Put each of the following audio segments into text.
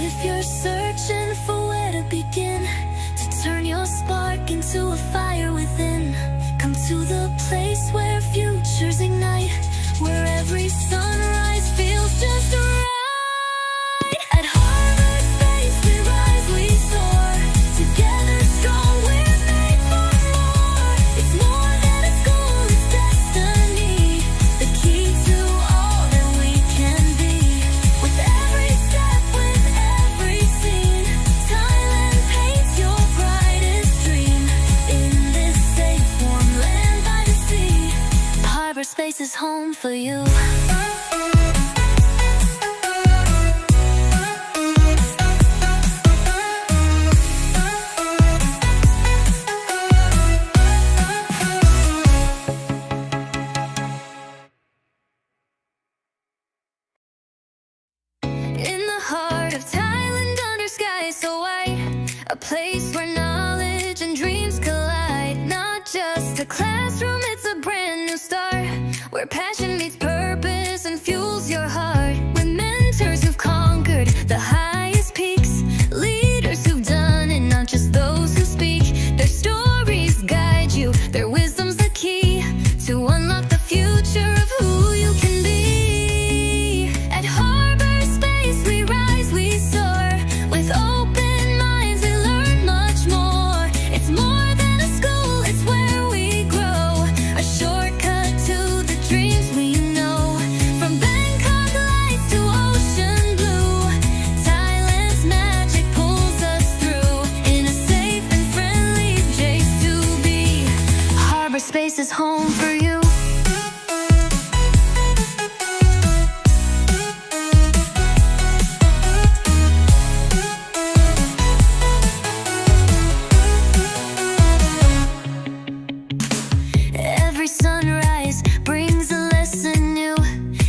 if you're searching for where to begin, to turn your spark into a fire within, come to the place where futures ignite, where every sunrise feels just right. At Harbour.Space we rise, we soar, together strong we're made for more. It's more than a school, it's destiny, the key to all that we can be. With every step, with every scene, Thailand paints your brightest dream. In this safe, warm land by the sea, Harbour.Space is home for you. In the heart of Thailand, under skies so white, a place where knowledge and dreams collide. Not just a classroom, it's a brand new start, where passion meets purpose and fuels your heart. With mentors who've conquered the highest peaks, leaders who've done it, not just those who speak. Their stories guide you, their wisdom's the key to unlock the future of who you can be. At Harbour.Space we rise, we soar, with open minds we learn much more. It's more than a school, it's where we grow, a shortcut to the dreams we know. From Bangkok lights to ocean blue, Thailand's magic pulls us through, in a safe and friendly place to be. Harbour.Space is home for you. Every sunrise brings a lesson new,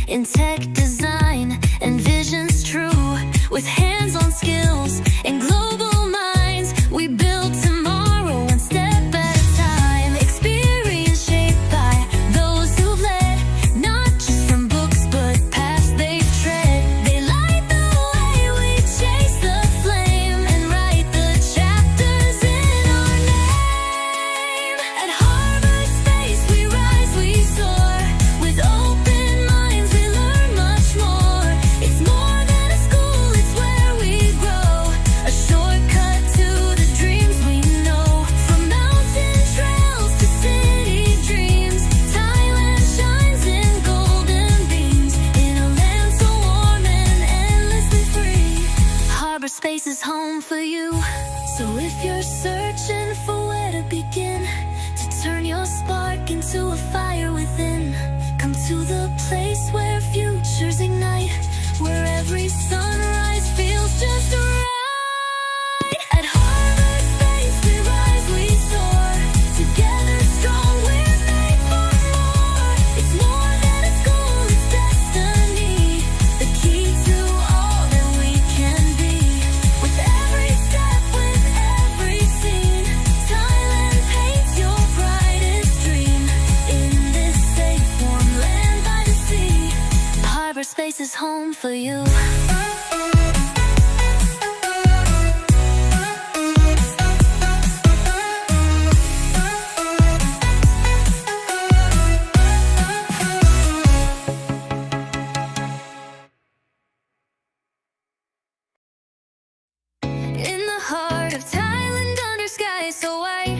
in tech design and visions true. With hands-on skills and global minds, we build tomorrow one step at a time. Experience shaped by those who've led, not just from books but paths they've tread. They light the way, we chase the flame, and write the chapters in our name. At Harbour.Space we rise, we soar, with open minds we learn much more. It's more than a school, it's where we grow, a shortcut to the dreams we know. From mountain trails to city dreams, Thailand shines in golden beams, in a land so warm and endlessly free. Harbour.Space is home for you. So if you're searching for where to begin, to turn your spark into a fire within, come to the place where futures ignite, where every sunrise feels just right. At Harbour.Space we rise, we soar, together strong we're made for more. It's more than a school, it's destiny, the key to all that we can be. With every step, with every scene, Thailand paints your brightest dream. In this safe, warm land by the sea, Harbour.Space is home for you. In the heart of Thailand, under skies so white,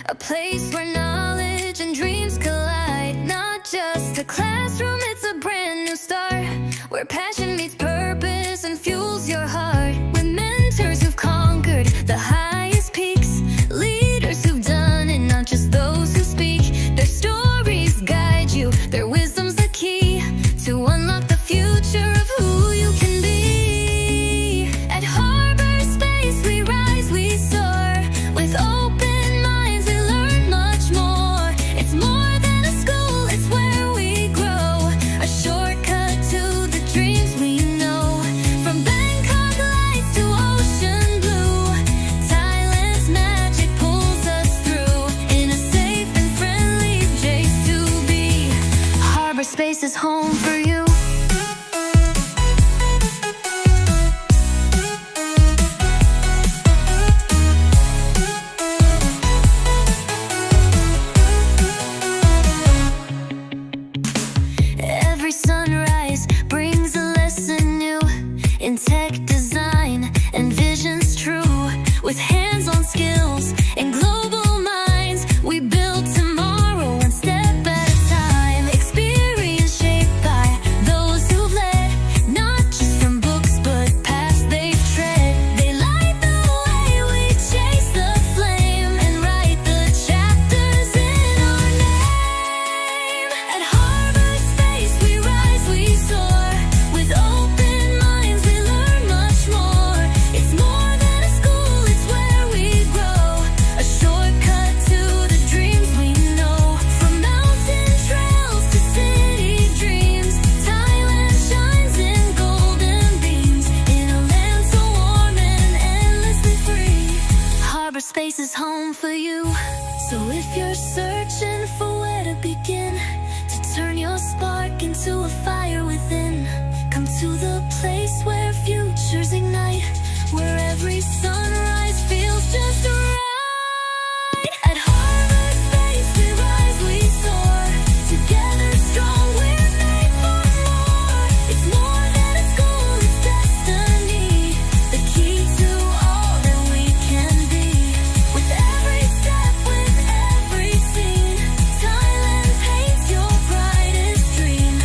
a place where knowledge and dreams collide. Not just a classroom, it's a brand new start, where passion meets purpose and fuels your heart. With mentors who've conquered the highest peaks, leaders who've done it, not just those who speak. Their stories guide you, their wisdom's the key to unlock the future of who you can be. At Harbour.Space we rise, we soar, with open minds we learn much more. It's more than a school, it's where we grow, a shortcut to the dreams we Harbour.Space is home for you. So if you're searching for where to begin, to turn your spark into a fire within, come to the place where futures ignite, where every sunrise feels just right. At Harbour.Space we rise, we soar, together strong we're made for more. It's more than a school, it's destiny, the key to all that we can be. With every step, with every scene, Thailand paints your brightest dream.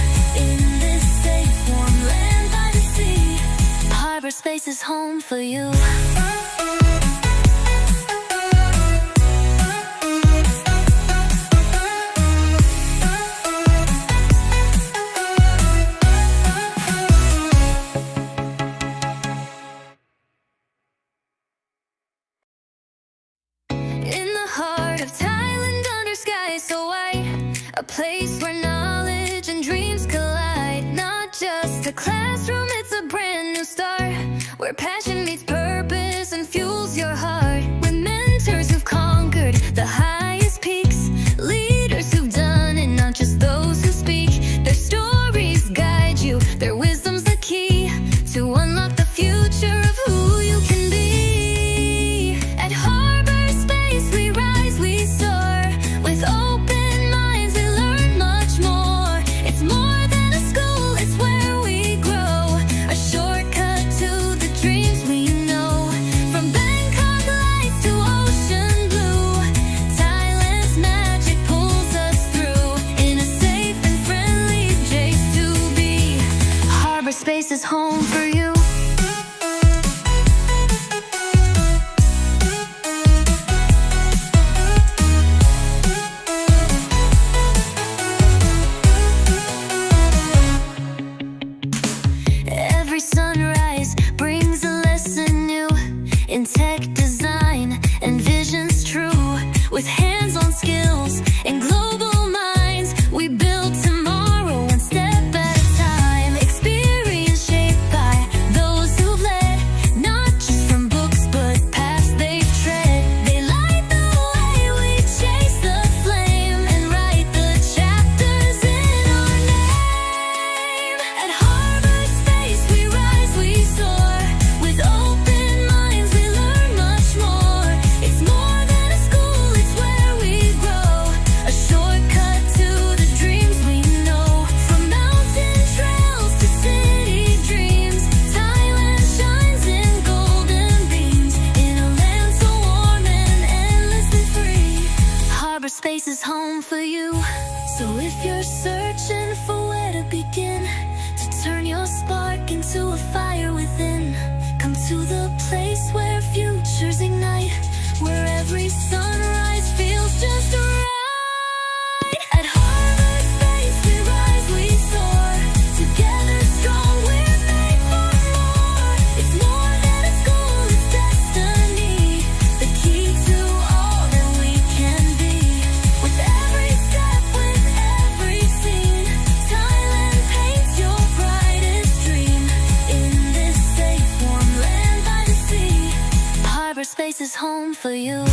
In this safe, warm land by the sea, Harbour.Space is home for you. In the heart of Thailand, under skies so white, a place where knowledge and dreams collide. Not just a classroom, it's a brand new start, where passion meets purpose and fuels your heart. With mentors who've conquered the highest peaks, leaders who've done it, not just those who speak. Their stories guide you, their wisdom's the key to unlock the future of who you can be. At Harbour.Space we rise, we soar, with open minds we learn much more. It's more than a school, it's where we grow, a shortcut to the dreams we know. From Bangkok lights to ocean blue, Thailand's magic pulls us through, in a safe and friendly place to be. Harbour.Space is home for you. Every sunrise brings a lesson new, in tech design and visions true. With hands-on skills and global minds, we build tomorrow one step at a time. Experience shaped by those who've led, not just from books but paths they've tread. They light the way, we chase the flame, and write the chapters in our name. At Harbour.Space we rise, we soar, with open minds we learn much more. It's more than a school, it's where we grow, a shortcut to the dreams we know. From mountain trails to city dreams, Thailand shines in golden beams, in a land so warm and endlessly free. Harbour.Space is home for you. So if you're searching for where to begin, to turn your spark into a fire within, come to the place where futures ignite, where every sunrise feels just right. At Harbour.Space we rise, we soar, together strong we're made for more. It's more than a school, it's destiny, the key to all that we can be. With every step, with every scene, Thailand paints your brightest dream. In this safe, warm land by the sea, Harbour.Space is home for you.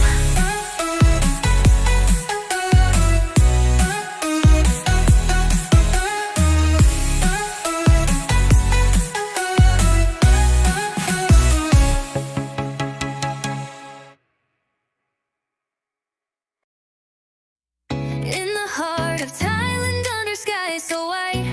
In the heart of Thailand, under skies so white,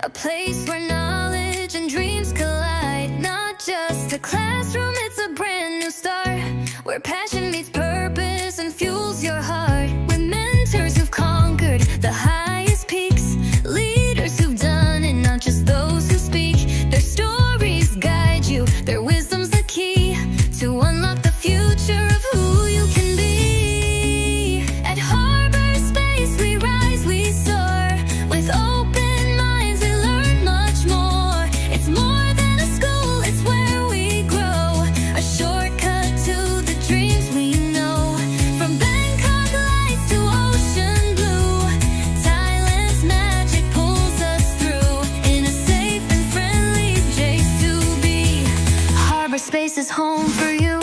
a place where knowledge and dreams collide. Not just a classroom, it's a brand new start, where passion meets purpose and fuels your heart. With mentors who've conquered the highest peaks, leaders who've done it, not just those who speak. Their stories guide you, their wisdom's the key to unlock the future of who you can be. At Harbour.Space we rise, we soar, with open minds we learn much more. It's more than a school, it's where we grow, a shortcut to the dreams we know. From Bangkok lights to ocean blue, Thailand's magic pulls us through, in a safe and friendly place to be. Harbour.Space is home for you.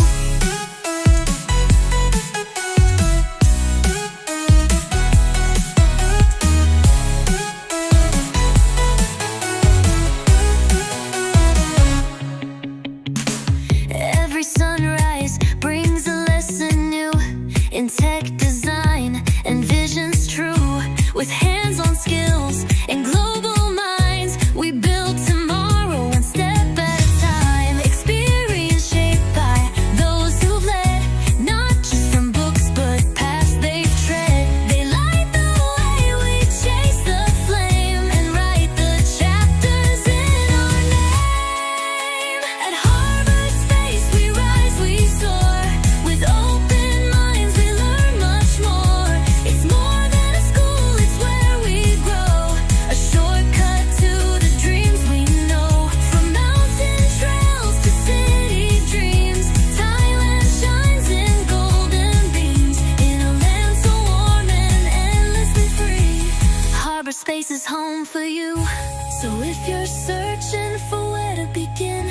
So if you're searching for where to begin,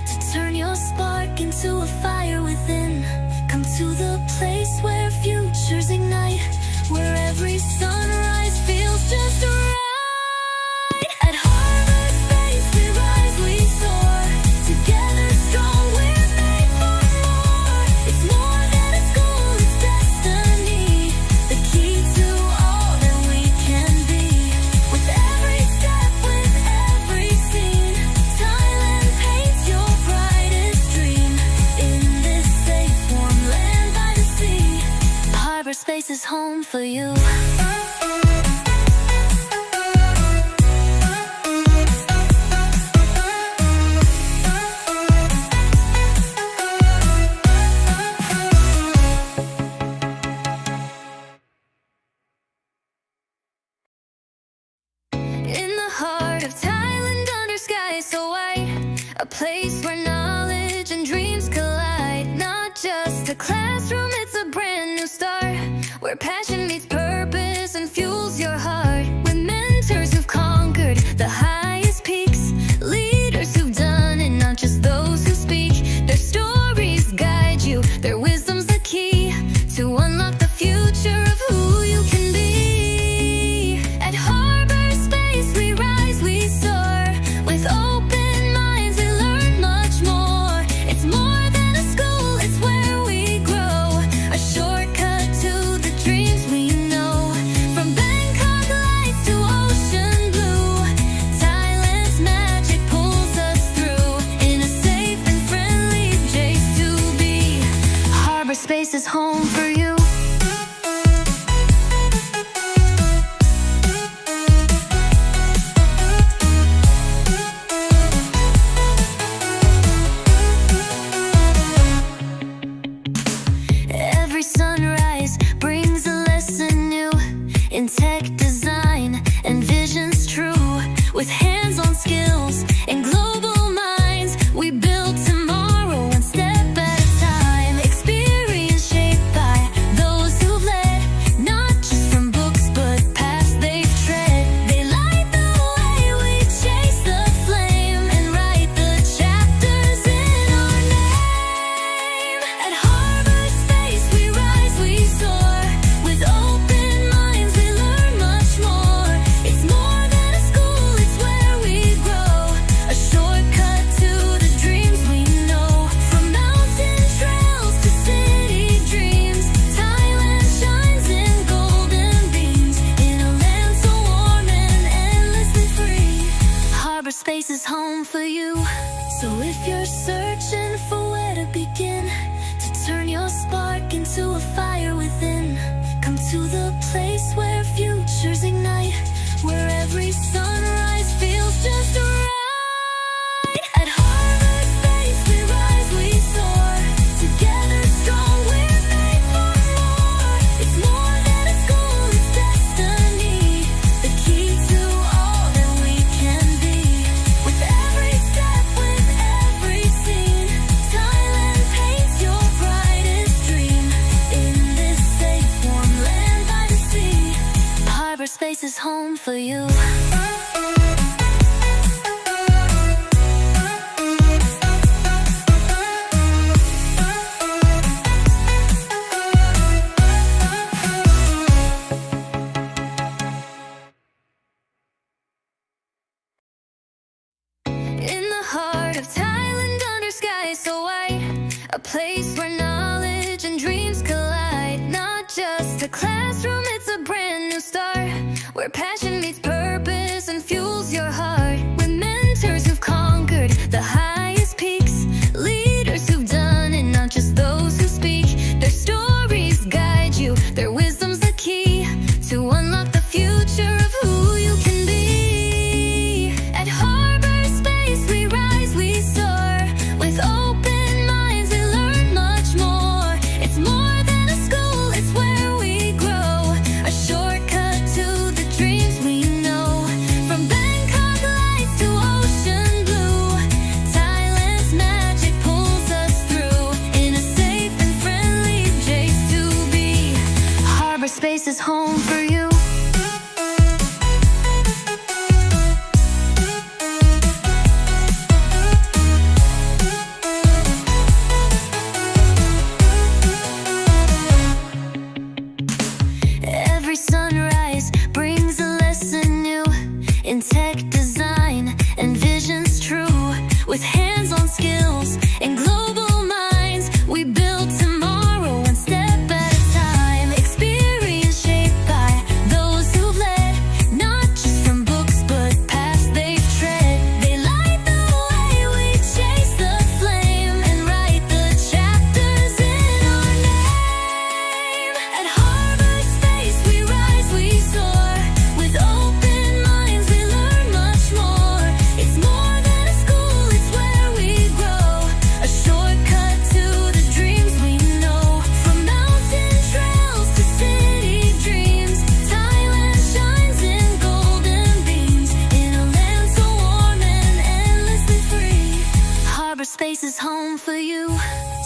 to turn your spark into a fire within, come to the place where futures ignite, where every sunrise feels just right. At Harbour.Space we rise, we soar, together strong we're made for more. It's more than a school, it's destiny, the key to all that we can be. With every step, with every scene, Thailand paints your brightest dream. In this safe, warm land by the sea, Harbour.Space is home for you. A place where knowledge and dreams collide. Not just a classroom, it's a brand new start, where passion meets purpose and fuels your heart. With mentors who've conquered the highest peaks, leaders who've done it, not just those who speak. Their stories guide you, their wisdom's the key to unlock the future of who you can be. At Harbour.Space we rise, we soar, with open Space is home for you. Every sunrise brings a lesson new in tech design and visions true. With hands-on skills and global minds, we build tomorrow one step at a time. Experience shaped by those who've led, not just from books but paths they've tread. They light the way, we chase the flame and write the chapters in our name. At Harbour.Space we rise, we soar, with open minds we learn much more. It's more than a school, it's where we grow, a shortcut to the dreams we know. From mountain trails to city dreams, Thailand shines in golden beams, in a land so warm and endlessly free. Harbour.Space is home for you. So if you're searching for where to begin, to turn your spark into a fire within, come to the place where futures ignite, where every sunrise feels just right. At Harbour.Space we rise, we soar, together strong we're made for more. It's more than a school, it's destiny, the key to all that we can be. With every step, with every scene, Thailand paints your brightest dream. In this safe, warm land by the sea, Harbour.Space is home for you. In the heart of Thailand, under skies so white, a place where knowledge and dreams collide. Not just a classroom, it's a brand new start, where passion meets purpose and fuels your heart. With mentors who've conquered the highest peaks, leaders who've done it, not just those who speak. Their stories guide you, their wisdom's the key to unlock the future of who you can be. At Harbour.Space we rise, we soar, with open minds we learn much more. It's more than a school, it's where we grow, a shortcut to the dreams we know. From Bangkok lights to ocean blue, Thailand's magic pulls us through, in a safe and friendly place to be. Harbour.Space is home for you. you.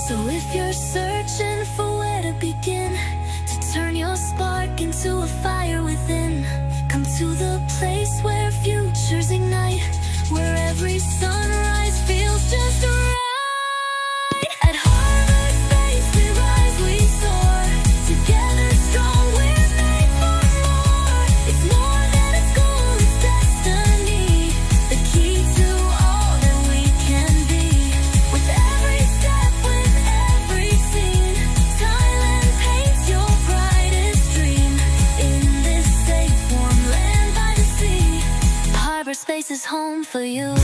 So if you're searching for where to begin, to turn your spark into a fire within, come to the place where futures ignite, where every sunrise feels just right. At Harbour.Space we rise, we soar, together strong we're made for more. It's more than a school, it's destiny, the key to all that we can be. With every step, with every scene, Thailand paints your brightest dream. In this safe, warm land by the sea, Harbour.Space is home for you.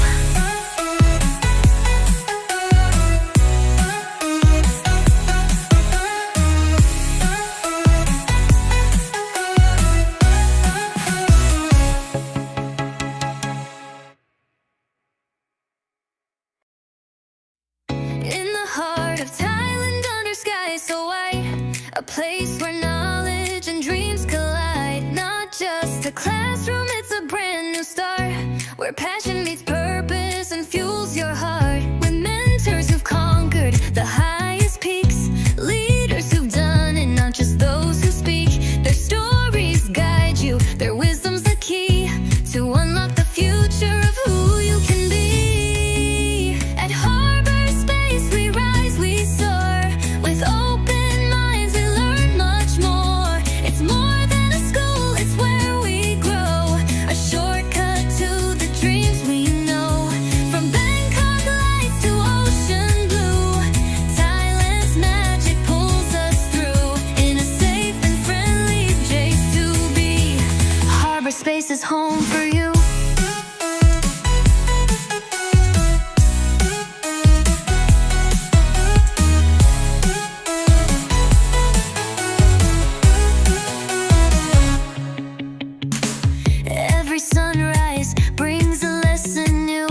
A place where knowledge and dreams collide. Not just a classroom, it's a brand new start, where passion meets purpose and fuels your heart. With mentors who've conquered the highest peaks, leaders who've done it, not just those who speak. Their stories guide you, their wisdom's the key to unlock the future of who you can be. At Harbour.Space we rise, we soar, with open Space is home for you. Every sunrise brings a lesson new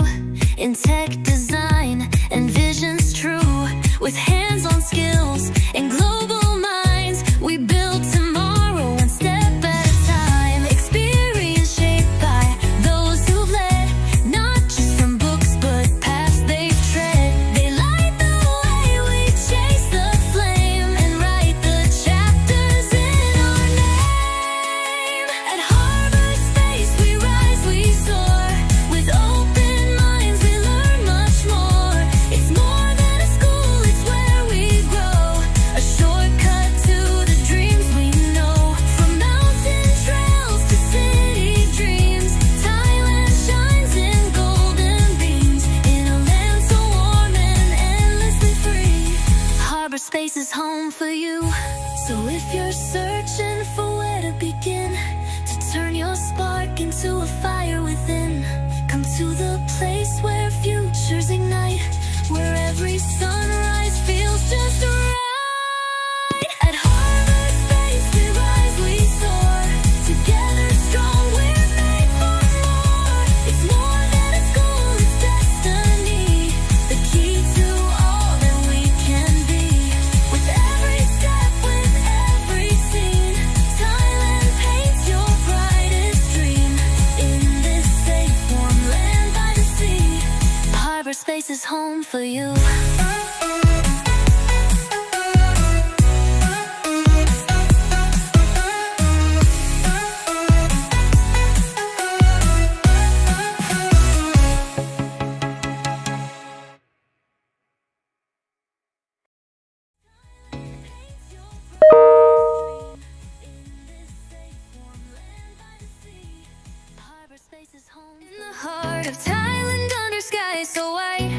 in tech design and visions true. With hands-on skills and global minds, we build tomorrow one step at a time. Experience shaped by those who've led, not just from books but paths they've tread. They light the way, we chase the flame and write the chapters in our name. At Harbour.Space we rise, we soar, with open minds we learn much more. It's more than a school, it's where we grow, a shortcut to the dreams we know. From mountain trails to city dreams, Thailand shines in golden beams, in a land so warm and endlessly free. Harbour.Space is home for you. So if you're searching for where to begin, to turn your spark into a fire within, come to the place where futures ignite, where every sunrise feels just right. At Harbour.Space we rise, we soar, together strong we're made for more. It's more than a school, it's destiny, the key to all that we can be. With every step, with every scene, Thailand paints your brightest dream. In this safe, warm land by the sea, Harbour.Space is home for you. In the heart of Thailand, under skies so white,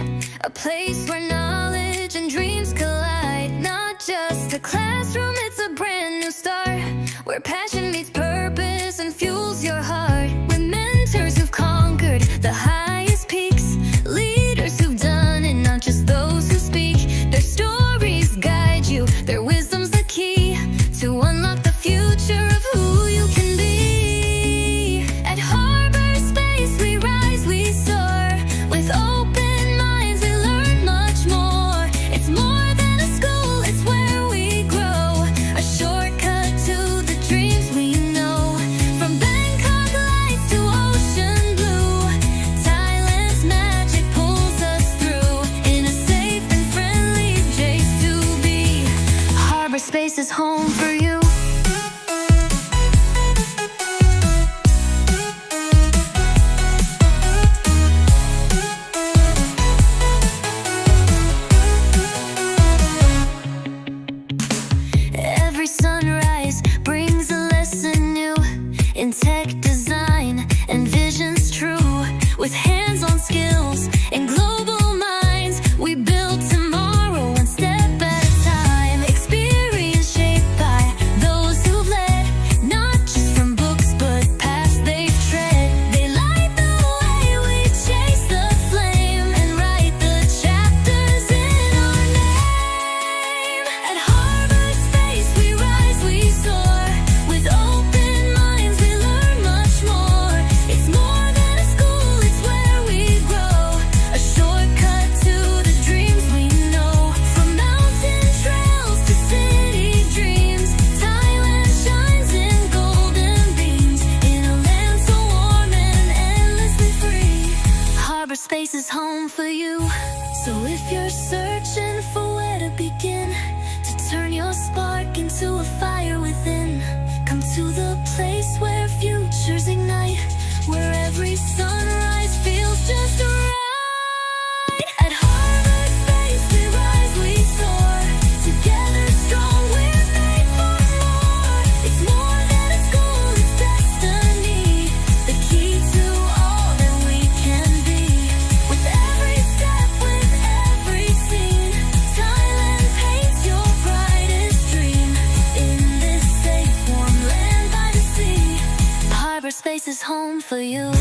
a place where knowledge and dreams collide. Not just a classroom, it's a brand new start, where passion meets purpose and fuels your heart. With mentors who've conquered the highest peaks, leaders who've done it, not just those who speak. Their stories guide you, their wisdom's the key to unlock the future of who you can be. At Harbour.Space we rise, we soar, with open minds we learn much more. It's more than a school, it's where we grow, a shortcut to the dreams we is home for you.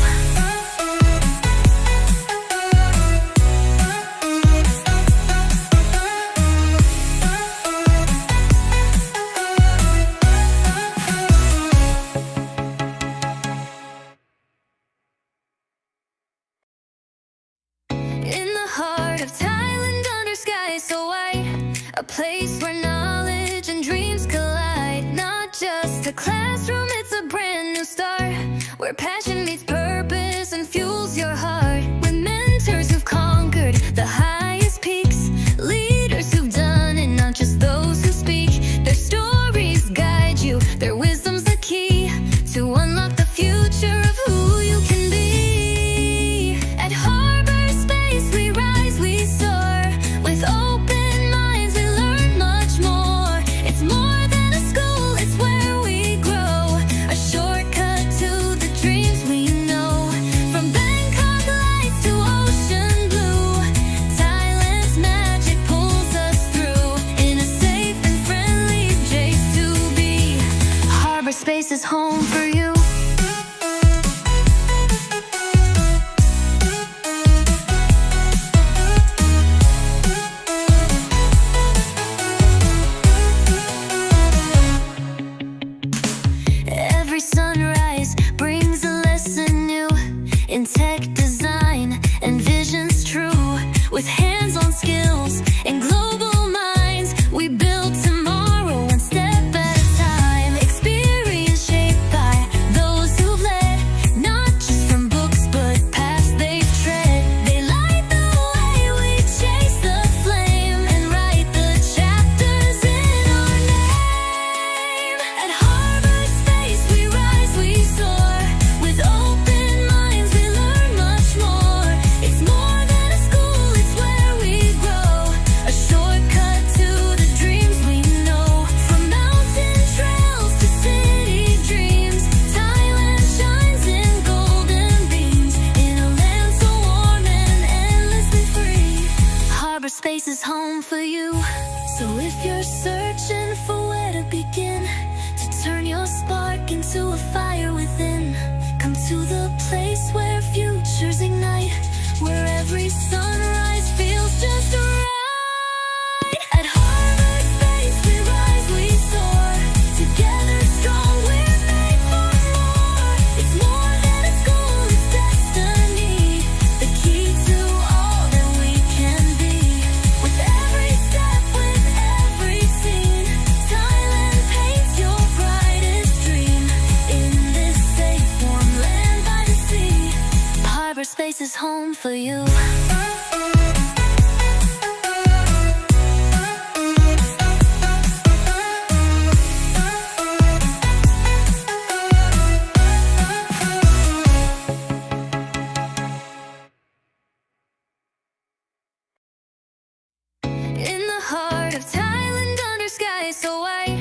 A place where knowledge and dreams collide. Not just a classroom, it's a brand new start, where passion meets purpose and fuels your heart. With mentors who've conquered the highest peaks, leaders who've done it, not just those who speak. Their stories guide you, their wisdom's the key to unlock the future of who you can be. At Harbour.Space we rise, we soar, with open Space is home for you. Every sunrise brings a lesson new in tech design and visions true. With hands-on skills and global minds, we build tomorrow one step at a time. Experience shaped by those who've led, not just from books but paths they've tread. They light the way, we chase the flame and write the chapters in our name. At Harbour.Space we rise, we soar, with open minds we learn much more. It's more than a school, it's where we grow, a shortcut to the dreams we know. From mountain trails to city dreams, Thailand shines in golden beams, in a land so warm and endlessly free. Harbour.Space is home for you. So if you're searching for where to begin, to turn your spark into a fire within, come to the place where futures ignite, where every sunrise feels just right. At Harbour.Space we rise, we soar, together strong we're made for more. It's more than a school, it's destiny, the key to all that we can be. With every step, with every scene, Thailand paints your brightest dream. In this safe, warm land by the sea, Harbour.Space is home for you. In the heart of Thailand, under skies so white,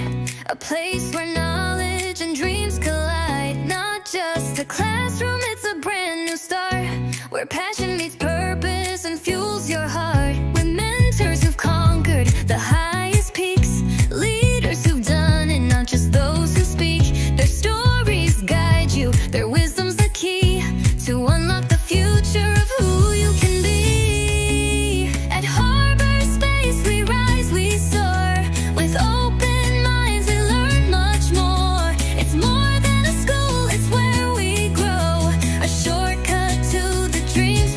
a place where knowledge and dreams collide. Not just a classroom, it's a brand new start, where passion meets purpose and fuels your heart. With mentors who've conquered the highest peaks, leaders who've done it, not just those who speak. Their stories guide you, their wisdom's the key to unlock the future of who you can be. At Harbour.Space we rise, we soar, with open minds we learn much more. It's more than a school, it's where we grow, a shortcut to the dreams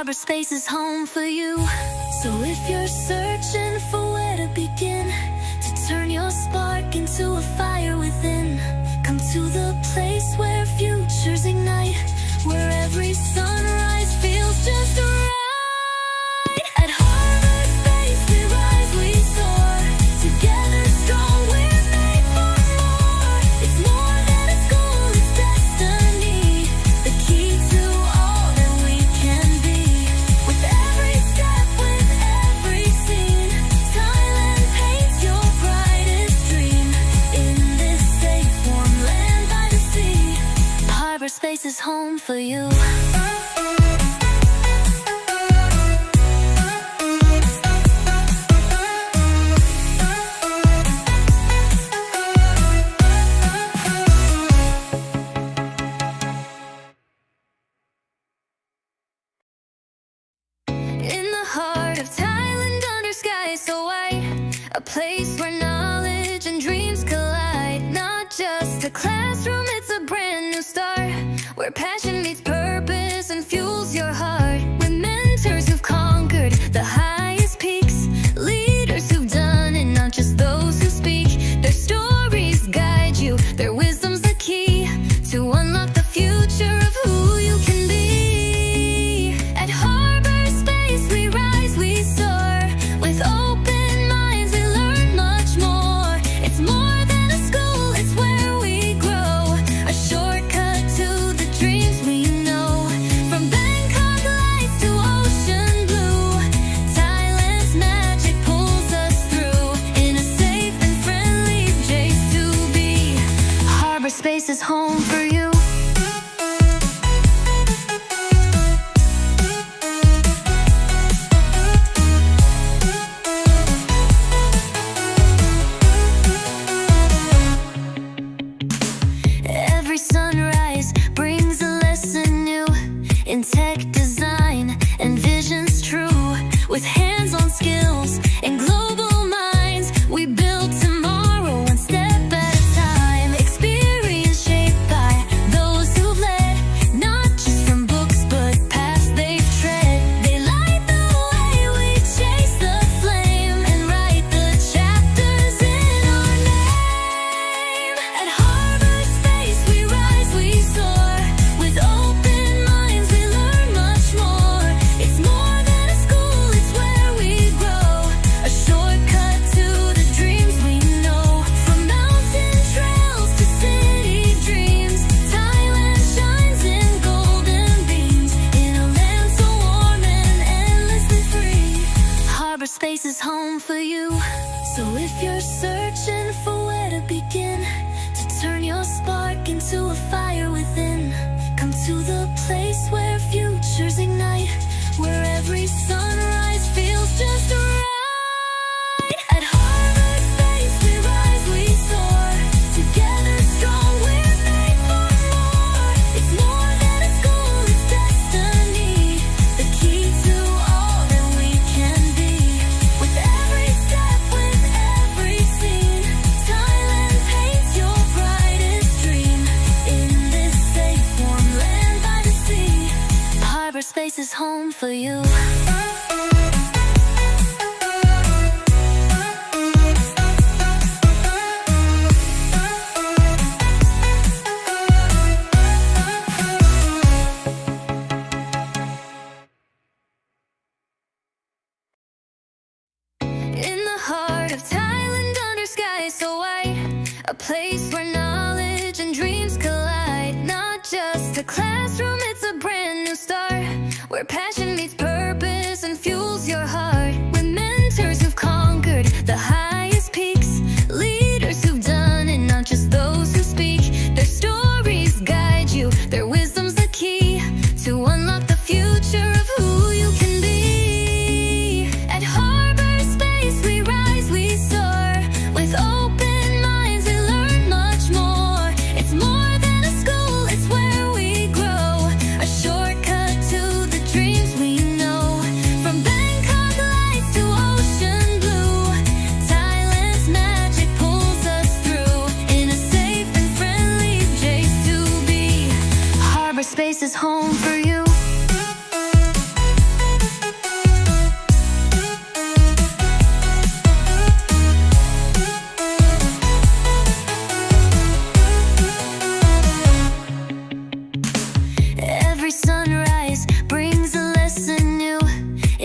Harbour.Space is home for you. So if you're searching for where to begin, to turn your spark into a fire within, come to the place where futures ignite, where every sunrise feels just right. At Harbour.Space we rise, we soar, together strong we're made for more. It's more than a school, it's destiny, the key to all that we can be. With every step, with every scene, Thailand paints your brightest dream. In this safe, warm land by the sea, Harbour.Space is home for you. In the heart of Thailand, under skies so white, a place where knowledge and dreams collide. Not just a classroom, it's a brand new start, where passion meets purpose and fuels your heart. With mentors who've conquered the highest peaks, leaders who've done it, not just those who speak. Their stories guide you, their wisdom's the key to unlock the future of who you can be. At Harbour.Space we rise, we soar, with open minds we learn much more. It's more than a school, it's where we grow, a shortcut to the dreams we know. From Bangkok lights to ocean blue, Thailand's magic pulls us through, in a safe and friendly place to be. Harbour.Space is home for you. Every sunrise brings a lesson new, in tech design and visions true. With hands-on skills and global minds, we build tomorrow one step at a time. Experience shaped by those who've led, not just from books but paths they've tread. They light the way, we chase the flame, and write the chapters in our name. At Harbour.Space we rise, we soar, with open minds we learn much more. It's more than a school, it's where we grow, a shortcut to the dreams we know. From mountain trails to city dreams, Thailand shines in golden beams, in a land so warm and endlessly free. Harbour.Space is home for you. So if you're searching for where to begin, to turn your spark into a fire within, come to the place where futures ignite, where every sunrise feels just right. At Harbour.Space we rise, we soar, together strong we're made for more. It's more than a school, it's destiny, the key to all that we can be. With every step, with every scene, Thailand paints your brightest dream. In this safe, warm land by the sea, Harbour.Space is home for you. In the heart of Thailand, under skies so white, a place where knowledge and dreams collide. Not just a classroom, it's a brand new start, where passion meets purpose and fuels your heart. With mentors who've conquered the highest peaks, leaders who've done it, not just those who speak. Their stories guide you, their wisdom's the key to unlock the future of who you can be. At Harbour.Space we rise, we soar, with open minds we learn much more. It's more than a school, it's where we grow, a shortcut to the dreams we know.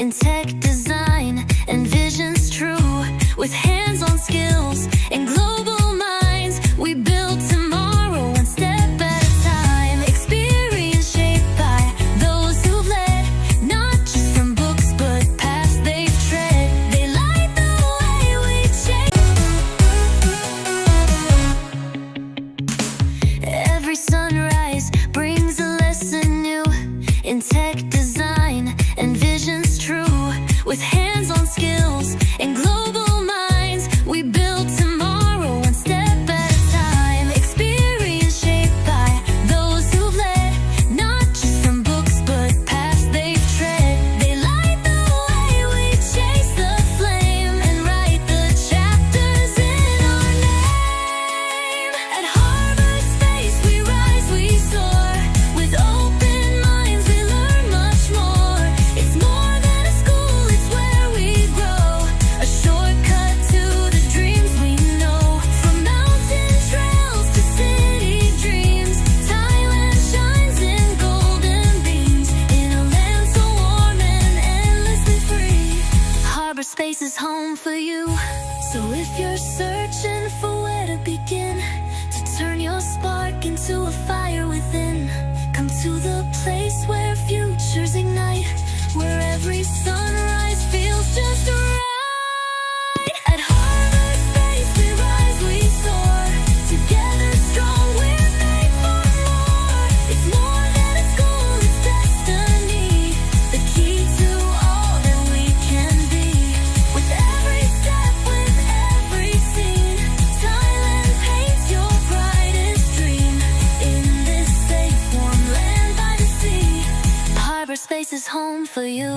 in tech design and visions true. With hands-on skills and global minds, we build tomorrow one step at a time. Experience shaped by those who've led, not just from books but paths they've tread. They light the way we chase. Every sunrise brings a lesson new in tech design and visions true. With hands-on skills and global minds, we build tomorrow one step at a time. Experience shaped by those who've led, not just from books but paths they've tread. They light the way we chase the flame and write the chapters in our name. At Harbour.Space we rise, we soar. With open minds we learn much more. It's more than a school, it's where we grow. A shortcut to the dreams we know. From mountain trails to city dreams, Thailand shines in golden beams. In a land so warm and endlessly free, Harbour.Space is home for you. So if you're searching for where to begin, to turn your spark into a fire within, come to the place where futures ignite, where every sunrise feels just right. At Harbour.Space we rise, we soar. Together strong we're made for more. It's more than a school, it's destiny. The key to all that we can be. With every step, with every scene, Thailand paints your brightest dream. In this safe, warm land by the sea, Harbour.Space is home for you.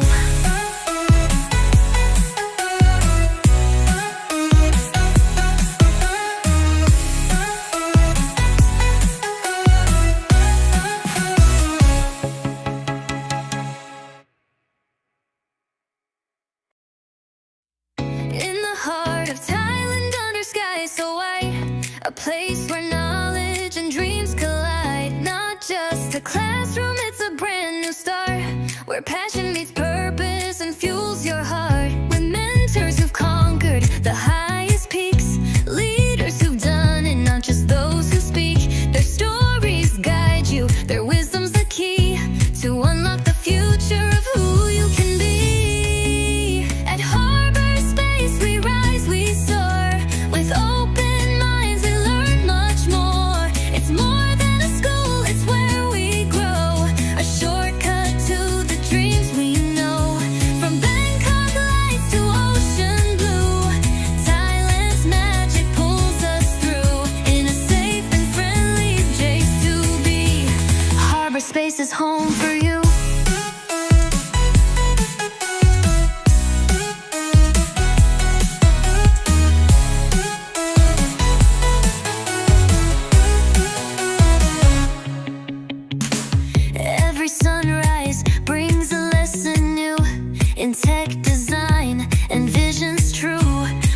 In the heart of Thailand, under skies so white, a place where knowledge and dreams collide. Not just a classroom, it's a brand new start, where passion meets purpose and fuels your heart. With mentors who've conquered the highest peaks, leaders who've done it, not just those who speak. Their stories guide you, their wisdom's the key to unlock the future of who you can be. At Harbour.Space we rise, we soar. With open minds we learn much more. It's more than a school, it's where we grow. A shortcut to the dreams we know. From Bangkok lights to ocean blue, Thailand's magic pulls us through. In a safe and friendly place to be, Harbour.Space is home for you. Every sunrise brings a lesson new in tech design and visions true.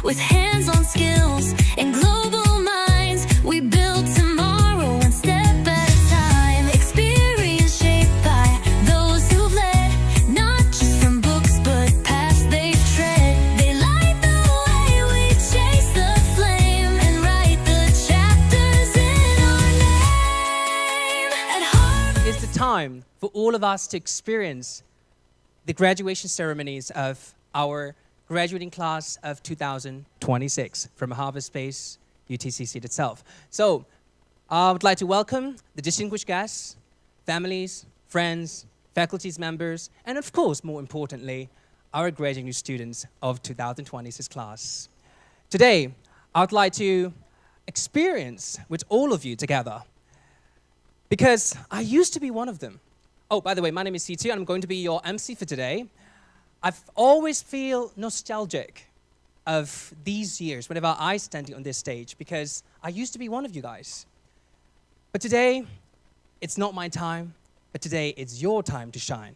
With hands-on skills and global minds, we build tomorrow one step at a time. Experience shaped by those who've led, not just from books but paths they've tread. They light the way we chase the flame and write the chapters in our name. At Harbour. It's the time for all of us to experience the graduation ceremonies of our graduating class of 2026 from Harbour.Space UTCC itself. So I would like to welcome the distinguished guests, families, friends, faculty members, and of course, more importantly, our graduating students of 2026 class. Today, I would like to experience with all of you together, because I used to be one of them. Oh, by the way, my name is C2, and I'm going to be your MC for today. I've always feel nostalgic of these years whenever I stand on this stage, because I used to be one of you guys. But today, it's not my time, but today it's your time to shine.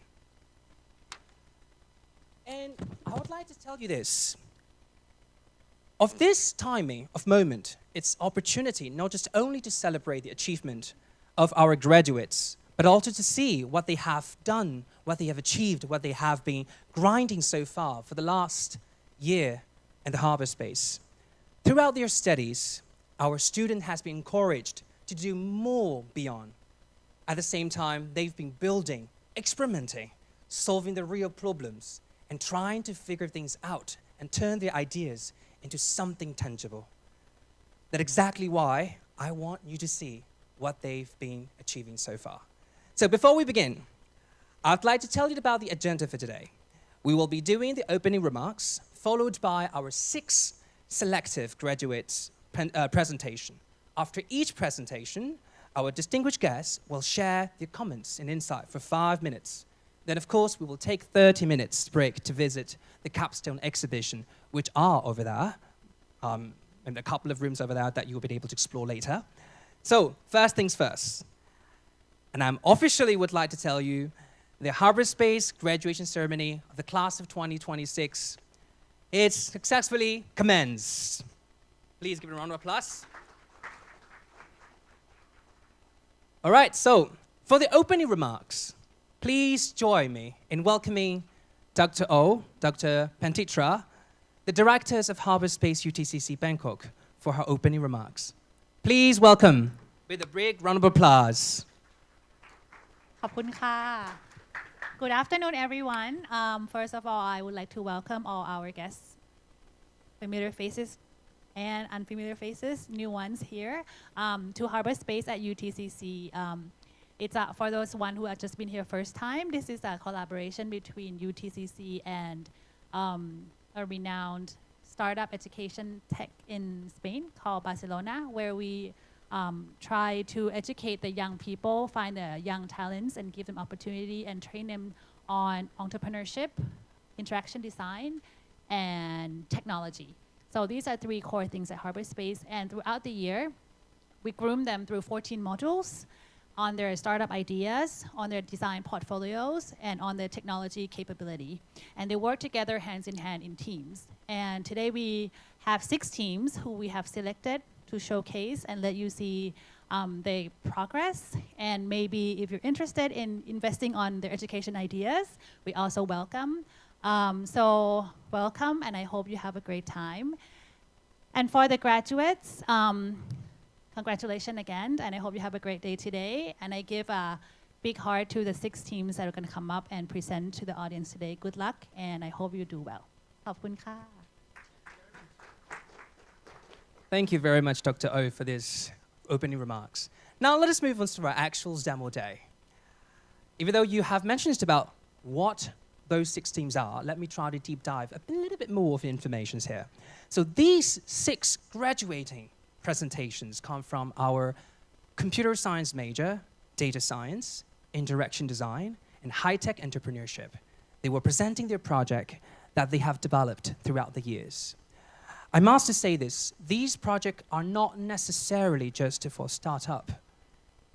And I would like to tell you this. Of this timing of moment, it's opportunity not just only to celebrate the achievement of our graduates, but also to see what they have done, what they have achieved, what they have been grinding so far for the last year in the Harbour space. Throughout their studies, our student has been encouraged to do more beyond. At the same time, they've been building, experimenting, solving the real problems, and trying to figure things out and turn their ideas into something tangible. That's exactly why I want you to see what they've been achieving so far. So before we begin, I'd like to tell you about the agenda for today. We will be doing the opening remarks, followed by our 6 selective graduates' presentation. After each presentation, our distinguished guests will share their comments and insight for 5 minutes. Then, of course, we will take 30 minutes break to visit the capstone exhibition, which are over there, and a couple of rooms over there that you'll be able to explore later. So, first things first. And I officially would like to tell you the Harbour.Space graduation ceremony of the class of 2026 is successfully commenced. Please give it a round of applause. All right, so for the opening remarks, please join me in welcoming Dr. O, Dr. Pentitra, the directors of Harbour.Space UTCC Bangkok, for her opening remarks. Please welcome with a big round of applause. ขอบคุณค่ะ Good afternoon, everyone. First of all, I would like to welcome all our guests, familiar faces and unfamiliar faces, new ones here, to Harbour.Space at UTCC. It's for those one who have just been here first time. This is a collaboration between UTCC and a renowned startup education tech in Spain called Barcelona, where we try to educate the young people, find the young talents, and give them opportunity and train them on entrepreneurship, interaction design, and technology. So these are 3 core things at Harbour.Space, and throughout the year, we groom them through 14 modules on their startup ideas, on their design portfolios, and on their technology capability. And they work together hands in hand in teams. And today we have 6 teams who we have selected to showcase and let you see their progress. And maybe if you're interested in investing on their education ideas, we also welcome. So welcome, and I hope you have a great time. And for the graduates, congratulations again, and I hope you have a great day today. And I give a big heart to the 6 teams that are going to come up and present to the audience today. Good luck, and I hope you do well. ขอบคุณค่ะ Thank you very much, Dr. O, for these opening remarks. Now let us move on to our actual demo day. Even though you have mentioned about what those 6 teams are, let me try to deep dive a little bit more of the information here. So these 6 graduating presentations come from our computer science major, data science, interaction design, and high-tech entrepreneurship. They were presenting their project that they have developed throughout the years. I must say this, these projects are not necessarily just for startup.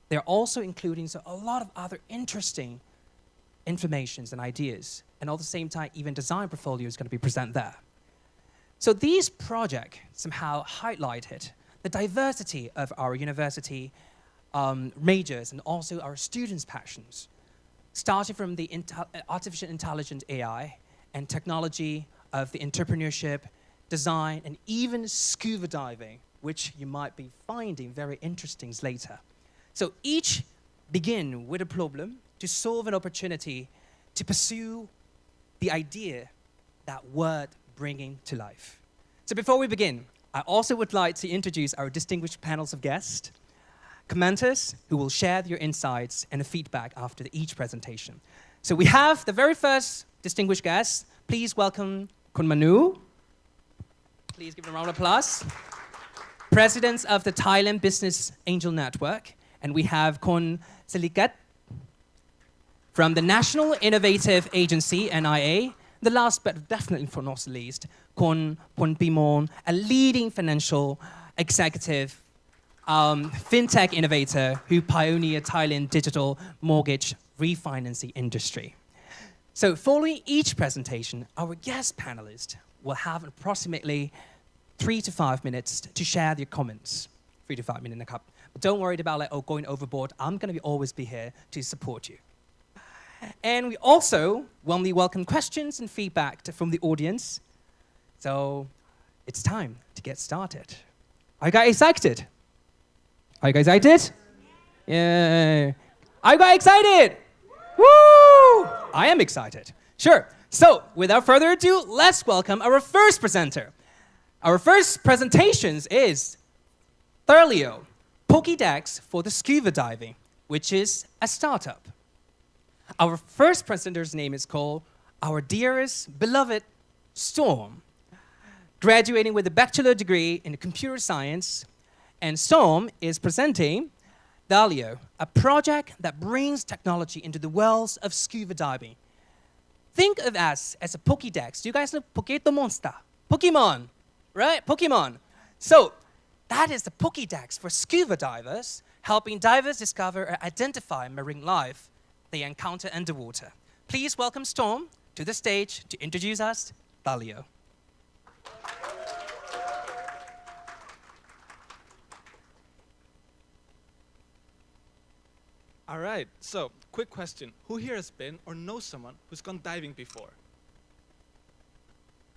They're also including a lot of other interesting informations and ideas, and at the same time, even design portfolio is going to be presented there. So these projects somehow highlighted the diversity of our university majors and also our students' passions, starting from the artificial intelligence AI and technology of the entrepreneurship, design, and even scuba diving, which you might be finding very interesting later. So each begin with a problem to solve an opportunity to pursue the idea that word bringing to life. So before we begin, I also would like to introduce our distinguished panels of guests, commenters who will share their insights and feedback after each presentation. So we have the very first distinguished guest. Please welcome Kun Manu. Please give him a round of applause. President of the Thailand Business Angel Network. And we have Kun Silikat from the National Innovative Agency, NIA. The last but definitely not least, Kun Pimon, a leading financial executive, fintech innovator who pioneered Thailand digital mortgage refinancing industry. So following each presentation, our guest panelists will have approximately 3 to 5 minutes to share their comments. 3 to 5 minutes นะครับ Don't worry about like, oh, going overboard. I'm going to always be here to support you. And we also warmly welcome questions and feedback from the audience. So it's time to get started. Are you guys excited? Are you guys excited? Yeah. Are you guys excited? Woo! I am excited. Sure. So without further ado, let's welcome our first presenter. Our first presentation is Thalio, Pokédex for the scuba diving, which is a startup. Our first presenter's name is called our dearest, beloved Storm, graduating with a bachelor degree in computer science. And Storm is presenting Thalio, a project that brings technology into the worlds of scuba diving. Think of us as a Pokédex. Do you guys know Pokéto Monster? Pokemon, right? Pokemon. So that is the Pokédex for scuba divers, helping divers discover and identify marine life they encounter underwater. Please welcome Storm to the stage to introduce us, Thalio. All right, so quick question. Who here has been or knows someone who's gone diving before?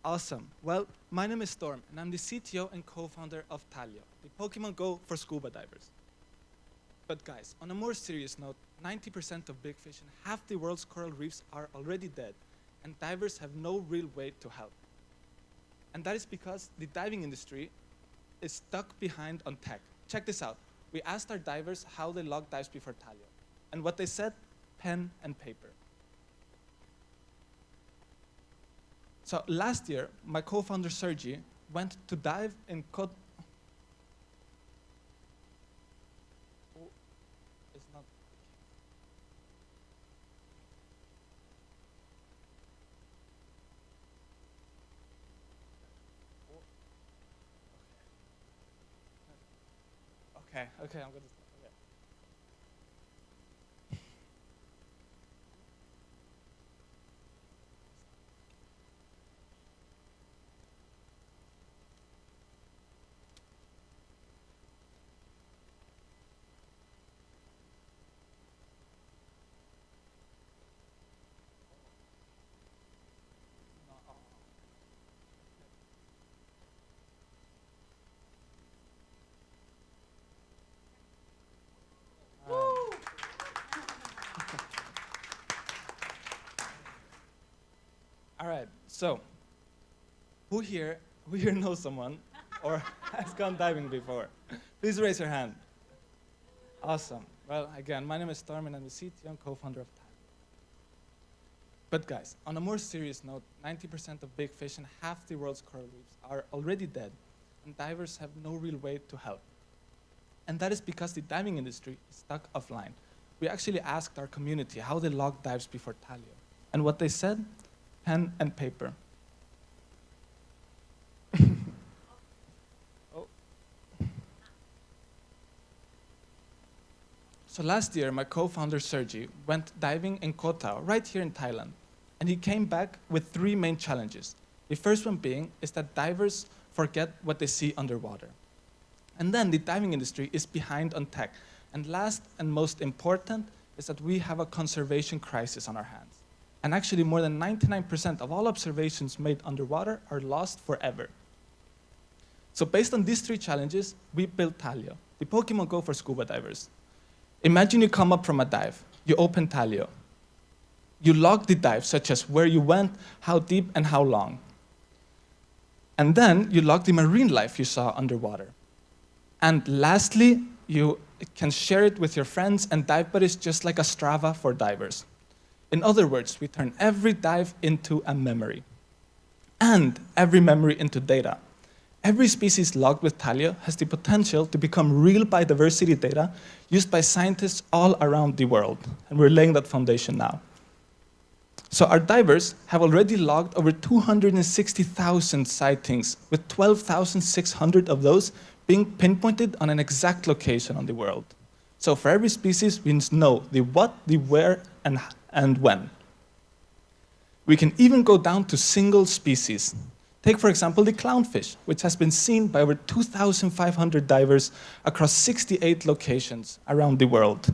Awesome. Well, my name is Storm, and I'm the CTO and co-founder of Thalio, the Pokemon Go for scuba divers. But guys, on a more serious note, 90% of big fish and half the world's coral reefs are already dead, and divers have no real way to help. And that is because the diving industry is stuck behind on tech. Check this out. We asked our divers how they log dives before Thalio. And what they said, pen and paper. So last year, my co-founder Sergi went to dive in it's not. Okay, I'm going to start. Okay. All right, so who here knows someone or has gone diving before? Please raise your hand. Awesome. Well, again, my name is Storm and I'm the CTO and co-founder of Thalio. But guys, on a more serious note, 90% of big fish and half the world's coral reefs are already dead, and divers have no real way to help. And that is because the diving industry is stuck offline. We actually asked our community how they log dives before Thalio. And what they said, pen and paper. Oh. So last year, my co-founder Sergi went diving in Koh Tao, right here in Thailand. And he came back with 3 main challenges. The first one being is that divers forget what they see underwater. And then the diving industry is behind on tech. And last and most important is that we have a conservation crisis on our hands. And actually, more than 99% of all observations made underwater are lost forever. So based on these 3 challenges, we built Thalio, the Pokemon Go for scuba divers. Imagine you come up from a dive. You open Thalio. You log the dive, such as where you went, how deep, and how long. And then you log the marine life you saw underwater. And lastly, you can share it with your friends and dive buddies, just like a Strava for divers. In other words, we turn every dive into a memory, and every memory into data. Every species logged with Thalio has the potential to become real biodiversity data used by scientists all around the world, and we're laying that foundation now. So our divers have already logged over 260,000 sightings, with 12,600 of those being pinpointed on an exact location on the world. So for every species, we know the what, the where, and when. We can even go down to single species. Take, for example, the clownfish, which has been seen by over 2,500 divers across 68 locations around the world.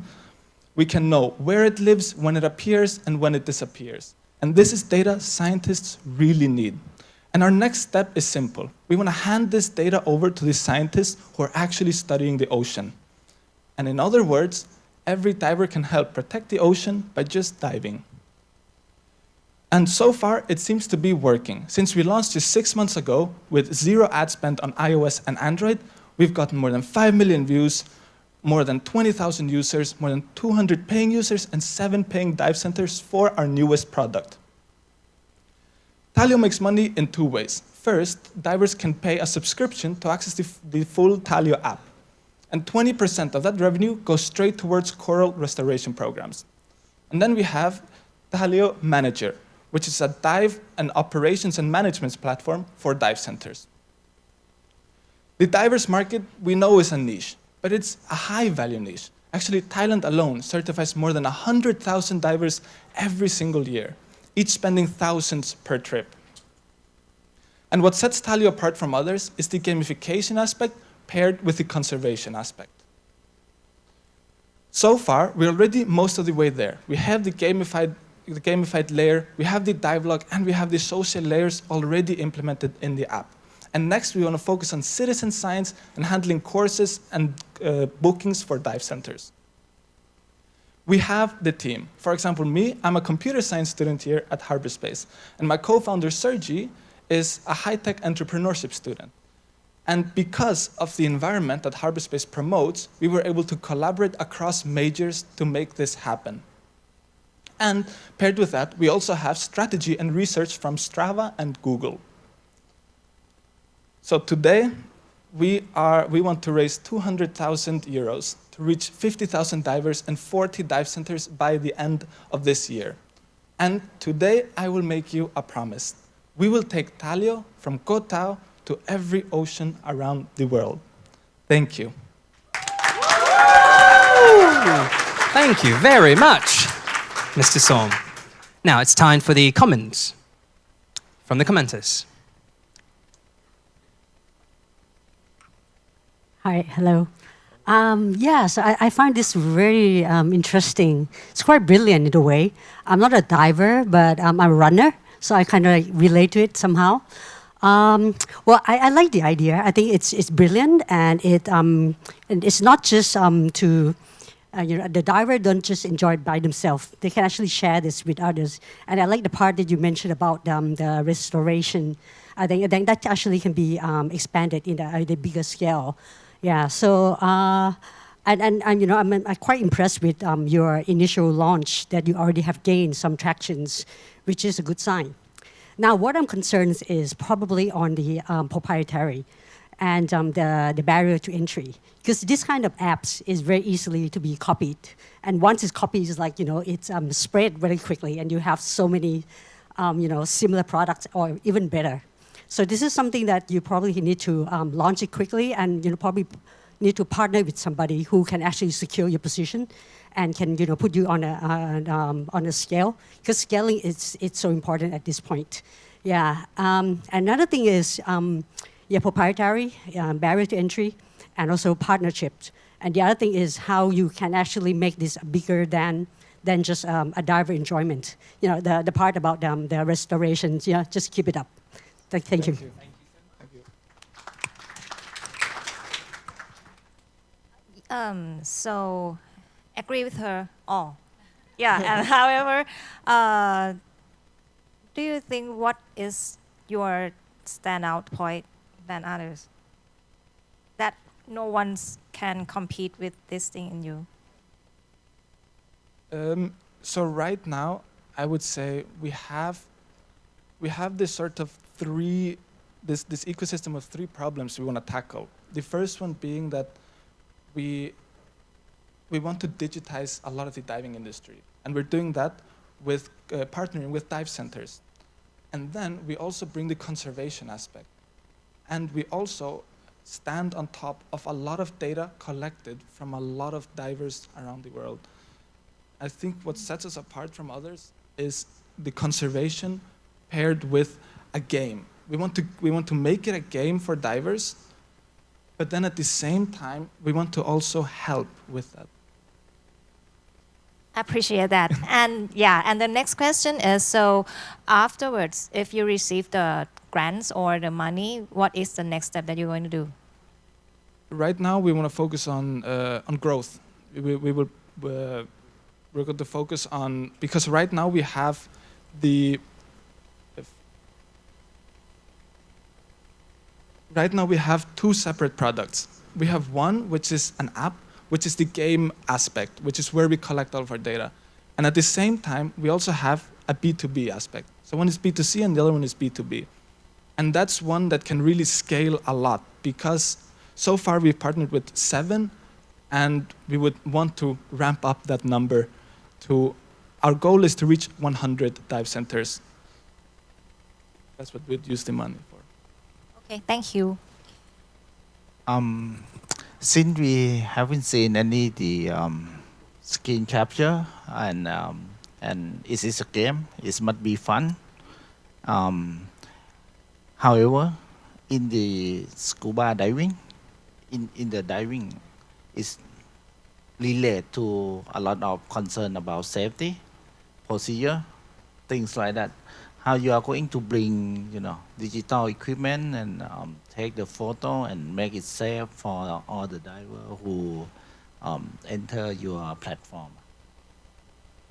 We can know where it lives, when it appears, and when it disappears. And this is data scientists really need. And our next step is simple. We want to hand this data over to the scientists who are actually studying the ocean. And in other words, every diver can help protect the ocean by just diving. And so far, it seems to be working. Since we launched just 6 months ago with 0 ad spend on iOS and Android, we've gotten more than 5 million views, more than 20,000 users, more than 200 paying users, and 7 paying dive centers for our newest product. Talio makes money in 2 ways. First, divers can pay a subscription to access the full Talio app. And 20% of that revenue goes straight towards coral restoration programs. And then we have Talio Manager, which is a dive and operations and management platform for dive centers. The divers market we know is a niche, but it's a high-value niche. Actually, Thailand alone certifies more than 100,000 divers every single year, each spending thousands per trip. And what sets Talio apart from others is the gamification aspect paired with the conservation aspect. So far, we're already most of the way there. We have the gamified layer, we have the dive log, and we have the social layers already implemented in the app. And next, we want to focus on citizen science and handling courses and bookings for dive centers. We have the team. For example, me, I'm a computer science student here at Harbour.Space, and my co-founder, Sergi, is a high-tech entrepreneurship student. And because of the environment that Harbour.Space promotes, we were able to collaborate across majors to make this happen. And paired with that, we also have strategy and research from Strava and Google. So today, we want to raise 200,000 euros to reach 50,000 divers and 40 dive centers by the end of this year. And today, I will make you a promise. We will take Talio from Koh Tao to every ocean around the world. Thank you. Thank you very much, Mr. Song. Now it's time for the comments from the commenters. Hi, hello. Yes, I find this very interesting. It's quite brilliant in a way. I'm not a diver, but I'm a runner, so I kind of relate to it somehow. Well, I like the idea. I think it's brilliant, and it's not just to the diver don't just enjoy it by themselves. They can actually share this with others. And I like the part that you mentioned about the restoration. I think that actually can be expanded in the bigger scale. Yeah. So I'm quite impressed with your initial launch that you already have gained some tractions, which is a good sign. Now, what I'm concerned is probably on the proprietary and the barrier to entry, because this kind of apps is very easily to be copied. And once it's copied, it's like, it's spread very quickly, and you have so many, similar products or even better. So this is something that you probably need to launch it quickly, and probably need to partner with somebody who can actually secure your position and can put you on a scale, because scaling it's so important at this point. Yeah. Another thing is proprietary, barrier to entry, and also partnerships. And the other thing is how you can actually make this bigger than just a diver enjoyment. The part about the restorations. Yeah, just keep it up. Thank you. Thank you. So agree with her all. Yeah, and however, do you think what is your standout point than others? That no one can compete with this thing in you? So right now, I would say we have this sort of this ecosystem of 3 problems we want to tackle. The first one being that we want to digitize a lot of the diving industry. And we're doing that with partnering with dive centers. And then we also bring the conservation aspect. And we also stand on top of a lot of data collected from a lot of divers around the world. I think what sets us apart from others is the conservation paired with a game. We want to make it a game for divers, but then at the same time, we want to also help with that. Appreciate that. And yeah, and the next question is, so afterwards, if you receive the grants or the money, what is the next step that you're going to do? Right now, we want to focus on growth. We're going to focus on, because right now we have right now we have two separate products. We have one, which is an app, which is the game aspect, which is where we collect all of our data. And at the same time, we also have a B2B aspect. So one is B2C and the other one is B2B. And that's one that can really scale a lot, because so far we've partnered with 7, and we would want to ramp up that number to, our goal is to reach 100 dive centers. That's what we'd use the money for. Okay, thank you. Since we haven't seen any screen capture and it is a game, it must be fun. However, in the scuba diving, in the diving, is related to a lot of concern about safety, procedure, things like that. How you are going to bring, digital equipment and take the photo and make it safe for all the divers who enter your platform?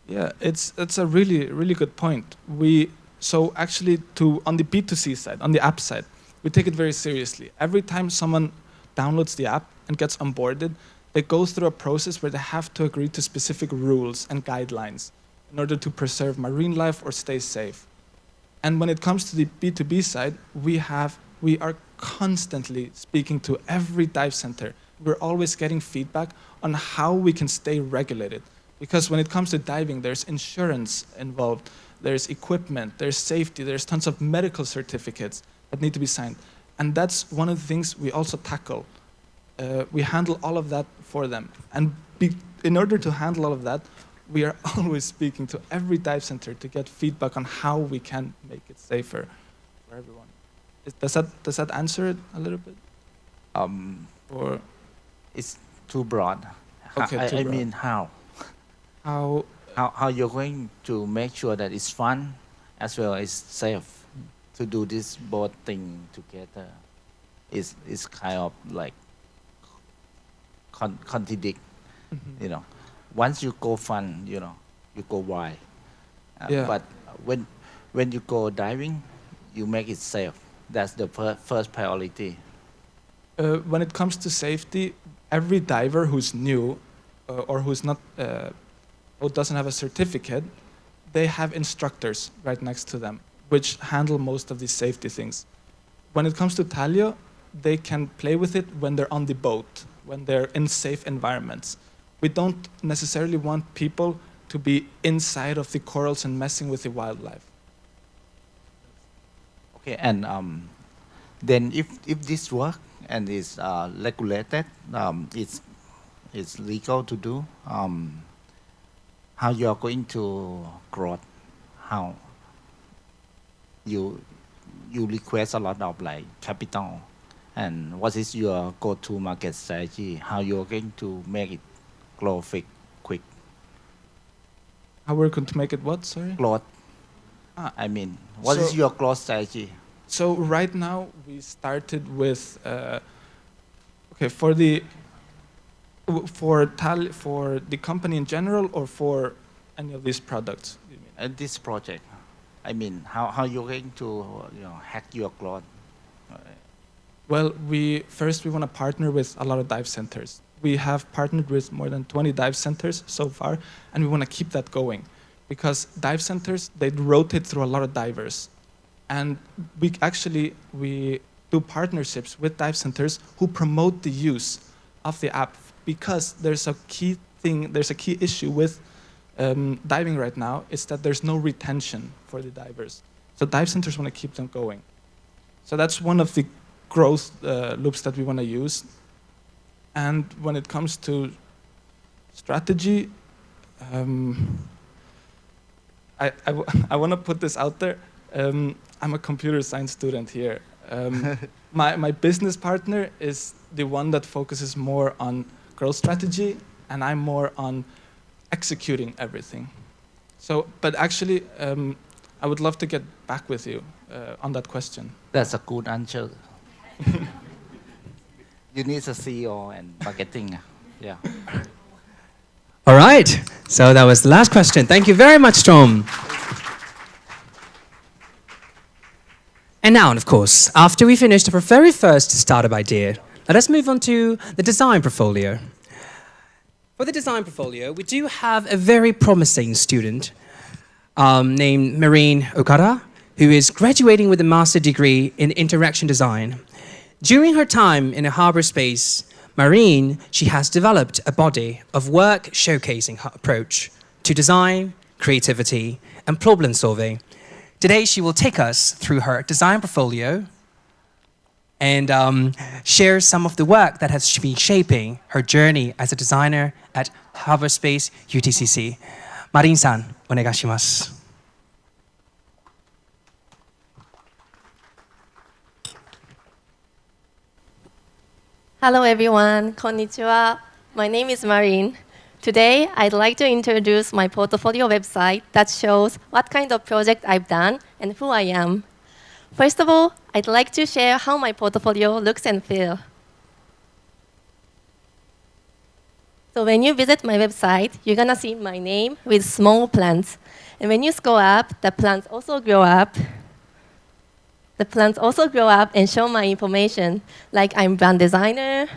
Yeah, it's a really good point. So actually, on the B2C side, on the app side, we take it very seriously. Every time someone downloads the app and gets onboarded, they go through a process where they have to agree to specific rules and guidelines in order to preserve marine life or stay safe. And when it comes to the B2B side, we are constantly speaking to every dive center. We're always getting feedback on how we can stay regulated. Because when it comes to diving, there's insurance involved, there's equipment, there's safety, there's tons of medical certificates that need to be signed. And that's one of the things we also tackle. We handle all of that for them. And in order to handle all of that, we are always speaking to every dive center to get feedback on how we can make it safer for everyone. Does that answer it a little bit? Or It's too broad. Okay, too I broad. mean, how you're going to make sure that it's fun as well as safe to do this both thing together is kind of like contradict. Mhm. Once you go fun, you go wide. Yeah. But when you go diving, you make it safe. That's the first priority. When it comes to safety, every diver who's new or who's not, who doesn't have a certificate, they have instructors right next to them, which handle most of these safety things. When it comes to Talio, they can play with it when they're on the boat, when they're in safe environments. We don't necessarily want people to be inside of the corals and messing with the wildlife. Okay, and then if this work and is regulated, it's legal to do. How you are going to grow? How you request a lot of capital, and what is your go-to market strategy? How you are going to make it grow quick? How we're going to make it what, sorry? Growth. I mean, what is So- your growth strategy? So right now we started with, for the company in general or for any of these products? You mean? And this project, I mean, how you're going to hack your growth? Well, we want to partner with a lot of dive centers. We have partnered with more than 20 dive centers so far, and we want to keep that going, because dive centers, they rotate through a lot of divers. And we do partnerships with dive centers who promote the use of the app, because there's a key issue with diving right now, is that there's no retention for the divers. So dive centers want to keep them going. So that's one of the growth loops that we want to use. And when it comes to strategy, I want to put this out there. I'm a computer science student here. My business partner is the one that focuses more on growth strategy, and I'm more on executing everything. So, but actually, I would love to get back with you on that question. That's a good answer. You need a CEO and marketing. Yeah. All right. So that was the last question. Thank you very much, Tom. And now, of course, after we finished our very first startup idea, let us move on to the design portfolio. For the design portfolio, we do have a very promising student named Marine Okada, who is graduating with a master's degree in interaction design. During her time in a Harbour.Space, Marine, she has developed a body of work showcasing her approach to design, creativity, and problem solving. Today, she will take us through her design portfolio and share some of the work that has been shaping her journey as a designer at Harbour.Space UTCC. Marine-san, onegashimasu. Hello everyone, konnichiwa. My name is Marine. Today, I'd like to introduce my portfolio website that shows what kind of project I've done and who I am. First of all, I'd like to share how my portfolio looks and feels. So when you visit my website, you're gonna see my name with small plants. And when you scroll up, the plants also grow up. The plants also grow up and show my information, like I'm brand designer,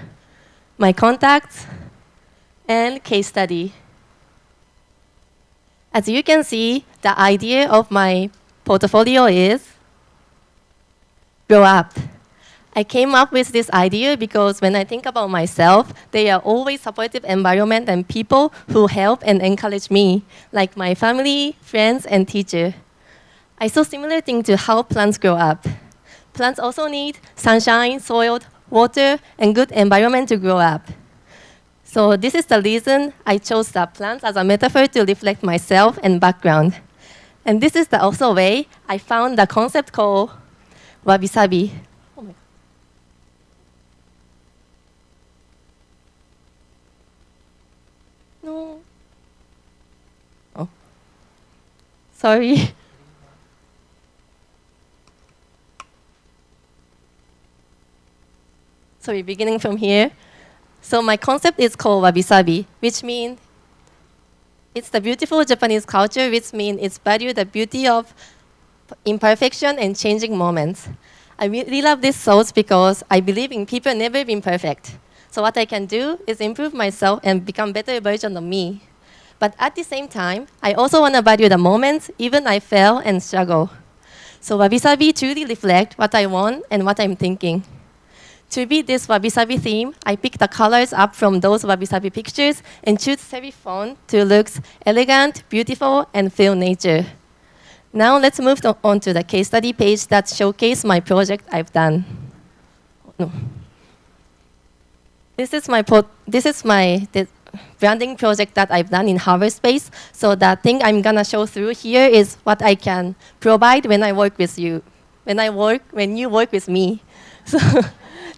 my contacts, and case study. As you can see, the idea of my portfolio is grow up. I came up with this idea because when I think about myself, they are always supportive environment and people who help and encourage me, like my family, friends, and teacher. I saw similar thing to how plants grow up. Plants also need sunshine, soil, water, and good environment to grow up. So this is the reason I chose the plants as a metaphor to reflect myself and background. And this is the also way I found the concept called wabi-sabi. Oh my God. No. Oh. Sorry. Sorry, beginning from here. So my concept is called wabi-sabi, which means it's the beautiful Japanese culture, which means it's value the beauty of imperfection and changing moments. I really love this thoughts because I believe in people never being perfect. So what I can do is improve myself and become better version of me. But at the same time, I also want to value the moments, even I fail and struggle. So wabi-sabi truly reflect what I want and what I'm thinking. To be this wabi-sabi theme, I picked the colors up from those wabi-sabi pictures and choose serif font to look elegant, beautiful, and feel nature. Now let's move on to the case study page that showcases my project I've done. No. This is my branding project that I've done in Harbour.Space. So the thing I'm gonna show through here is what I can provide when I work with you, when you work with me. So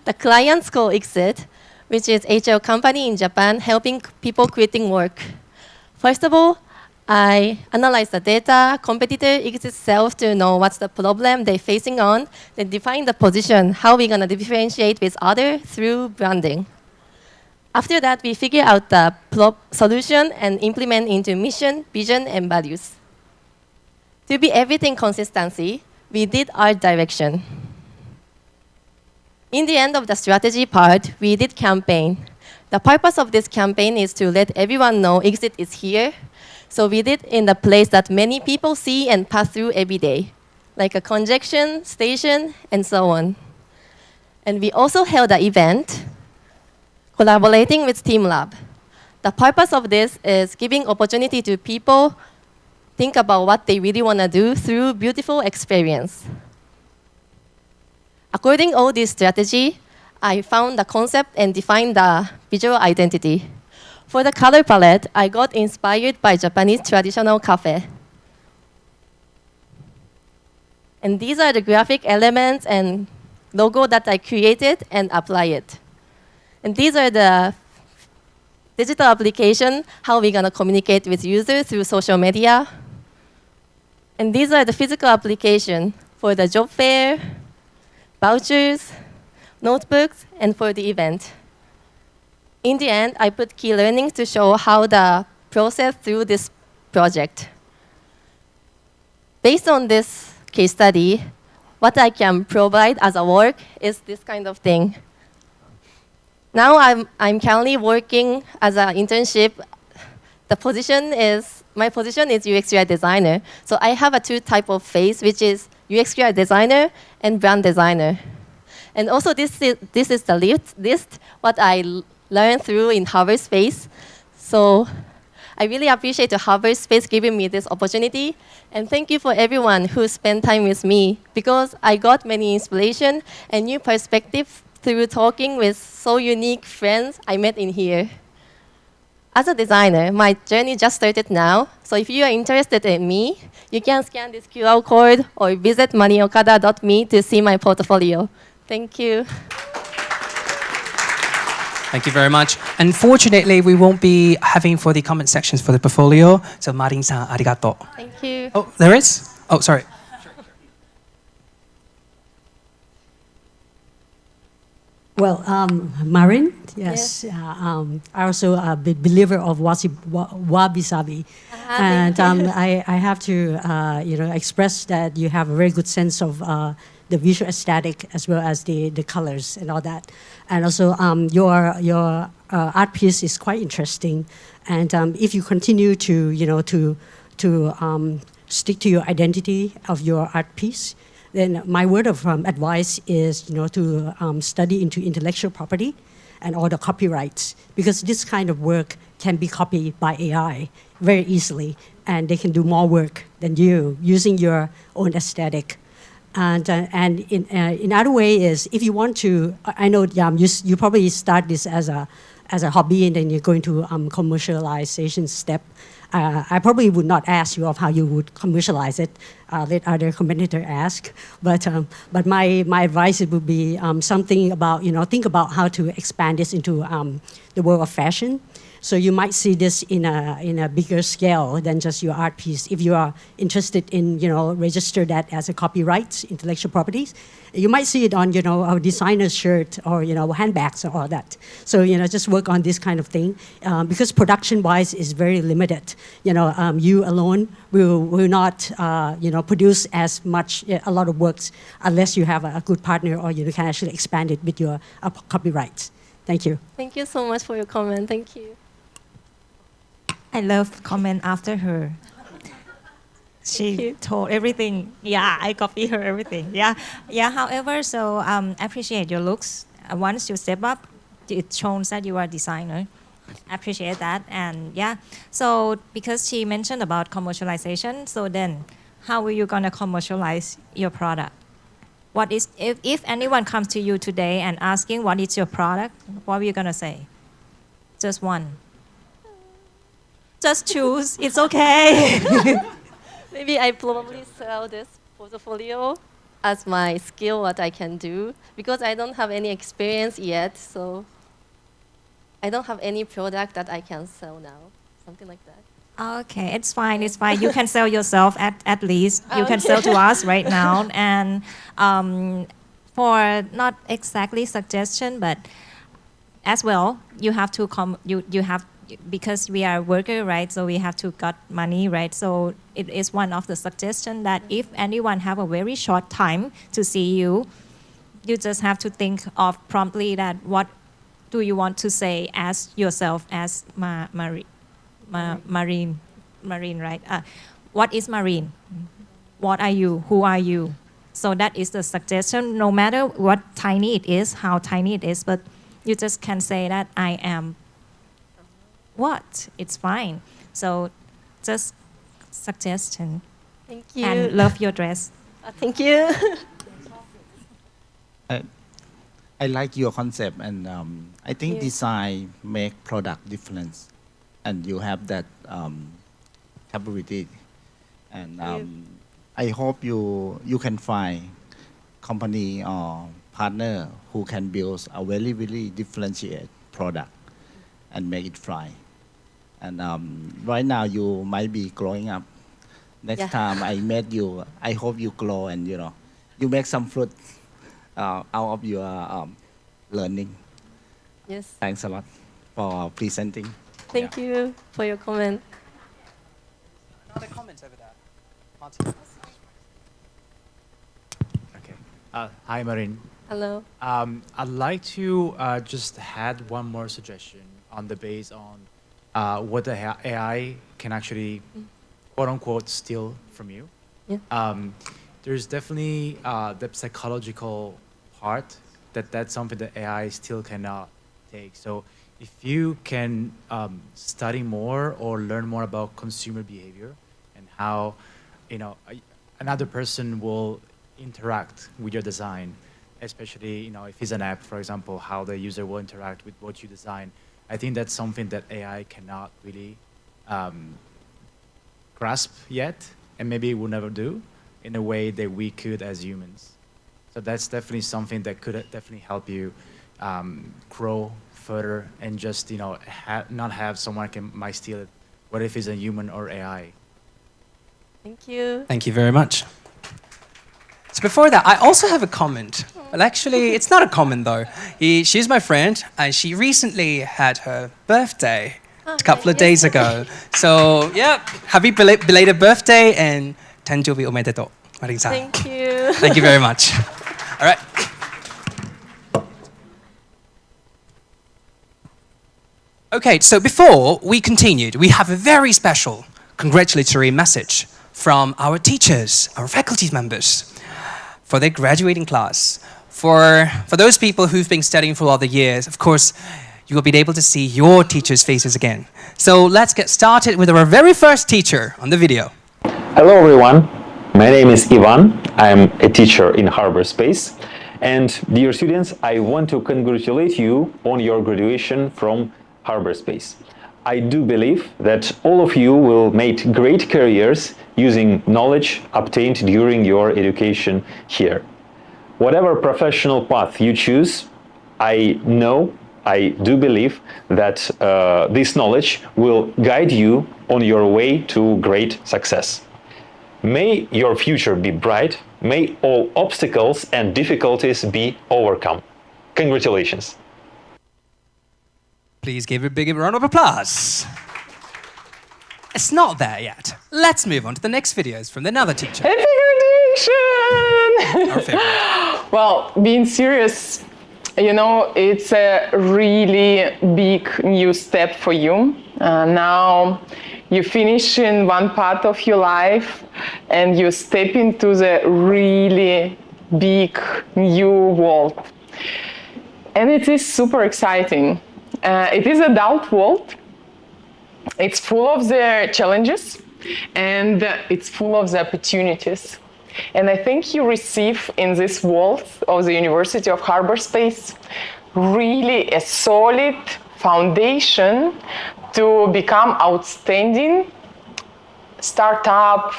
the client's called Exit, which is HR company in Japan helping people creating work. First of all, I analyze the data, competitor exit self to know what's the problem they're facing on, then define the position, how we're gonna differentiate with others through branding. After that, we figure out the solution and implement into mission, vision, and values. To be everything consistency, we did art direction. In the end of the strategy part, we did campaign. The purpose of this campaign is to let everyone know Exit is here. So we did in the place that many people see and pass through every day, like a conjunction, station, and so on. And we also held an event collaborating with Team Lab. The purpose of this is giving opportunity to people think about what they really want to do through beautiful experience. According to all this strategy, I found the concept and defined the visual identity. For the color palette, I got inspired by Japanese traditional cafe. And these are the graphic elements and logo that I created and apply it. And these are the digital application, how we're gonna communicate with users through social media. And these are the physical application for the job fair, vouchers, notebooks, and for the event. In the end, I put key learnings to show how the process through this project. Based on this case study, what I can provide as a work is this kind of thing. Now I'm currently working as an internship. My position is UX UI designer. So I have a two type of phase, which is UX UI designer and brand designer. And also this is the list what I learned through in Harbour.Space. So I really appreciate the Harbour.Space giving me this opportunity. And thank you for everyone who spent time with me, because I got many inspiration and new perspective through talking with so unique friends I met in here. As a designer, my journey just started now. So if you are interested in me, you can scan this QR code or visit maniokada.me to see my portfolio. Thank you. Thank you very much. Unfortunately, we won't be having for the comment sections for the portfolio. So Marin-san, arigato. Thank you. Oh, there is? Oh, sorry. Well, Marin, yes, I also a big believer of wabi-sabi, and I have to express that you have a very good sense of the visual aesthetic as well as the colors and all that, and also your art piece is quite interesting, and if you continue to stick to your identity of your art piece, then my word of advice is, to study into intellectual property and all the copyrights, because this kind of work can be copied by AI very easily, and they can do more work than you using your own aesthetic. And in other way is, if you want to, I know you probably start this as a hobby, and then you're going to commercialization step. I probably would not ask you of how you would commercialize it. Let other competitor ask. But my advice would be something about, think about how to expand this into the world of fashion. So you might see this in a bigger scale than just your art piece. If you are interested in, register that as a copyright, intellectual properties, you might see it on, a designer's shirt or, handbags or all that. So, just work on this kind of thing, because production-wise is very limited. You alone will not, produce as much, a lot of works unless you have a good partner, or you can actually expand it with your copyrights. Thank you. Thank you so much for your comment. Thank you. I love comment after her. She told everything. Yeah, I copy her everything. Yeah. However, so I appreciate your looks. Once you step up, it shows that you are a designer. I appreciate that. And yeah, so because she mentioned about commercialization, so then how are you gonna commercialize your product? What is if anyone comes to you today and asking what is your product, what are you gonna say? Just one. Just choose. It's okay. Maybe I probably sell this portfolio as my skill, what I can do, because I don't have any experience yet, so I don't have any product that I can sell now, something like that. Okay, it's fine. It's fine. You can sell yourself at least. You can sell to us right now. And for not exactly suggestion, but as well, you have to come. You have, because we are worker, right? So we have to got money, right? So it is one of the suggestion that if anyone have a very short time to see you, you just have to think of promptly that what do you want to say as yourself as Marine, right? What is Marine? What are you? Who are you? So that is the suggestion. No matter what tiny it is, how tiny it is, but you just can say that I am what? It's fine. So just suggestion. Thank you. And love your dress. Thank you. I like your concept, and I think you. design make product difference, and you have that capability. And I hope you can find company or partner who can build a very differentiated product and make it fly. And right now you might be growing up. Next Yeah. time I met you, I hope you grow and you make some fruit out of your learning. Yes. Thanks a lot for presenting. Thank you for your comment. Another comment over there. Martin. Okay. Hi, Marin. Hello. I'd like to just add one more suggestion on the base on what the AI can actually, quote unquote, steal from you. Yeah. There's definitely the psychological part that's something that AI still cannot take. So if you can study more or learn more about consumer behavior and how, another person will interact with your design, especially, if it's an app, for example, how the user will interact with what you design. I think that's something that AI cannot really grasp yet, and maybe it will never do in a way that we could as humans. So that's definitely something that could definitely help you grow further and just, not have someone might steal it. What if it's a human or AI? Thank you. Thank you very much. So before that, I also have a comment. Well, actually, it's not a comment though. She's my friend, and she recently had her birthday a couple of days ago. So, yeah, happy belated birthday and tanjobi omedetou. Marin-san. Thank you. Thank you very much. All right. Okay, so before we continued, we have a very special congratulatory message from our teachers, our faculty members, for their graduating class. For those people who've been studying for all the years, of course, you will be able to see your teachers' faces again. So let's get started with our very first teacher on the video. Hello everyone, my name is Ivan. I'm a teacher in Harbour.Space. And dear students, I want to congratulate you on your graduation from Harbour.Space. I do believe that all of you will make great careers using knowledge obtained during your education here. Whatever professional path you choose, I do believe that this knowledge will guide you on your way to great success. May your future be bright. May all obstacles and difficulties be overcome. Congratulations. Please give a big round of applause. It's not there yet. Let's move on to the next videos from another teacher. Happy graduation! Our favorite. Well, being serious, it's a really big new step for you. Now you finish in one part of your life and you step into the really big new world. And it is super exciting. It is an adult world. It's full of the challenges and it's full of the opportunities. And I think you receive in this world of the University of Harbour.Space really a solid foundation to become outstanding startup,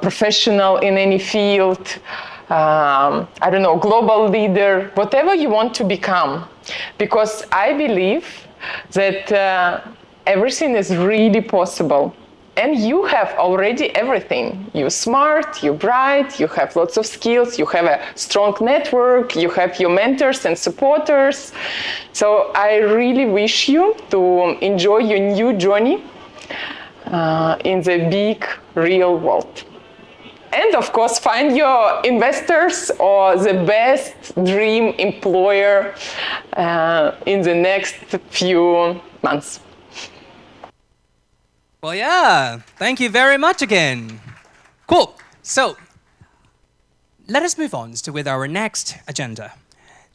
professional in any field, global leader, whatever you want to become. Because I believe that everything is really possible. And you have already everything. You're smart, you're bright, you have lots of skills, you have a strong network, you have your mentors and supporters. So I really wish you to enjoy your new journey in the big, real world. And of course, find your investors or the best dream employer in the next few months. Well, yeah, thank you very much again. Cool. So, let us move on with our next agenda.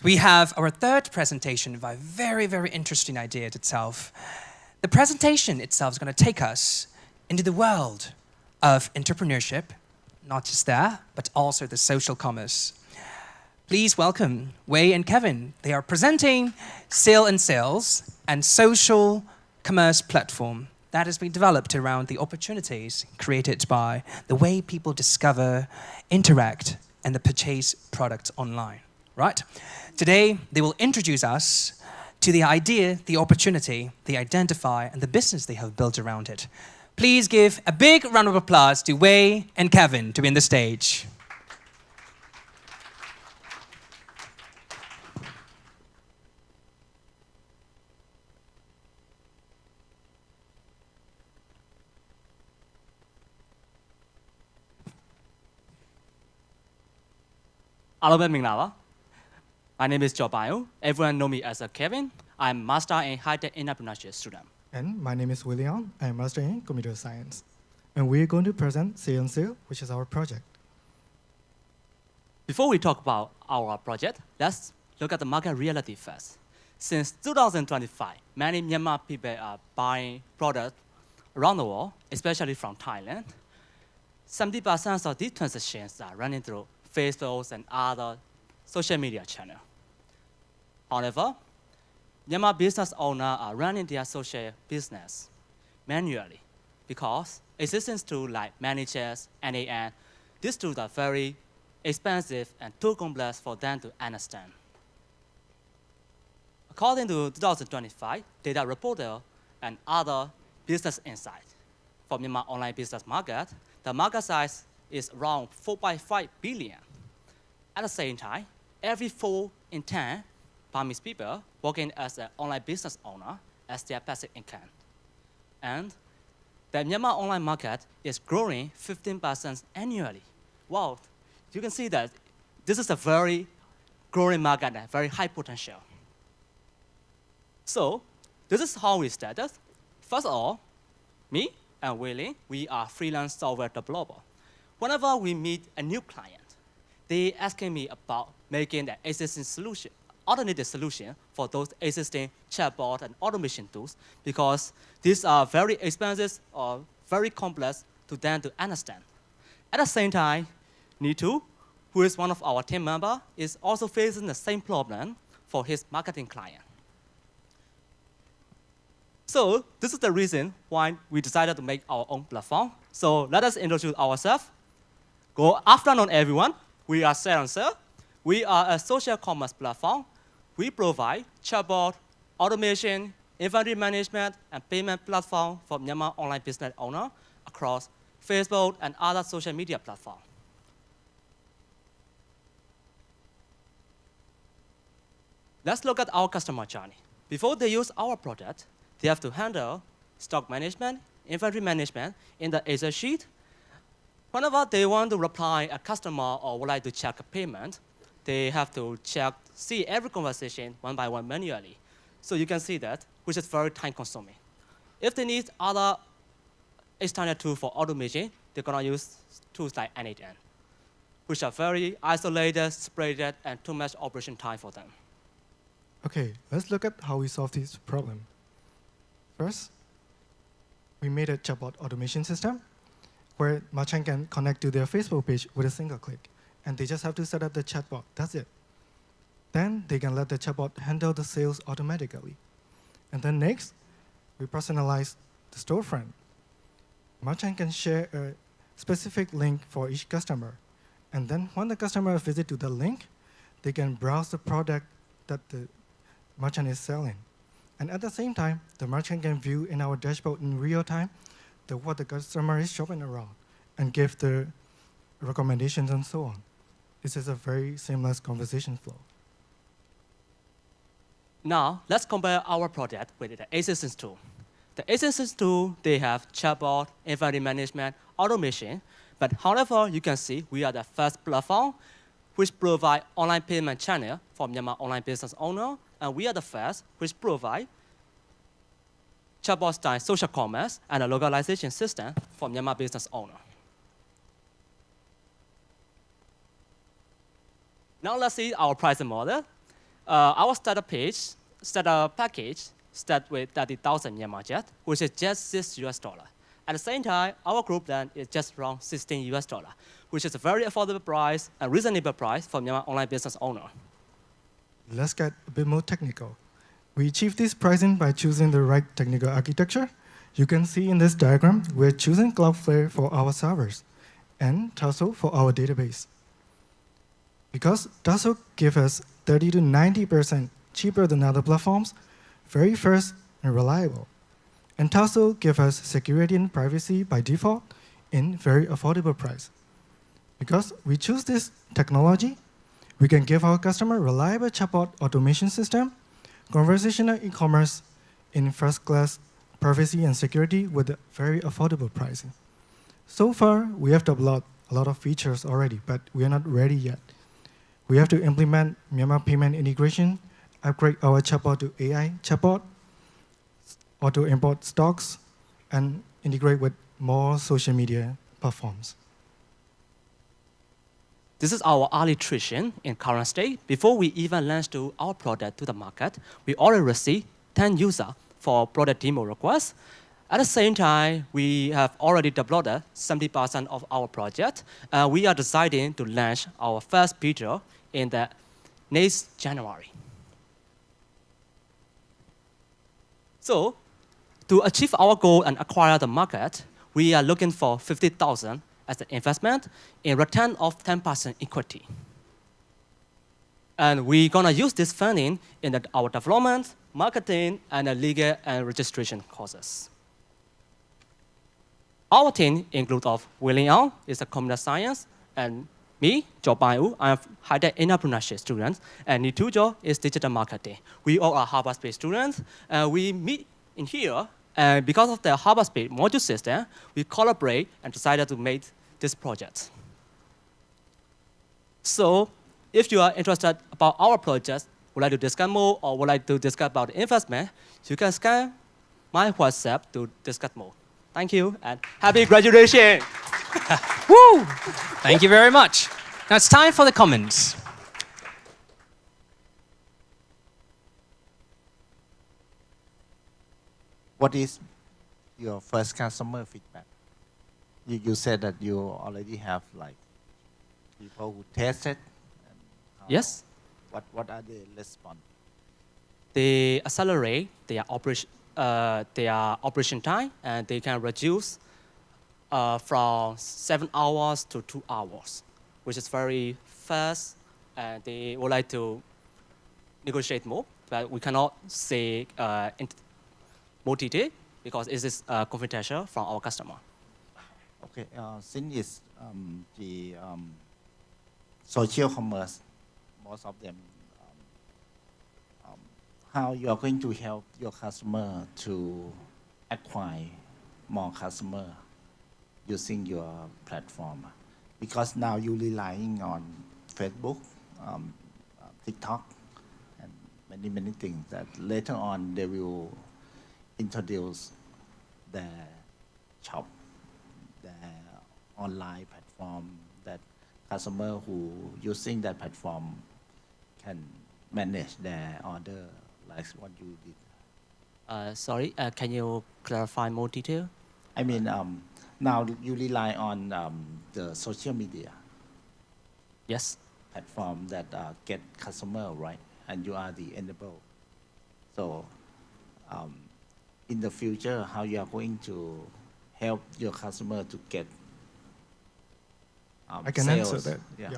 We have our third presentation of a very, very interesting idea itself. The presentation itself is going to take us into the world of entrepreneurship, not just that, but also the social commerce. Please welcome Wei and Kevin. They are presenting Sale and Sales and Social Commerce Platform. that has been developed around the opportunities created by the way people discover, interact, and purchase products online, right? Today, they will introduce us to the idea, the opportunity, the identify, and the business they have built around it. Please give a big round of applause to Wei and Kevin to be on the stage. Hello, my name is Jobayo. Everyone know me as a Kevin. I'm master in high-tech entrepreneurship student. And my name is William. I am master in computer science. And we're going to present Say on Sale, which is our project. Before we talk about our project, let's look at the market reality first. Since 2025, many Myanmar people are buying products around the world, especially from Thailand. 70% of these transactions are running through Facebook and other social media channels. However, Myanmar business owners are running their social business manually because existing tools like managers, NAN, these tools are very expensive and too complex for them to understand. According to 2025 data reporter and other business insights for Myanmar online business market, the market size is around 4.5 billion. At the same time, every 4 in 10 Burmese people working as an online business owner as their passive income. And the Myanmar online market is growing 15% annually. Wow, you can see that this is a very growing market and very high potential. So this is how we started. First of all, me and Willie, we are freelance software developer. Whenever we meet a new client, they asking me about making an existing solution, alternative solution for those existing chatbot and automation tools because these are very expensive or very complex to them to understand. At the same time, Nitu, who is one of our team members, is also facing the same problem for his marketing client. So this is the reason why we decided to make our own platform. So let us introduce ourselves. Good afternoon, everyone. We are Say on Sale. We are a social commerce platform. We provide chatbot, automation, inventory management, and payment platform for Myanmar online business owners across Facebook and other social media platforms. Let's look at our customer journey. Before they use our product, they have to handle stock management, inventory management in the Excel sheet. Whenever they want to reply a customer or would like to check a payment, they have to see every conversation one by one manually. So you can see that, which is very time consuming. If they need other external tools for automation, they're gonna use tools like NAN, which are very isolated, separated, and too much operation time for them. Okay, let's look at how we solve this problem. First, we made a chatbot automation system where merchant can connect to their Facebook page with a single click. And they just have to set up the chatbot, that's it. Then they can let the chatbot handle the sales automatically. And then next, we personalize the storefront. Merchant can share a specific link for each customer. And then when the customer visits to the link, they can browse the product that the merchant is selling. And at the same time, the merchant can view in our dashboard in real time what the customer is shopping around and give the recommendations and so on. This is a very seamless conversation flow. Now, let's compare our product with the existing tool. The existing tool, they have chatbot, inventory management, automation. But however, you can see we are the first platform which provide online payment channel for Myanmar online business owner. And we are the first which provide chatbot style social commerce and a localization system for Myanmar business owner. Now let's see our pricing model. Our starter package start with 30,000 Myanmar Jet, which is just $6. At the same time, our group plan is just around $16, which is a very affordable price and reasonable price for Myanmar online business owner. Let's get a bit more technical. We achieve this pricing by choosing the right technical architecture You can see in this diagram, we're choosing Cloudflare for our servers and Tasso for our database. Because Tasso gives us 30 to 90% cheaper than other platforms, very fast and reliable. And Tasso gives us security and privacy by default in very affordable price. Because we choose this technology, we can give our customer reliable chatbot automation system, conversational e-commerce in first-class privacy and security with very affordable pricing. So far, we have developed a lot of features already, but we are not ready yet. We have to implement Myanmar payment integration, upgrade our chatbot to AI chatbot, auto-import stocks, and integrate with more social media platforms. This is our early iteration in current state. Before we even launch our product to the market, we already received 10 users for product demo requests. At the same time, we have already developed 70% of our project. We are deciding to launch our first feature in the next January. So, to achieve our goal and acquire the market, we are looking for 50,000 as an investment in return of 10% equity. And we're going to use this funding in our development, marketing, and legal and registration courses. Our team includes William Yang, is a computer science, and me, Jo Bai-U, I am high-tech entrepreneurship student, and Nitujo is digital marketing. We all are Harbour.Space students. We meet in here, and because of the Harbour.Space module system, we collaborate and decided to make this project. So, if you are interested about our project, would like to discuss more, or would like to discuss about the investment, you can scan my WhatsApp to discuss more. Thank you, and happy graduation! Woo! Thank you very much. Now it's time for the comments. What is your first customer feedback? You said that you already have like people who tested. Yes. What are the response? They accelerate their operation time, and they can reduce from 7 hours to 2 hours, which is very fast, and they would like to negotiate more, but we cannot say more detail because it is confidential from our customer. Okay, since it's the social commerce, most of them, how you are going to help your customer to acquire more customer using your platform? Because now you're relying on Facebook, TikTok, and many things that later on they will introduce their shop, their online platform, that customer who using that platform can manage their order like what you did. Sorry, can you clarify more detail? I mean, now you rely on the social media. Yes. Platform that get customer, right? And you are the enable. So, in the future, how you are going to help your customer to get I can sales? answer that. Yeah.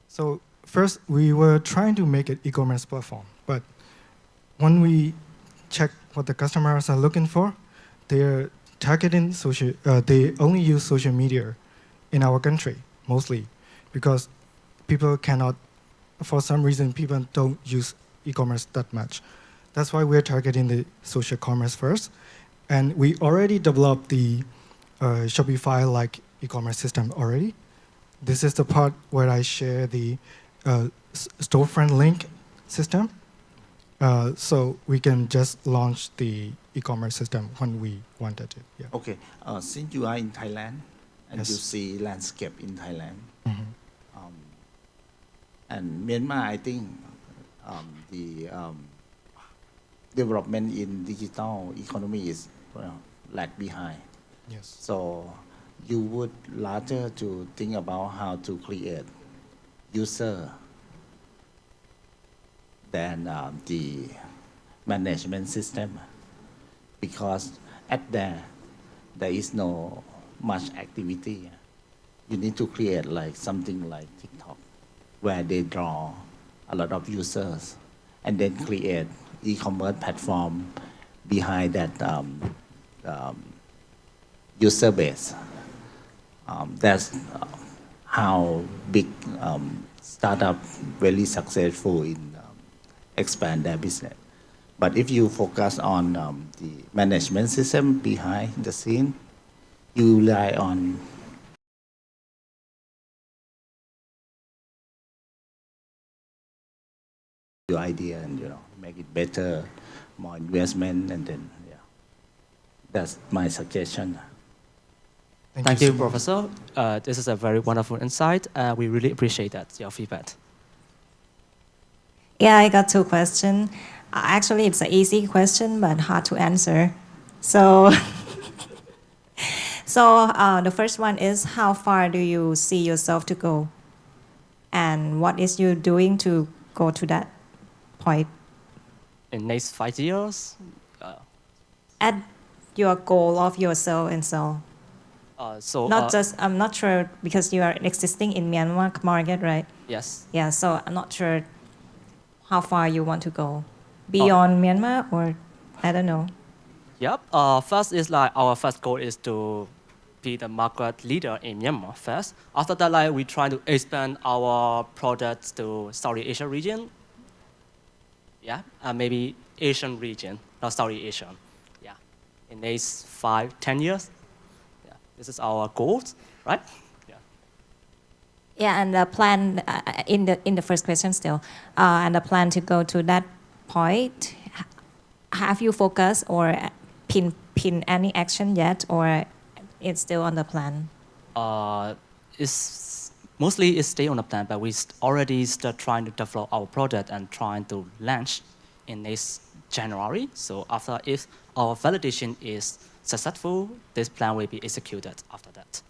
So first, we were trying to make an e-commerce platform, but when we check what the customers are looking for, they're targeting social. They only use social media in our country mostly, because people cannot, for some reason, people don't use e-commerce that much. That's why we're targeting the social commerce first, and we already developed the Shopify-like e-commerce system already. This is the part where I share the storefront link system. So we can just launch the e-commerce system when we wanted it. Yeah. Okay. Since you are in Thailand and Yes. you see landscape in Thailand, Mhm. and Myanmar, I think the development in digital economy is lag behind. Yes. So you would rather to think about how to create user than the management system, because at there is no much activity. You need to create like something like TikTok, where they draw a lot of users, and then create e-commerce platform behind that user base. That's how big startup very successful in expand their business. But if you focus on the management system behind the scene, you rely on your idea and make it better, more investment, and then that's my suggestion. Thank you, Professor. This is a very wonderful insight. We really appreciate that, your feedback. Yeah, I got two questions. Actually, it's an easy question, but hard to answer. So, the first one is, how far do you see yourself to go? And what is you doing to go to that point? In next 5 years? At your goal of yourself and so. Not just, I'm not sure, because you are existing in Myanmar market, right? Yes. Yeah, so I'm not sure how far you want to go. Beyond Myanmar, or I don't know. Yep. First is like our first goal is to be the market leader in Myanmar first. After that, like we try to expand our products to Southeast Asia region. Yeah, maybe Asian region, not Southeast Asia. Yeah, in next 5-10 years. Yeah, this is our goals, right? Yeah. Yeah, and the plan in the first question still, and the plan to go to that point. Have you focused or pin any action yet, or it's still on the plan? It's mostly stay on the plan, but we already start trying to develop our product and trying to launch in next January. So after, if our validation is successful, this plan will be executed after that.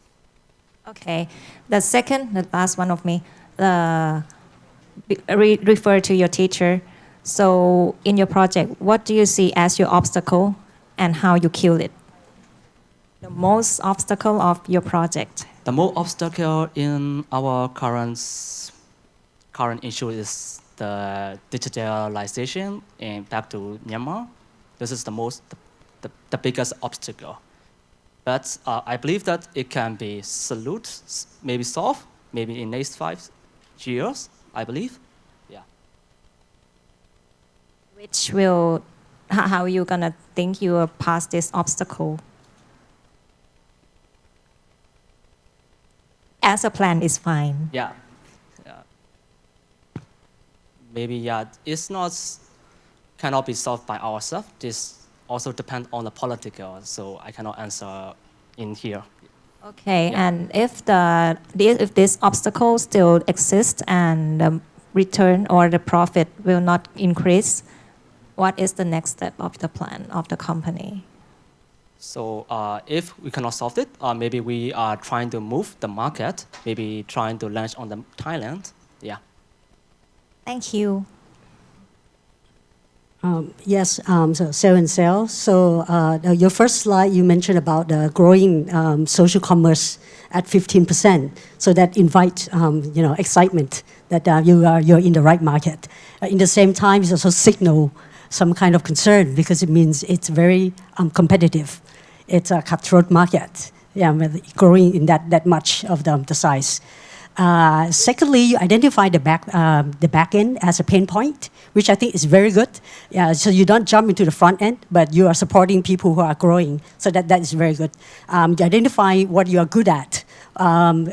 Okay. The last one of me, refer to your teacher. So in your project, what do you see as your obstacle and how you kill it? The most obstacle of your project? The most obstacle in our current issue is the digitalization and back to Myanmar. This is the biggest obstacle. But I believe that it can be maybe solved, maybe in next 5 years, I believe. Yeah. How are you gonna think you will pass this obstacle? As a plan is fine. Yeah. Maybe, it's cannot be solved by ourselves. This also depends on the political, so I cannot answer in here. Okay, and if this obstacle still exists and the return or the profit will not increase, what is the next step of the plan of the company? So if we cannot solve it, maybe we are trying to move the market, maybe trying to launch on the Thailand. Yeah. Thank you. Yes, so sell and sell. So your first slide, you mentioned about the growing social commerce at 15%. So that invites excitement that you're in the right market. In the same time, it also signal some kind of concern because it means it's very competitive. It's a cutthroat market. Yeah, growing in that much of the size. Secondly, you identify the back end as a pain point, which I think is very good. Yeah, so you don't jump into the front end, but you are supporting people who are growing. So that is very good. You identify what you are good at,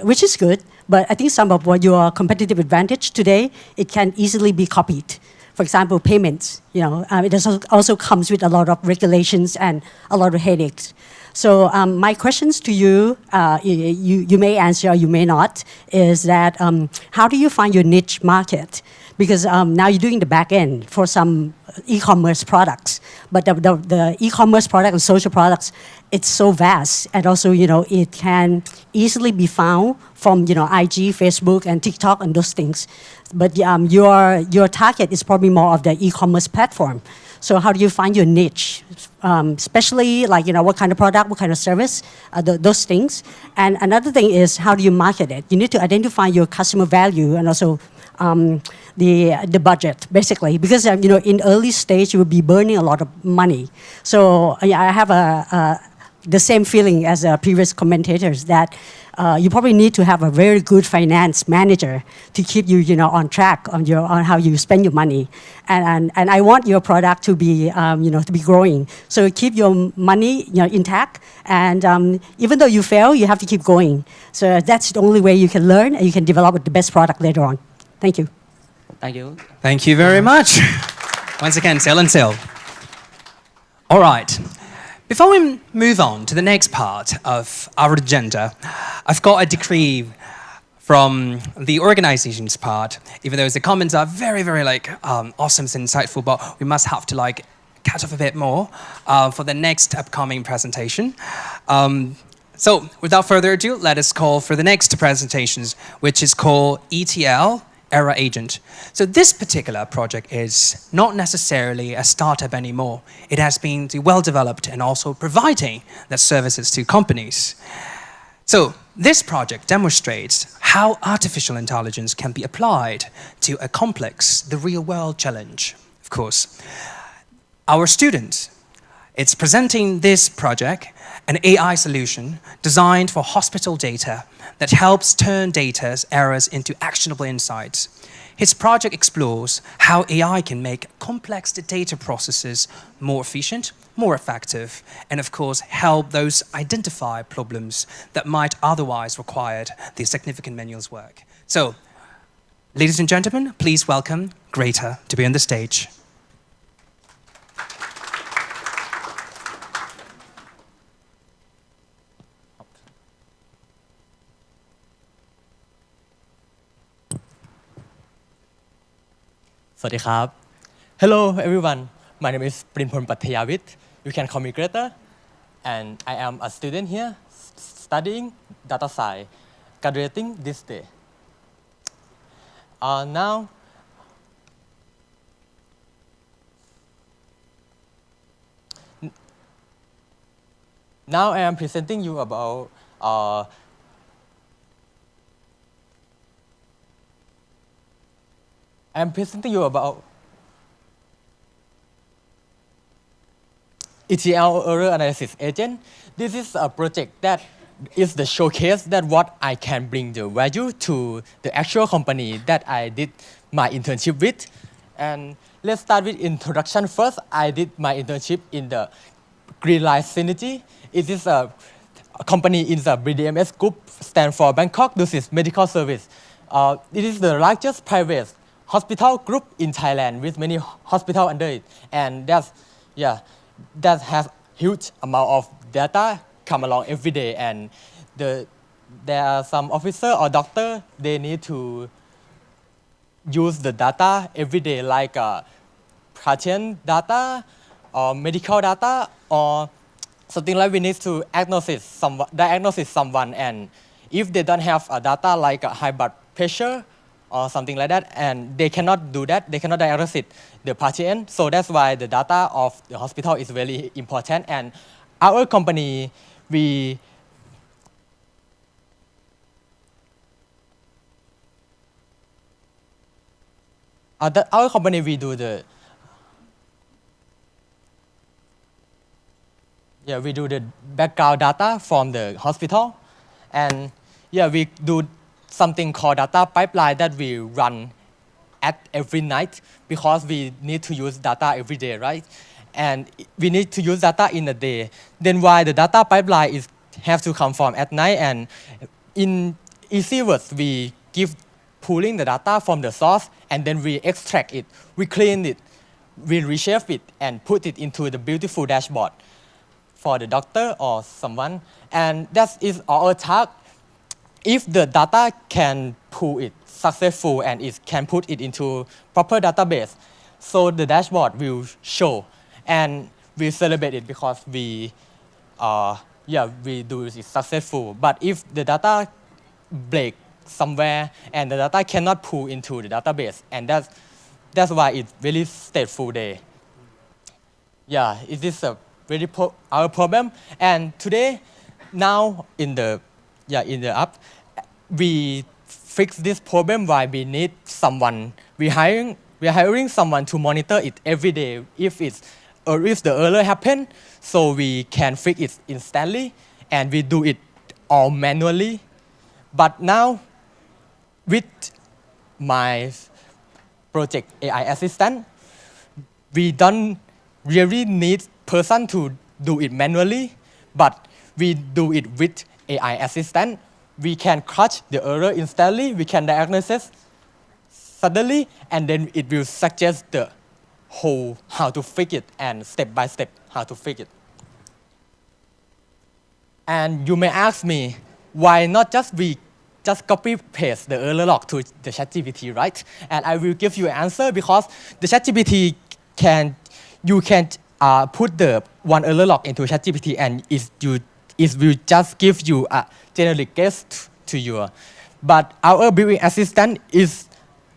which is good. But I think some of what your competitive advantage today, it can easily be copied. For example, payments. It also comes with a lot of regulations and a lot of headaches. So my questions to you, you may answer or you may not, is that how do you find your niche market? Because now you're doing the back end for some e-commerce products, but the e-commerce product and social products, it's so vast, and also it can easily be found from IG, Facebook, and TikTok and those things. But your target is probably more of the e-commerce platform. So how do you find your niche, especially like what kind of product, what kind of service, those things. And another thing is how do you market it? You need to identify your customer value and also the budget basically, because in early stage you will be burning a lot of money. So I have the same feeling as previous commentators that you probably need to have a very good finance manager to keep you on track on how you spend your money, and I want your product to be to be growing. So keep your money intact, and even though you fail, you have to keep going. So that's the only way you can learn and you can develop the best product later on. Thank you. Thank you. Thank you very much. Once again, sell and sell. All right. Before we move on to the next part of our agenda, I've got a decree from the organization's part. Even though the comments are very, very awesome and insightful, but we must have to catch up a bit more for the next upcoming presentation. So without further ado, let us call for the next presentations, which is called ETL Era Agent. So this particular project is not necessarily a startup anymore. It has been well developed and also providing the services to companies. So this project demonstrates how artificial intelligence can be applied to a complex, the real world challenge, of course. Our student is presenting this project, an AI solution designed for hospital data that helps turn data's errors into actionable insights. His project explores how AI can make complex data processes more efficient, more effective, and of course help those identify problems that might otherwise require the significant manual work. So, ladies and gentlemen, please welcome Greta to be on the stage. Hello everyone, my name is Prinpon Pattayavit. You can call me Greta, and I am a student here studying data science, graduating this day. Now I am presenting you about ETL Error Analysis Agent. This is a project that is the showcase that what I can bring the value to the actual company that I did my internship with. And let's start with introduction first. I did my internship in the Green Light Synergy. It is a company in the BDMS group, stand for Bangkok. This is medical service. It is the largest private hospital group in Thailand with many hospitals under it, and that has huge amount of data come along every day, and there are some officer or doctor, they need to use the data every day, like patient data or medical data or something like we need to diagnose someone, and if they don't have data like high blood pressure or something like that, and they cannot do that, they cannot diagnose the patient. So that's why the data of the hospital is very important. And our company, we do the background data from the hospital, and we do something called data pipeline that we run at every night, because we need to use data every day, right? And we need to use data in a day. Then why the data pipeline have to come from at night, and in easy words, we give pulling the data from the source, and then we extract it, we clean it, we reshape it, and put it into the beautiful dashboard for the doctor or someone. And that is our task. If the data can pull it successful and it can put it into proper database, so the dashboard will show, and we celebrate it because we do it successful. But if the data break somewhere and the data cannot pull into the database, and that's why it's really stateful day. Yeah, it is a very our problem. And today, now in the app, we fix this problem why we need someone. We are hiring someone to monitor it every day if the error happen, so we can fix it instantly, and we do it all manually. But now with my project AI assistant, we don't really need person to do it manually, but we do it with AI assistant. We can catch the error instantly, we can diagnose it suddenly, and then it will suggest the whole how to fix it and step by step how to fix it. And you may ask me, why not we just copy paste the error log to the ChatGPT, right? And I will give you an answer because the ChatGPT you can put the one error log into ChatGPT and it will just give you a generic guess to you. But our built-in assistant is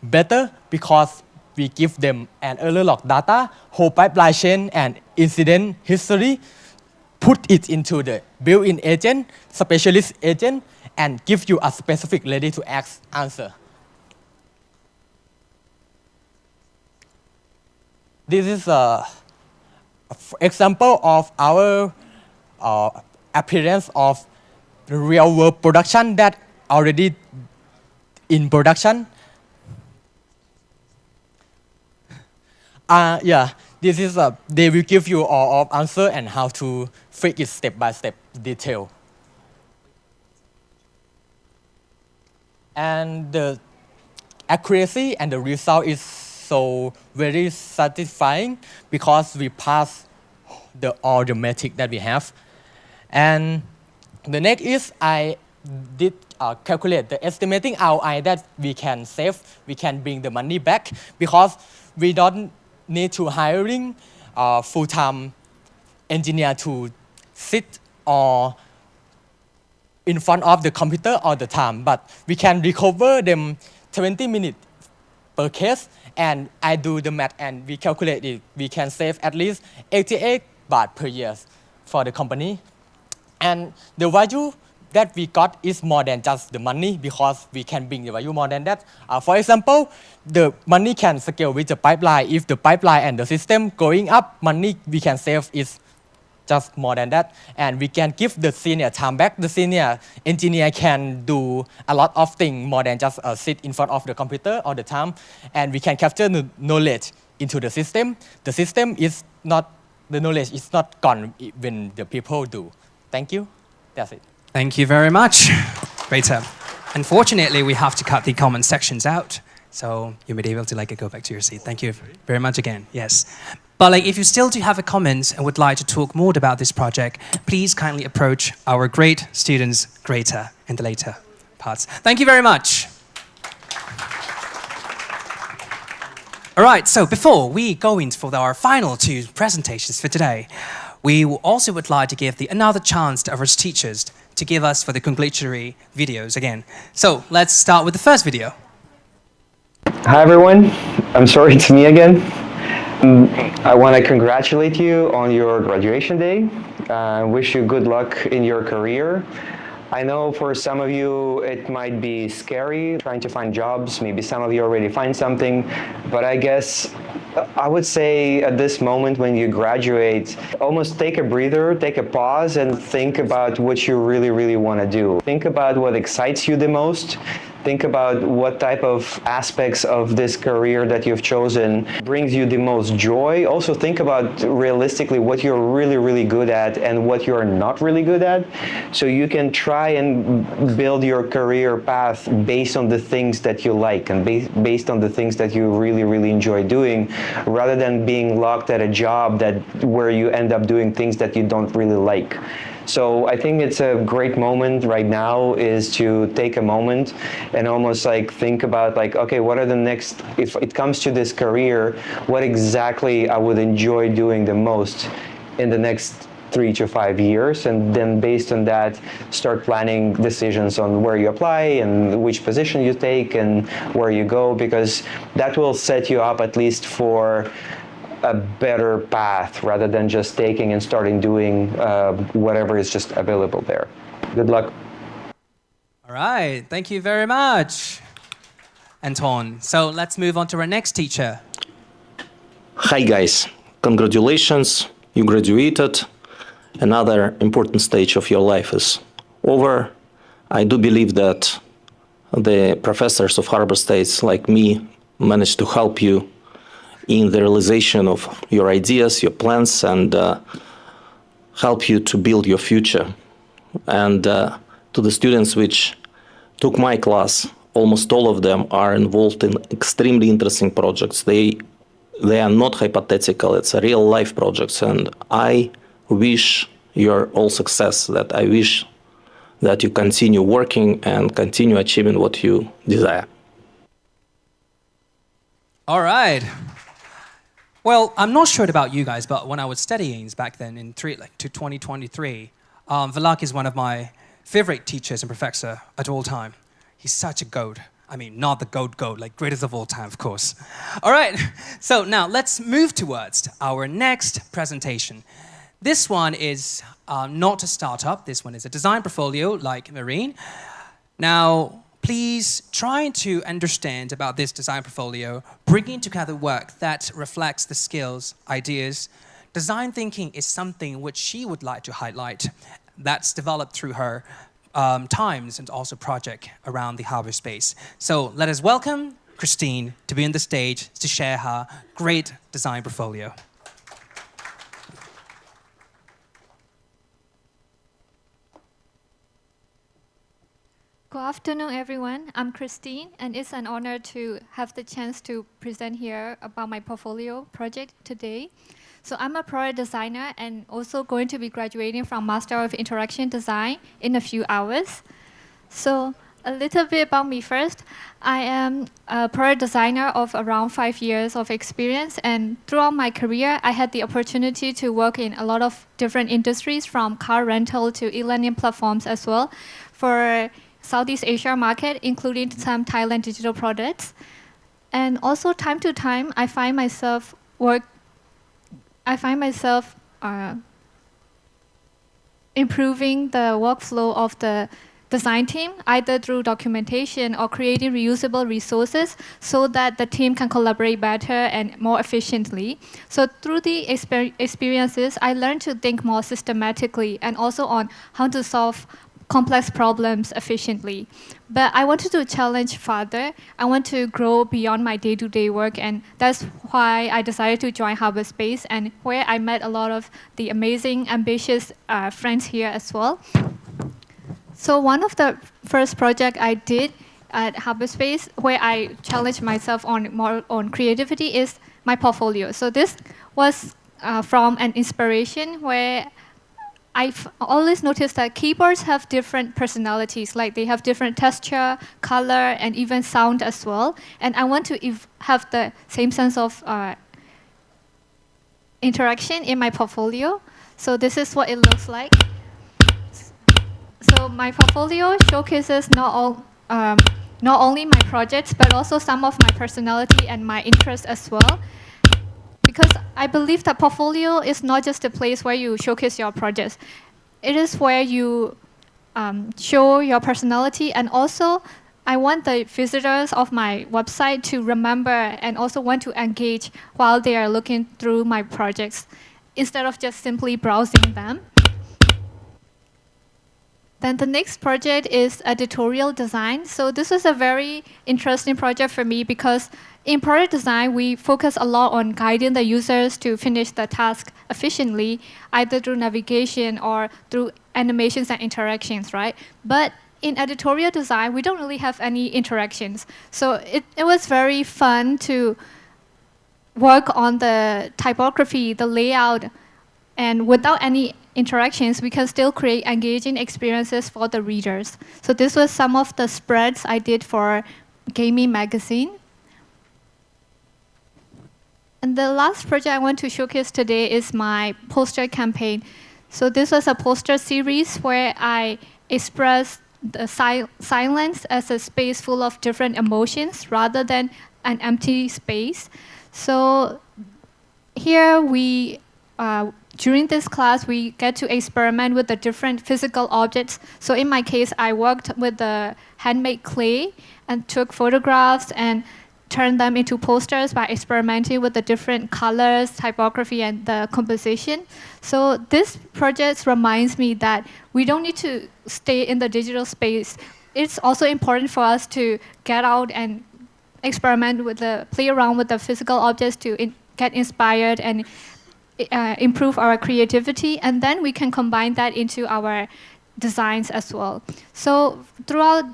better because we give them an error log data, whole pipeline chain, and incident history, put it into the built-in agent, specialist agent, and give you a specific ready-to-ask answer. This is an example of our appearance of the real-world production that already in production. This is they will give you all of answer and how to fix it step by step detail. And the accuracy and the result is so very satisfying because we pass all the metric that we have. And the next is I did calculate the estimating ROI that we can save. We can bring the money back because we don't need to hiring full-time engineer to sit or in front of the computer all the time, but we can recover them 20 minutes per case, and I do the math and we calculate it. We can save at least 88 baht per year for the company. And the value that we got is more than just the money because we can bring the value more than that. For example, the money can scale with the pipeline. If the pipeline and the system going up, money we can save is just more than that. And we can give the senior time back. The senior engineer can do a lot of things more than just sit in front of the computer all the time. And we can capture the knowledge into the system. The system is not, the knowledge is not gone when the people do. Thank you. That's it. Thank you very much. Great. Unfortunately, we have to cut the comment sections out. So you may be able to go back to your seat. Thank you very much again. Yes. But if you still do have a comment and would like to talk more about this project, please kindly approach our great students greater in the later parts. Thank you very much. All right, so before we go into for our final two presentations for today, we also would like to give another chance to our teachers to give us for the congratulatory videos again. So let's start with the first video. Hi everyone, I'm sorry it's me again. I want to congratulate you on your graduation day. Wish you good luck in your career. I know for some of you it might be scary trying to find jobs. Maybe some of you already find something, but I guess I would say at this moment when you graduate, almost take a breather, take a pause and think about what you really, really want to do. Think about what excites you the most. Think about what type of aspects of this career that you've chosen brings you the most joy. Also think about realistically what you're really, really good at and what you're not really good at. So you can try and build your career path based on the things that you like and based on the things that you really, really enjoy doing, rather than being locked at a job where you end up doing things that you don't really like. So I think it's a great moment right now is to take a moment and almost think about okay, what are the next, if it comes to this career, what exactly I would enjoy doing the most in the next 3 to 5 years, and then based on that start planning decisions on where you apply and which position you take and where you go, because that will set you up at least for a better path rather than just taking and starting doing whatever is just available there. Good luck. All right, thank you very much, Anton. So let's move on to our next teacher. Hi guys, congratulations, you graduated. Another important stage of your life is over. I do believe that the professors of Harbour.Space like me managed to help you in the realization of your ideas, your plans, and help you to build your future. And to the students which took my class, almost all of them are involved in extremely interesting projects. They are not hypothetical, it's a real life projects, and I wish you're all success, that I wish that you continue working and continue achieving what you desire. All right. Well, I'm not sure about you guys, but when I was studying back then in 2023, Valak is one of my favorite teachers and professor at all time. He's such a goat. I mean, not the goat, like greatest of all time, of course. All right, so now let's move towards our next presentation. This one is not a startup. This one is a design portfolio like Marine. Now, please try to understand about this design portfolio, bringing together work that reflects the skills, ideas. Design thinking is something which she would like to highlight that's developed through her times and also project around the Harbour.Space. So let us welcome Christine to be on the stage to share her great design portfolio. Good afternoon, everyone. I'm Christine, and it's an honor to have the chance to present here about my portfolio project today. So I'm a product designer and also going to be graduating from Master of Interaction Design in a few hours. So a little bit about me first. I am a product designer of around 5 years of experience, and throughout my career, I had the opportunity to work in a lot of different industries, from car rental to e-learning platforms as well, for Southeast Asia market, including some Thailand digital products. And also time to time, I find myself improving the workflow of the design team, either through documentation or creating reusable resources so that the team can collaborate better and more efficiently. So through the experiences, I learned to think more systematically and also on how to solve complex problems efficiently. But I wanted to challenge further. I want to grow beyond my day-to-day work, and that's why I decided to join Harbour.Space, and where I met a lot of the amazing, ambitious friends here as well. So one of the first projects I did at Harbour.Space, where I challenged myself on more on creativity, is my portfolio. So this was from an inspiration where I've always noticed that keyboards have different personalities, like they have different texture, color, and even sound as well. And I want to have the same sense of interaction in my portfolio. So this is what it looks like. So my portfolio showcases not only my projects, but also some of my personality and my interests as well. Because I believe that portfolio is not just a place where you showcase your projects. It is where you show your personality, and also I want the visitors of my website to remember and also want to engage while they are looking through my projects, instead of just simply browsing them. Then the next project is editorial design. So this was a very interesting project for me because in product design, we focus a lot on guiding the users to finish the task efficiently, either through navigation or through animations and interactions, right? But in editorial design, we don't really have any interactions. So it was very fun to work on the typography, the layout, and without any interactions, we can still create engaging experiences for the readers. So this was some of the spreads I did for Gaming Magazine. And the last project I want to showcase today is my poster campaign. So this was a poster series where I expressed the silence as a space full of different emotions rather than an empty space. So here we, during this class, we get to experiment with the different physical objects. So in my case, I worked with the handmade clay and took photographs and turned them into posters by experimenting with the different colors, typography, and the composition. So this project reminds me that we don't need to stay in the digital space. It's also important for us to get out and experiment with play around with the physical objects to get inspired and improve our creativity, and then we can combine that into our designs as well. So throughout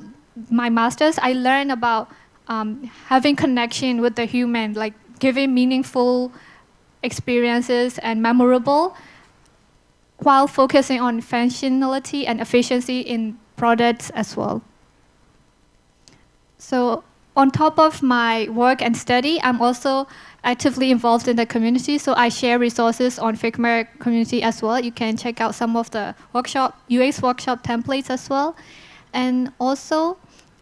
my master's, I learned about having connection with the human, like giving meaningful experiences and memorable, while focusing on functionality and efficiency in products as well. So on top of my work and study, I'm also actively involved in the community. So I share resources on Figma community as well. You can check out some of the UX workshop templates as well. And also,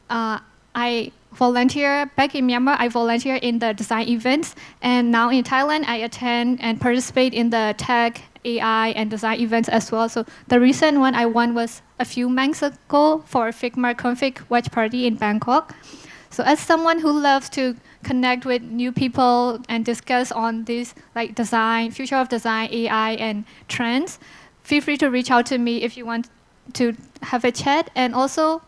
I volunteer, back in Myanmar, I volunteer in the design events. And now in Thailand, I attend and participate in the tech, AI, and design events as well. So the recent one I won was a few months ago for Figma Config Watch Party in Bangkok. So as someone who loves to connect with new people and discuss on this like design, future of design, AI, and trends, feel free to reach out to me if you want to have a chat. And also,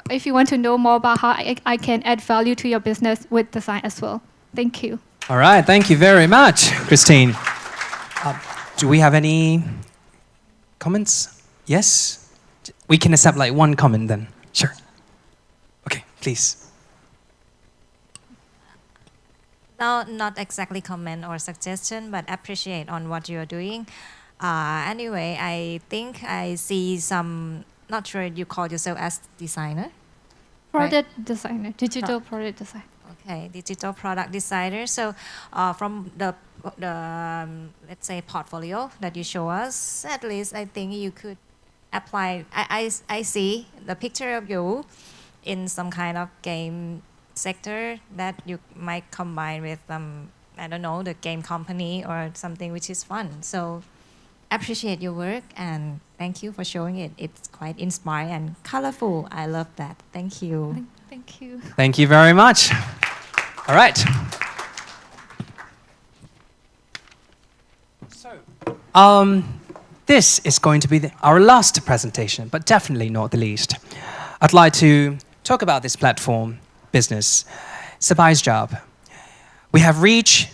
if you want to know more about how I can add value to your business with design as well. Thank you. All right, thank you very much, Christine. Do we have any comments? Yes? We can accept like one comment then. Sure. Okay, please. No, not exactly comment or suggestion, but appreciate on what you're doing. Anyway, I think I see some, not sure you call yourself as designer? Product designer, digital product design. Okay, digital product designer. So from the let's say portfolio that you show us, at least I think you could apply, I see the picture of you in some kind of game sector that you might combine with, I don't know, the game company or something which is fun. So appreciate your work and thank you for showing it. It's quite inspiring and colorful. I love that. Thank you. Thank you. Thank you very much. All right. So, this is going to be our last presentation, but definitely not the least. I'd like to talk about this platform business, Sabai's job. We have reached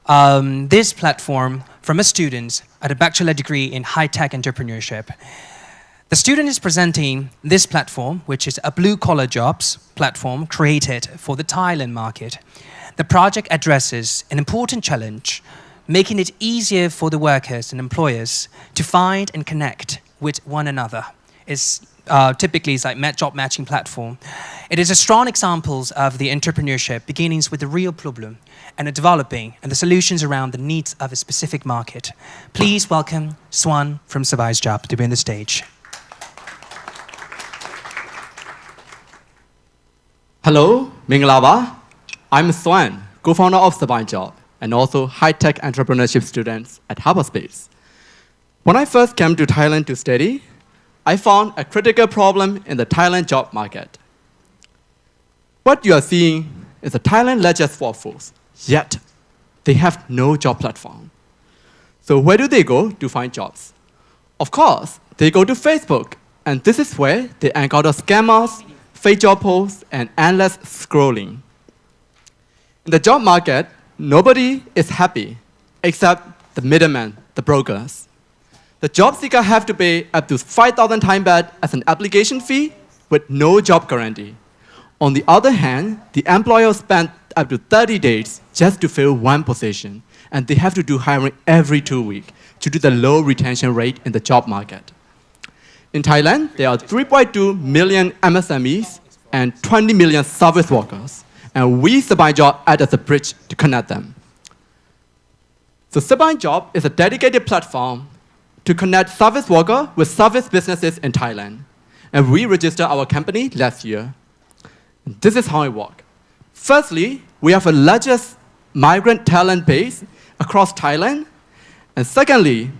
this platform from a student at a bachelor degree in high-tech entrepreneurship. The student is presenting this platform, which is a blue-collar jobs platform created for the Thailand market. The project addresses an important challenge, making it easier for the workers and employers to find and connect with one another. Typically, it's like job matching platform. It is a strong example of the entrepreneurship beginnings with the real problem and the developing and the solutions around the needs of a specific market. Please welcome Swan from Sabai's job to be on the stage. Hello, Minglava. I'm Swan, co-founder of Sabai Job and also high-tech entrepreneurship students at Harbour.Space. When I first came to Thailand to study, I found a critical problem in the Thailand job market. What you are seeing is a Thailand largest workforce, yet they have no job platform. So where do they go to find jobs? Of course, they go to Facebook, and this is where they encounter scammers, fake job posts, and endless scrolling. In the job market, nobody is happy except the middlemen, the brokers. The job seeker have to pay up to 5,000 Thai baht as an application fee with no job guarantee. On the other hand, the employer spent up to 30 days just to fill one position, and they have to do hiring every 2 weeks due to the low retention rate in the job market. In Thailand, there are 3.2 million MSMEs and 20 million service workers, and we Sabai Job act as a bridge to connect them. So Sabai Job is a dedicated platform to connect service workers with service businesses in Thailand. And we registered our company last year. This is how it works. Firstly, we have the largest migrant talent base across Thailand. And secondly,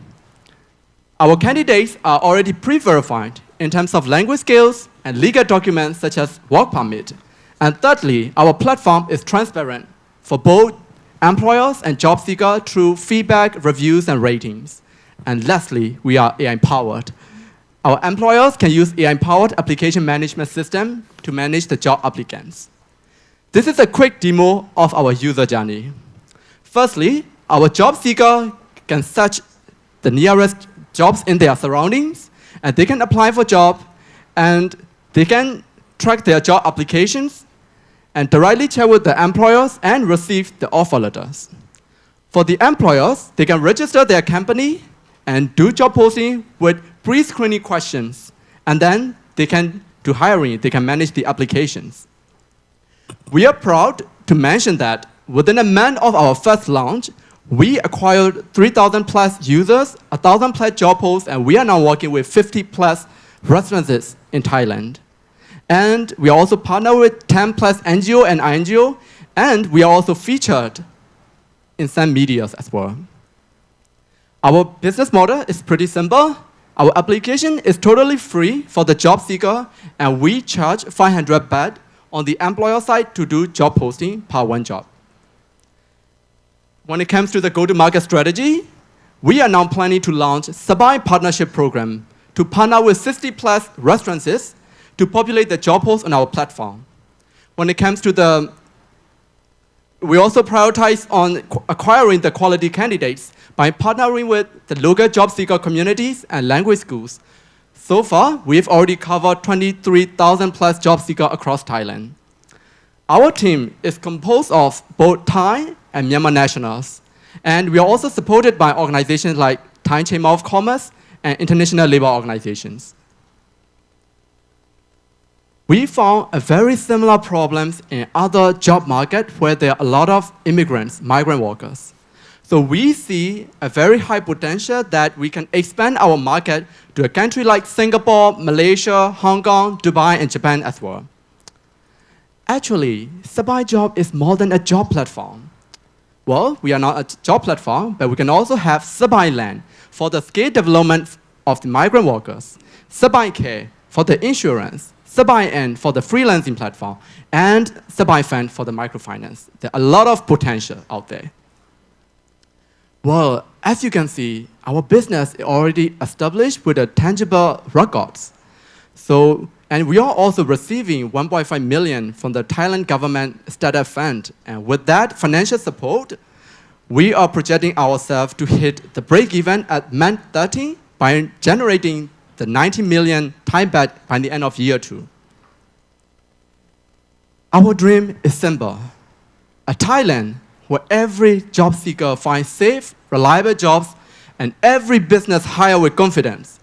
our candidates are already pre-verified in terms of language skills and legal documents such as work permit. And thirdly, our platform is transparent for both employers and job seekers through feedback, reviews, and ratings. And lastly, we are AI-powered. Our employers can use AI-powered application management system to manage the job applicants. This is a quick demo of our user journey. Firstly, our job seeker can search the nearest jobs in their surroundings, and they can apply for job, and they can track their job applications, and directly check with the employers and receive the offer letters. For the employers, they can register their company and do job posting with pre-screening questions, and then they can do hiring, they can manage the applications. We are proud to mention that within a month of our first launch, we acquired 3,000 plus users, 1,000 plus job posts, and we are now working with 50 plus restaurants in Thailand. And we also partner with 10 plus NGO and INGO, and we are also featured in some medias as well. Our business model is pretty simple. Our application is totally free for the job seeker, and we charge 500 baht on the employer side to do job posting per one job. When it comes to the go-to-market strategy, we are now planning to launch Sabai Partnership Program to partner with 60 plus restaurants to populate the job posts on our platform. When it comes to we also prioritize on acquiring the quality candidates by partnering with the local job seeker communities and language schools. So far, we've already covered 23,000 plus job seekers across Thailand. Our team is composed of both Thai and Myanmar nationals, and we are also supported by organizations like Thai Chamber of Commerce and international labor organizations. We found a very similar problems in other job markets where there are a lot of immigrants, migrant workers. So we see a very high potential that we can expand our market to a country like Singapore, Malaysia, Hong Kong, Dubai, and Japan as well. Actually, Sabai Job is more than a job platform. Well, we are not a job platform, but we can also have Sabai Land for the skill development of the migrant workers, Sabai Care for the insurance, Sabai N for the freelancing platform, and Sabai Fund for the microfinance. There are a lot of potential out there. Well, as you can see, our business is already established with a tangible records. And we are also receiving 1.5 million from the Thailand government startup fund. And with that financial support, we are projecting ourselves to hit the break-even at month 30 by generating the 90 million Thai baht by the end of year 2. Our dream is simple. A Thailand where every job seeker finds safe, reliable jobs, and every business hire with confidence.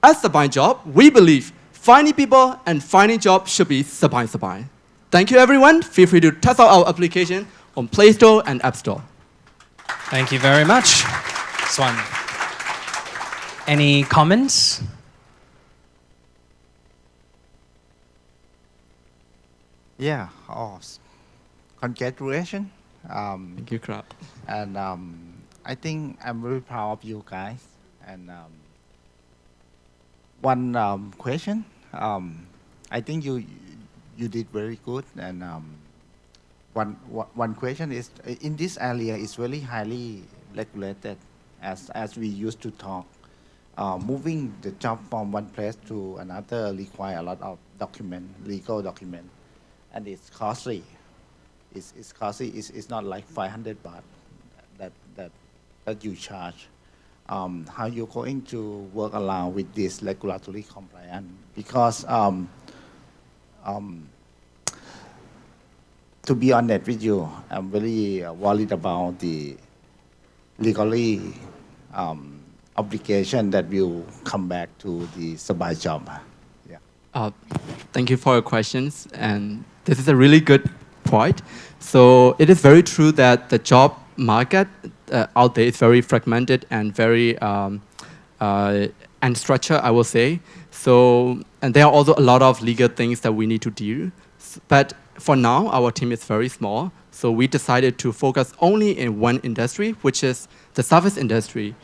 As Sabai Job, we believe finding people and finding jobs should be Sabai. Thank you, everyone. Feel free to test out our application on Play Store and App Store. Thank you very much, Swan. Any comments? Yeah, congratulations. Thank you, Krab. And I think I'm very proud of you guys. And one question, I think you did very good. And one question is, in this area is very highly regulated, as we used to talk. Moving the job from one place to another require a lot of legal document, and it's costly. It's costly. It's not like 500 baht that you charge. How you going to work around with this regulatory compliance? Because to be honest with you, I'm very worried about the legally obligation that will come back to the Sabai Job. Yeah. Thank you for your questions, and this is a really good point. So it is very true that the job market out there is very fragmented and very unstructured, I will say. So, and there are also a lot of legal things that we need to do. But for now, our team is very small. So we decided to focus only in one industry, which is the service industry.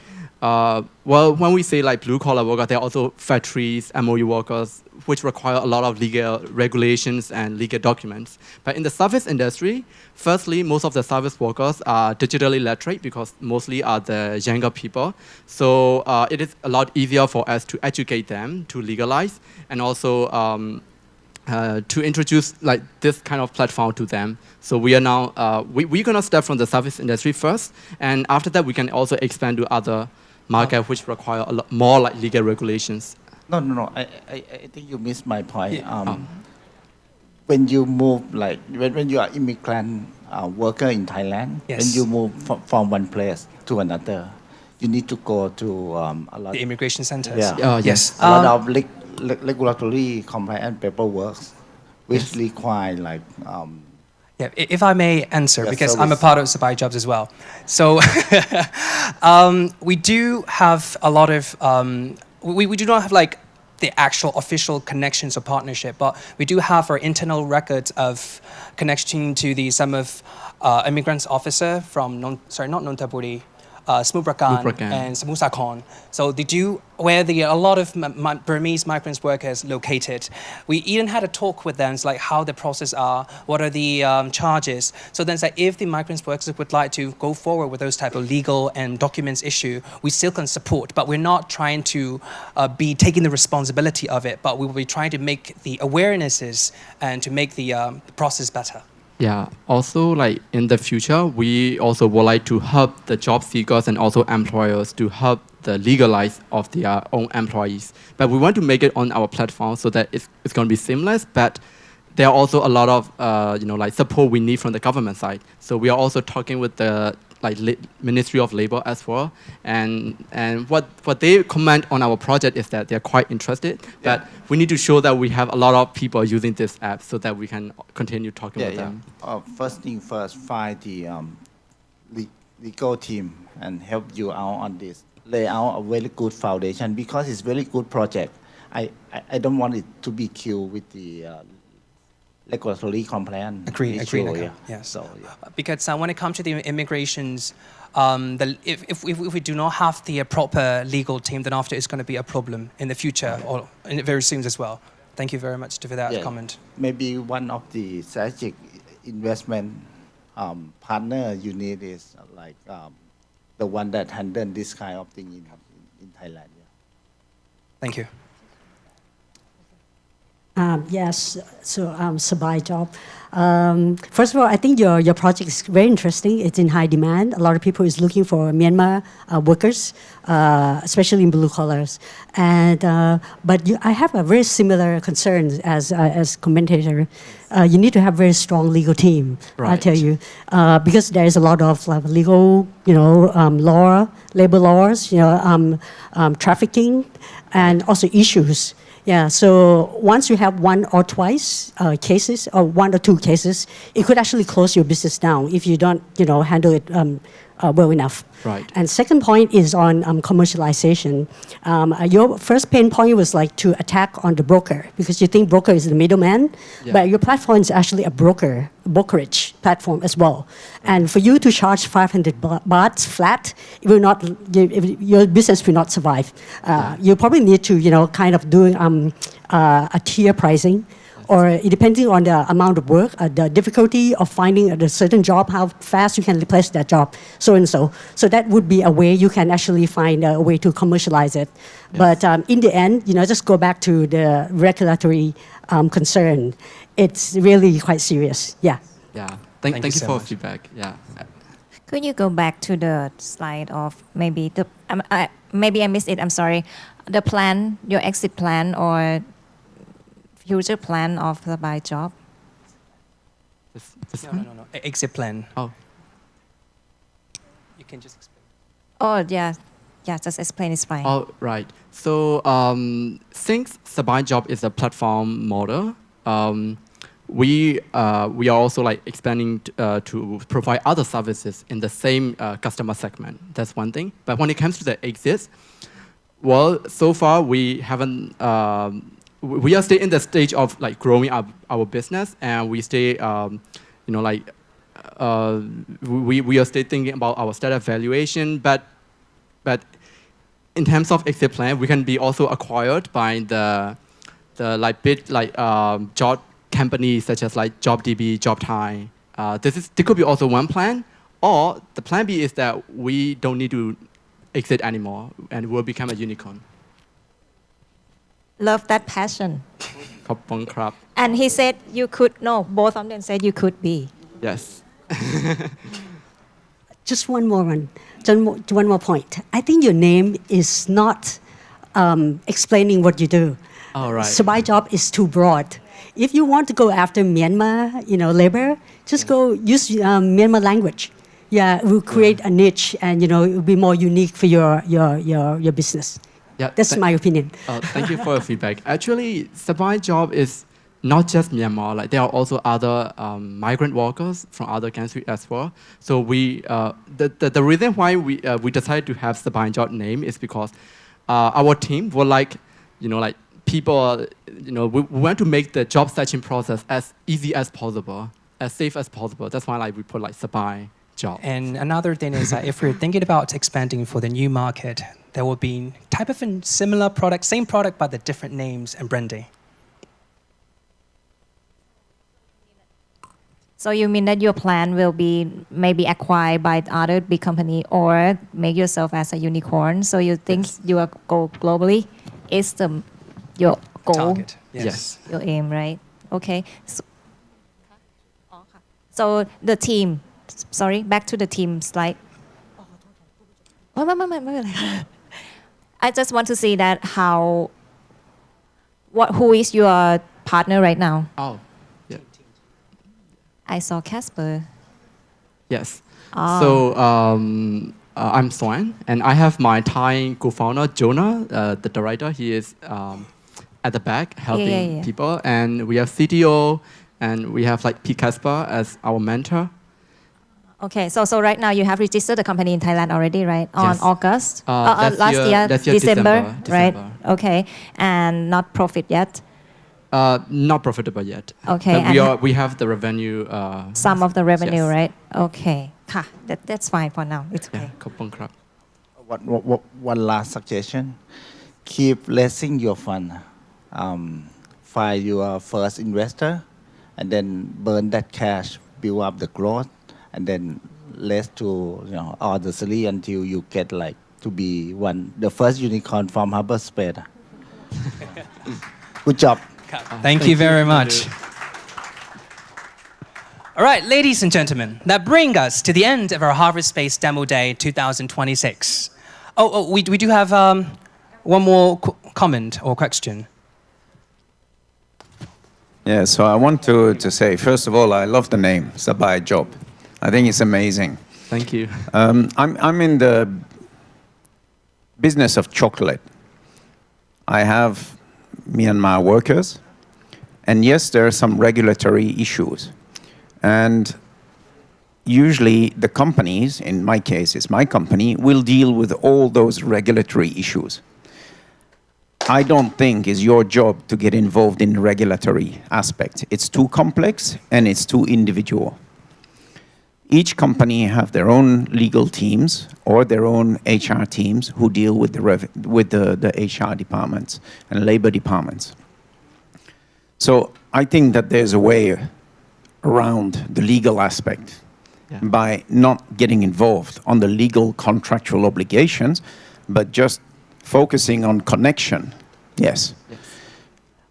Well, when we say like blue collar workers, there are also factories, MOU workers, which require a lot of legal regulations and legal documents. But in the service industry, firstly, most of the service workers are digitally literate because mostly are the younger people. So it is a lot easier for us to educate them, to legalize, and also to introduce like this kind of platform to them. So we are now, we're gonna start from the service industry first, and after that we can also expand to other market which require a lot more like legal regulations. No. I think you missed my point. When you move, like when you are immigrant worker in Thailand, Yes. when you move from one place to another, you need to go to a lot. The immigration centers. Yeah. Yes. A lot of regulatory compliance paperwork, which require like. Yeah, if I may answer, Yes, because I'm a service. part of Sabai Jobs as well. So we do have a lot of, we do not have like the actual official connections or partnership, but we do have our internal records of connection to the some of immigrants officer from, not Nonthaburi, Samut Prakan and Samut Sakhon. So they do, where a lot of Burmese migrants workers located. We even had a talk with them, it's like how the process are, what are the charges. So then it's like if the migrants workers would like to go forward with those type of legal and documents issue, we still can support, but we're not trying to be taking the responsibility of it, but we will be trying to make the awarenesses and to make the process better. Yeah, also like in the future, we also would like to help the job seekers and also employers to help the legalize of their own employees. But we want to make it on our platform so that it's going to be seamless, but there are also a lot of like support we need from the government side. So we are also talking with the Ministry of Labor as well, and what they comment on our project is that they're quite interested, but we need to show that we have a lot of people using this app so that we can continue talking with them. First thing first, find the legal team and help you out on this. Lay out a very good foundation because it's very good project. I don't want it to be killed with the regulatory compliance. Agree. Yeah. Yes. So, because when it comes to the immigrations, if we do not have the proper legal team, then after it's going to be a problem in the future or very soon as well. Thank you very much for that comment. Maybe one of the strategic investment partner you need is like the one that handle this kind of thing in Thailand. Yeah. Thank you. Yes, so Sabai Job. First of all, I think your project is very interesting. It's in high demand. A lot of people is looking for Myanmar workers, especially in blue collars. And but I have a very similar concern as commentator. You need to have very strong legal team. I Right. tell you, because there is a lot of legal, law, labor laws, trafficking, and also issues. Yeah, so once you have one or twice cases, or one or two cases, it could actually close your business down if you don't, handle it well enough. Right. And second point is on commercialization. Your first pain point was like to attack on the broker because you think broker is the middleman, but your platform is actually a brokerage platform as well. And for you to charge 500 bahts flat, it will not, your business will not survive. You probably need to, kind of do a tier pricing. Or depending on the amount of work, the difficulty of finding a certain job, how fast you can replace that job, so and so. So that would be a way you can actually find a way to commercialize it. Yes. But in the end, just go back to the regulatory concern. It's really quite serious. Yeah. Yeah. Thank you so for much. feedback. Yeah. Could you go back to the slide of maybe maybe I missed it. I'm sorry. The plan, your exit plan or future plan of the buy job? No. Exit plan. Oh. You can just explain. Oh, yeah, just explain is fine. Oh, right. So since Sabai Job is a platform model, we are also like expanding to provide other services in the same customer segment. That's one thing. But when it comes to the exits, well, so far we haven't. We are still in the stage of like growing up our business, and we stay, we are still thinking about our startup valuation, but in terms of exit plan, we can be also acquired by the job companies such as like JobDB, JobTime. This could be also one plan, or the plan B is that we don't need to exit anymore and we'll become a unicorn. Love that passion. ขอบคุณครับ And he said you could, no, both of them said you could be. Yes. Just one more point. I think your name is not explaining what you do. All right. Sabai job is too broad. If you want to go after Myanmar, labor, just go use Myanmar language. Yeah, it will create a niche, and it will be more unique for your business. Yeah, that's my opinion. Thank you for your feedback. Actually, Sabai job is not just Myanmar. Like there are also other migrant workers from other countries as well. So the reason why we decided to have Sabai job name is because our team would like people. We want to make the job searching process as easy as possible, as safe as possible. That's why we put Sabai job. And another thing is that if we're thinking about expanding for the new market, there will be type of similar product, same product, but the different names and branding. So you mean that your plan will be maybe acquired by other big company or make yourself as a unicorn? So you think you will go globally? Is your goal? Target. Yes. Your aim, right? Okay. So the team. Sorry, back to the team slide. I just want to see that who is your partner right now? Oh, yeah. I saw Casper. Yes. So I'm Swan, and I have my Thai co-founder Jonah, the director. He is at the back helping people, and we have CTO, and we have Pete Casper as our mentor. Okay, so right now you have registered the company in Thailand already, right? On August? Last year, December, right? Okay, and not profit yet? Not profitable yet. Okay. But we have the revenue. Some of the revenue, right? Okay. That's fine for now. It's okay. ขอบคุณครับ One last suggestion. Keep raising your fund. Find your first investor, and then burn that cash, build up the growth, and then raise to all the series until you get to be the first unicorn from Harbour.Space. Good job. Thank you very much. All right, ladies and gentlemen, that brings us to the end of our Harbour.Space Demo Day 2026. We do have one more comment or question. Yeah, so I want to say, first of all, I love the name, Sabai Job. I think it's amazing. Thank you. I'm in the business of chocolate. I have Myanmar workers, and yes, there are some regulatory issues. And usually the companies, in my case, it's my company, will deal with all those regulatory issues. I don't think it's your job to get involved in regulatory aspects. It's too complex and it's too individual. Each company have their own legal teams or their own HR teams who deal with the HR departments and labor departments. So I think that there's a way around the legal aspect by not getting involved on the legal contractual obligations, but just focusing on connection. Yes.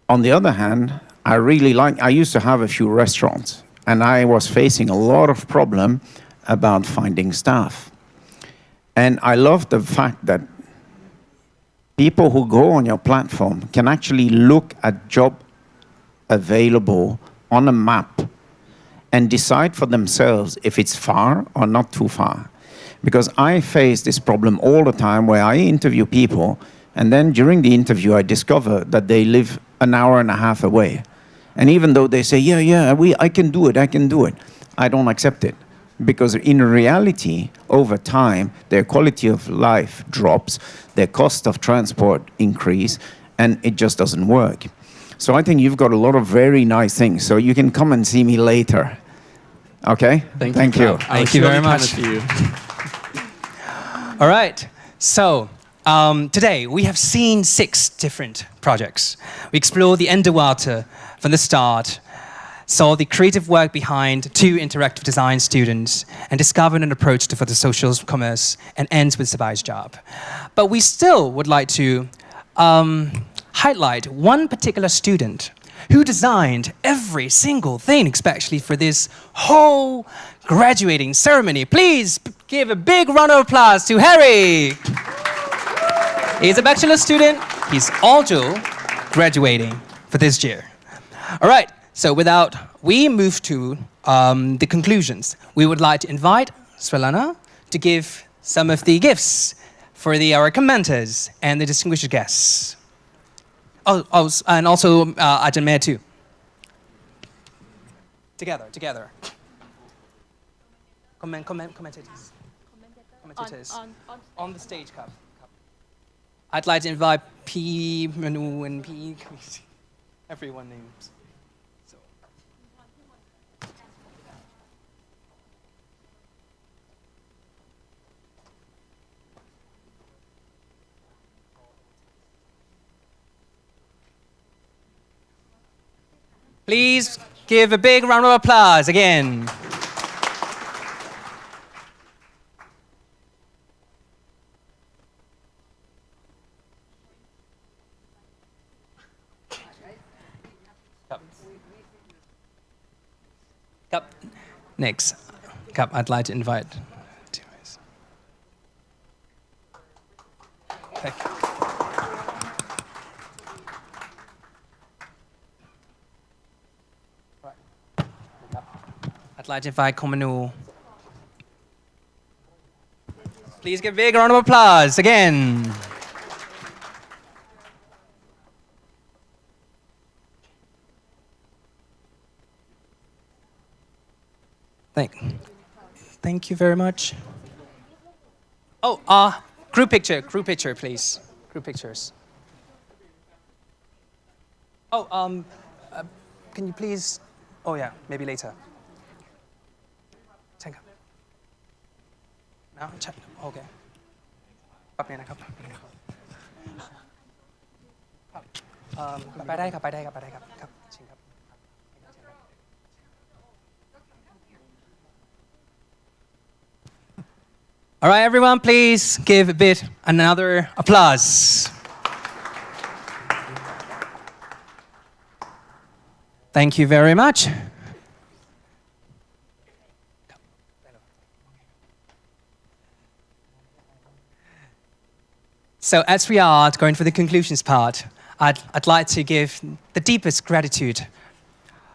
On the other hand, I used to have a few restaurants, and I was facing a lot of problem about finding staff. And I love the fact that people who go on your platform can actually look at job available on a map and decide for themselves if it's far or not too far. Because I face this problem all the time where I interview people, and then during the interview I discover that they live an hour and a half away. And even though they say, I can do it, I don't accept it. Because in reality, over time, their quality of life drops, their cost of transport increase, and it just doesn't work. So I think you've got a lot of very nice things. So you can come and see me later. Okay? Thank you. Thank you very much. All right. So today we have seen 6 different projects. We explored the underwater from the start, saw the creative work behind 2 interactive design students, and discovered an approach for the social commerce, and ends with Sabai's job. But we still would like to highlight one particular student who designed every single thing, especially for this whole graduating ceremony. Please give a big round of applause to Harry. He's a bachelor student. He's also graduating for this year. All right, so we move to the conclusions. We would like to invite Svelana to give some of the gifts for our commenters and the distinguished guests. And also Ajahn Mayor too. Together. Commentators. On the stage, Cup. I'd like to invite P. Manu and P. Everyone names. Please give a big round of applause again. Cup. Next. Cup, I'd like to invite. Thank you. I'd like to invite Komanu. Please give a big round of applause again. Thank you very much. Oh, group picture, please. Group pictures. Oh, can you please? Oh yeah, maybe later. No, check. Okay. ไปนะครับไปได้ครับครับชิงครับ All right, everyone, please give a bit another applause. Thank you very much. So as we are going for the conclusions part, I'd like to give the deepest gratitude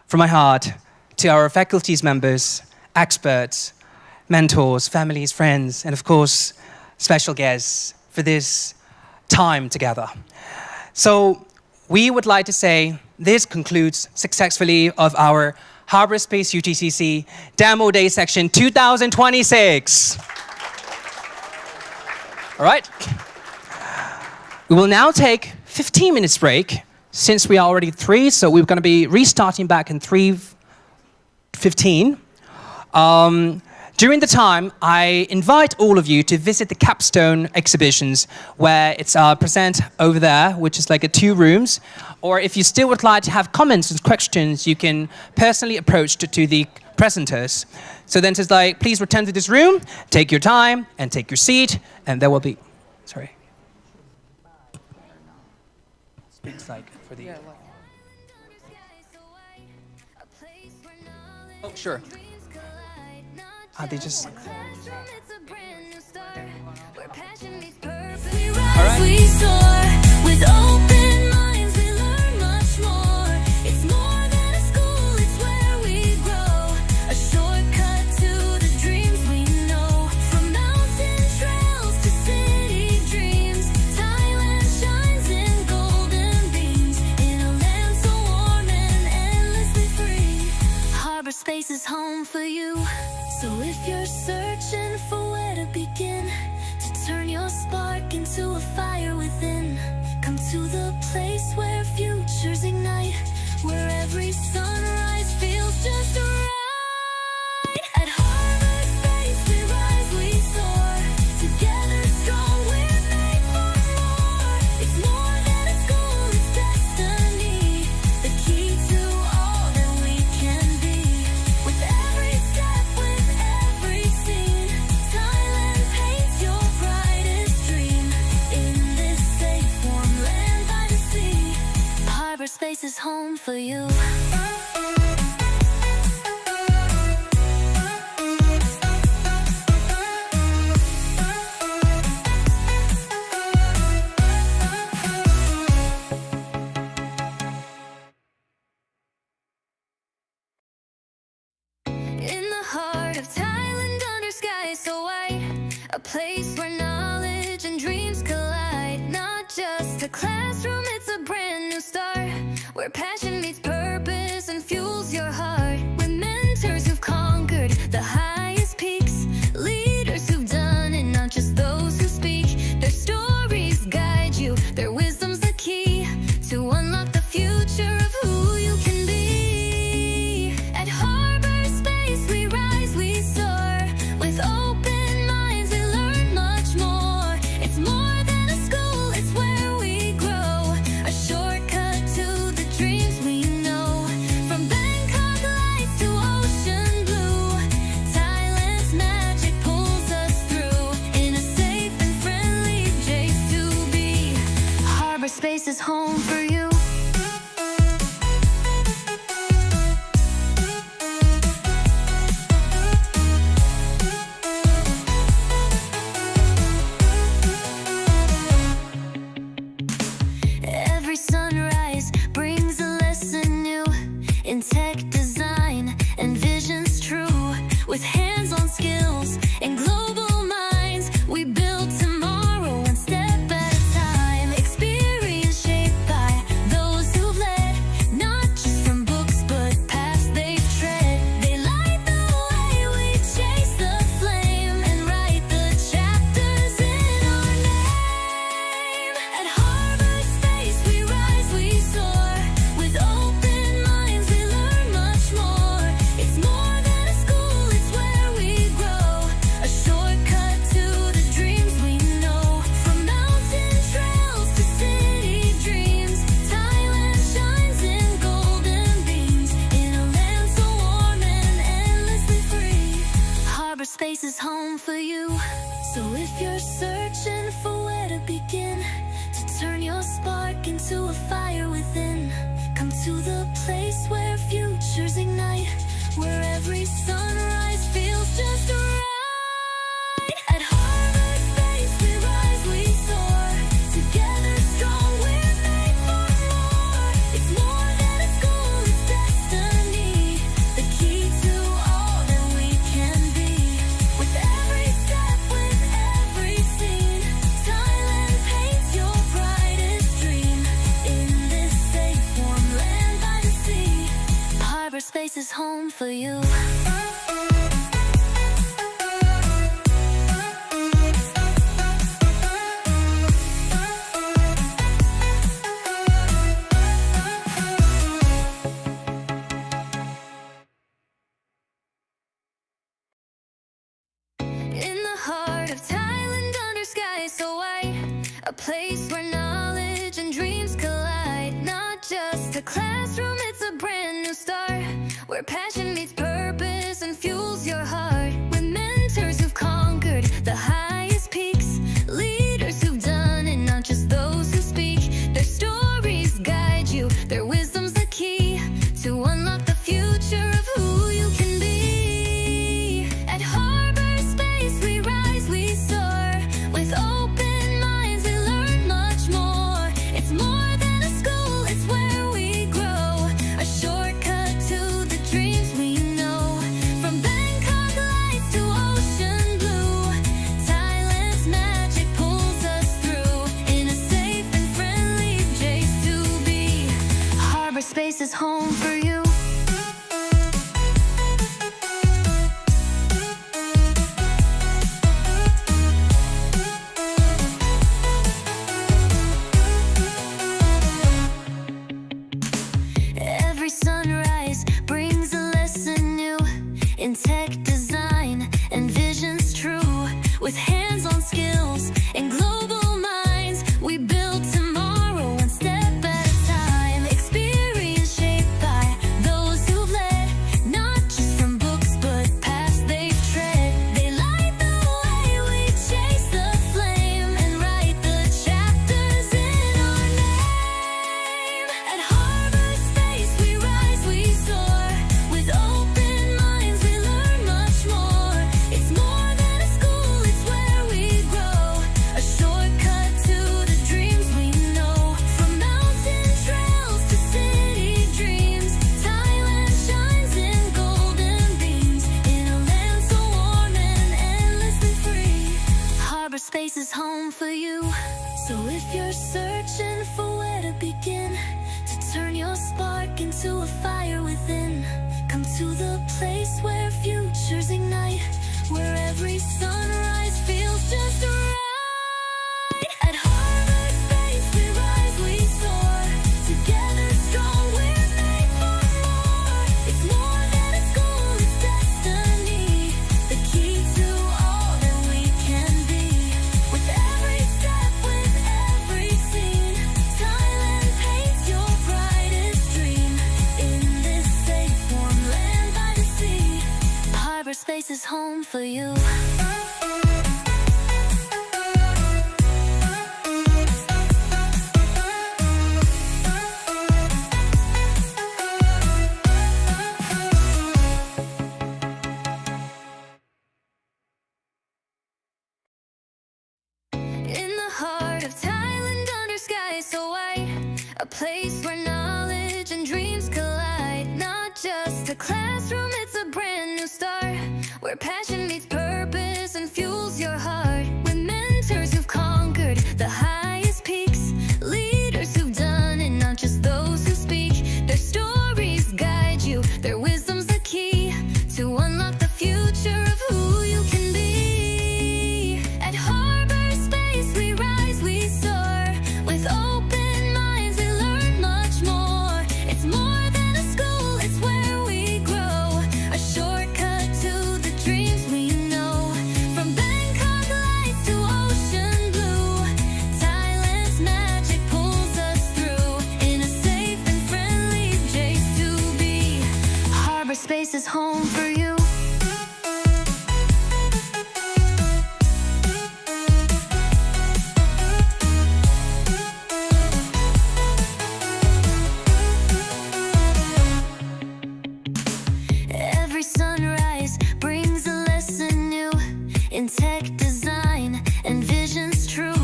from my heart to our faculty's members, experts, mentors, families, friends, and of course, special guests for this time together. So we would like to say this concludes successfully of our Harbour.Space UTCC Demo Day Section 2026. All right. We will now take 15 minutes break since we are already 3, so we're going to be restarting back in 3:15. During the time, I invite all of you to visit the capstone exhibitions where it's present over there, which is like 2 rooms. Or if you still would like to have comments and questions, you can personally approach to the presenters. So then it's like, please return to this room, take your time, and take your seat, and there will be, sorry. It's like for the... Oh, sure. They just... All right. We soar with open minds, we learn much more. It's more than a school, it's where we grow. A shortcut to the dreams we know. From mountain trails to city dreams, Thailand shines in golden beams. In a land so warm and endlessly free, Harbour.Space is home for you. So if you're searching for where to begin, to turn your spark into a fire within, come to the place where futures ignite, where every sunrise feels just right. Harbour.Space is home for you. In the heart of Thailand, under skies so white, a place where knowledge and dreams collide. Not just a classroom, it's a brand new start, where passion meets purpose and fuels your heart. With mentors who've conquered the highest peaks, leaders who've done it, not just those who speak. Their stories guide you, their wisdom's the key to unlock the future of who you can be. At Harbour.Space we rise, we soar. With open minds we learn much more. It's more than a school, it's where we grow. A shortcut to the dreams we know. From Bangkok lights to ocean blue, Thailand's magic pulls us through. In a safe and friendly place to be, Harbour.Space is home for you. Every sunrise brings a lesson new in tech design and visions true. With hands-on skills and global minds, we build tomorrow one step at a time. Experience shaped by those who've led, not just from books but paths they've tread. They light the way, we chase the flame and write the chapters in our name. At Harbour.Space we rise, we soar. With open minds we learn much more. It's more than a school, it's where we grow. A shortcut to the dreams we know. From mountain trails to city dreams, Thailand shines in golden beams. In a land so warm and endlessly free, Harbour.Space is home for you. So if you're searching for where to begin, to turn your spark into a fire within, come to the place where futures ignite, where every sunrise feels just right. At Harbour.Space we rise, we soar. Together strong, we're made for more. It's more than a school, it's destiny, the key to all that we can be. With every step, with every scene, Thailand paints your brightest dream. In this safe, warm land by the sea, Harbour.Space is home for you. In the heart of Thailand, under skies so white, a place where knowledge and dreams collide. Not just a classroom, it's a brand new start, where passion meets purpose and fuels your heart. With mentors who've conquered the highest peaks, leaders who've done it, not just those who speak. Their stories guide you, their wisdom's the key to unlock the future of who you can be. At Harbour.Space we rise, we soar. With open minds we learn much more. It's more than a school, it's where we grow. A shortcut to the dreams we know. From Bangkok lights to ocean blue, Thailand's magic pulls us through. In a safe and friendly place to be, Harbour.Space is home for you. Every sunrise brings a lesson new in tech design and visions true. With hands-on skills and global minds, we build tomorrow one step at a time. Experience shaped by those who've led, not just from books but paths they've tread. They light the way, we chase the flame and write the chapters in our name. At Harbour Harbour.Space is home for you. So if you're searching for where to begin, to turn your spark into a fire within, come to the place where futures ignite, where every sunrise feels just right. At Harbour.Space we rise, we soar, together strong we're made for more. It's more than a school, it's destiny, the key to all that we can be. With every step, with every scene, Thailand paints your brightest dream. In this safe warm land by the sea, Harbour.Space is home for you. In the heart of Thailand, under skies so white, a place where knowledge and dreams collide. Not just a classroom, it's a brand new start, where passion meets purpose and fuels your heart. With mentors who've conquered the highest peaks, leaders who've done it, not just those who speak. Their stories guide you, their wisdom's the key to unlock the future of who you can be. At Harbour.Space we rise, we soar, with open minds we learn much more. It's more than a school, it's where we grow, a shortcut to the dreams we know. From Bangkok lights to ocean blue, Thailand's magic pulls us through, in a safe and friendly place to be. Harbour.Space is home for you. Every sunrise brings a lesson new, in tech design and visions true.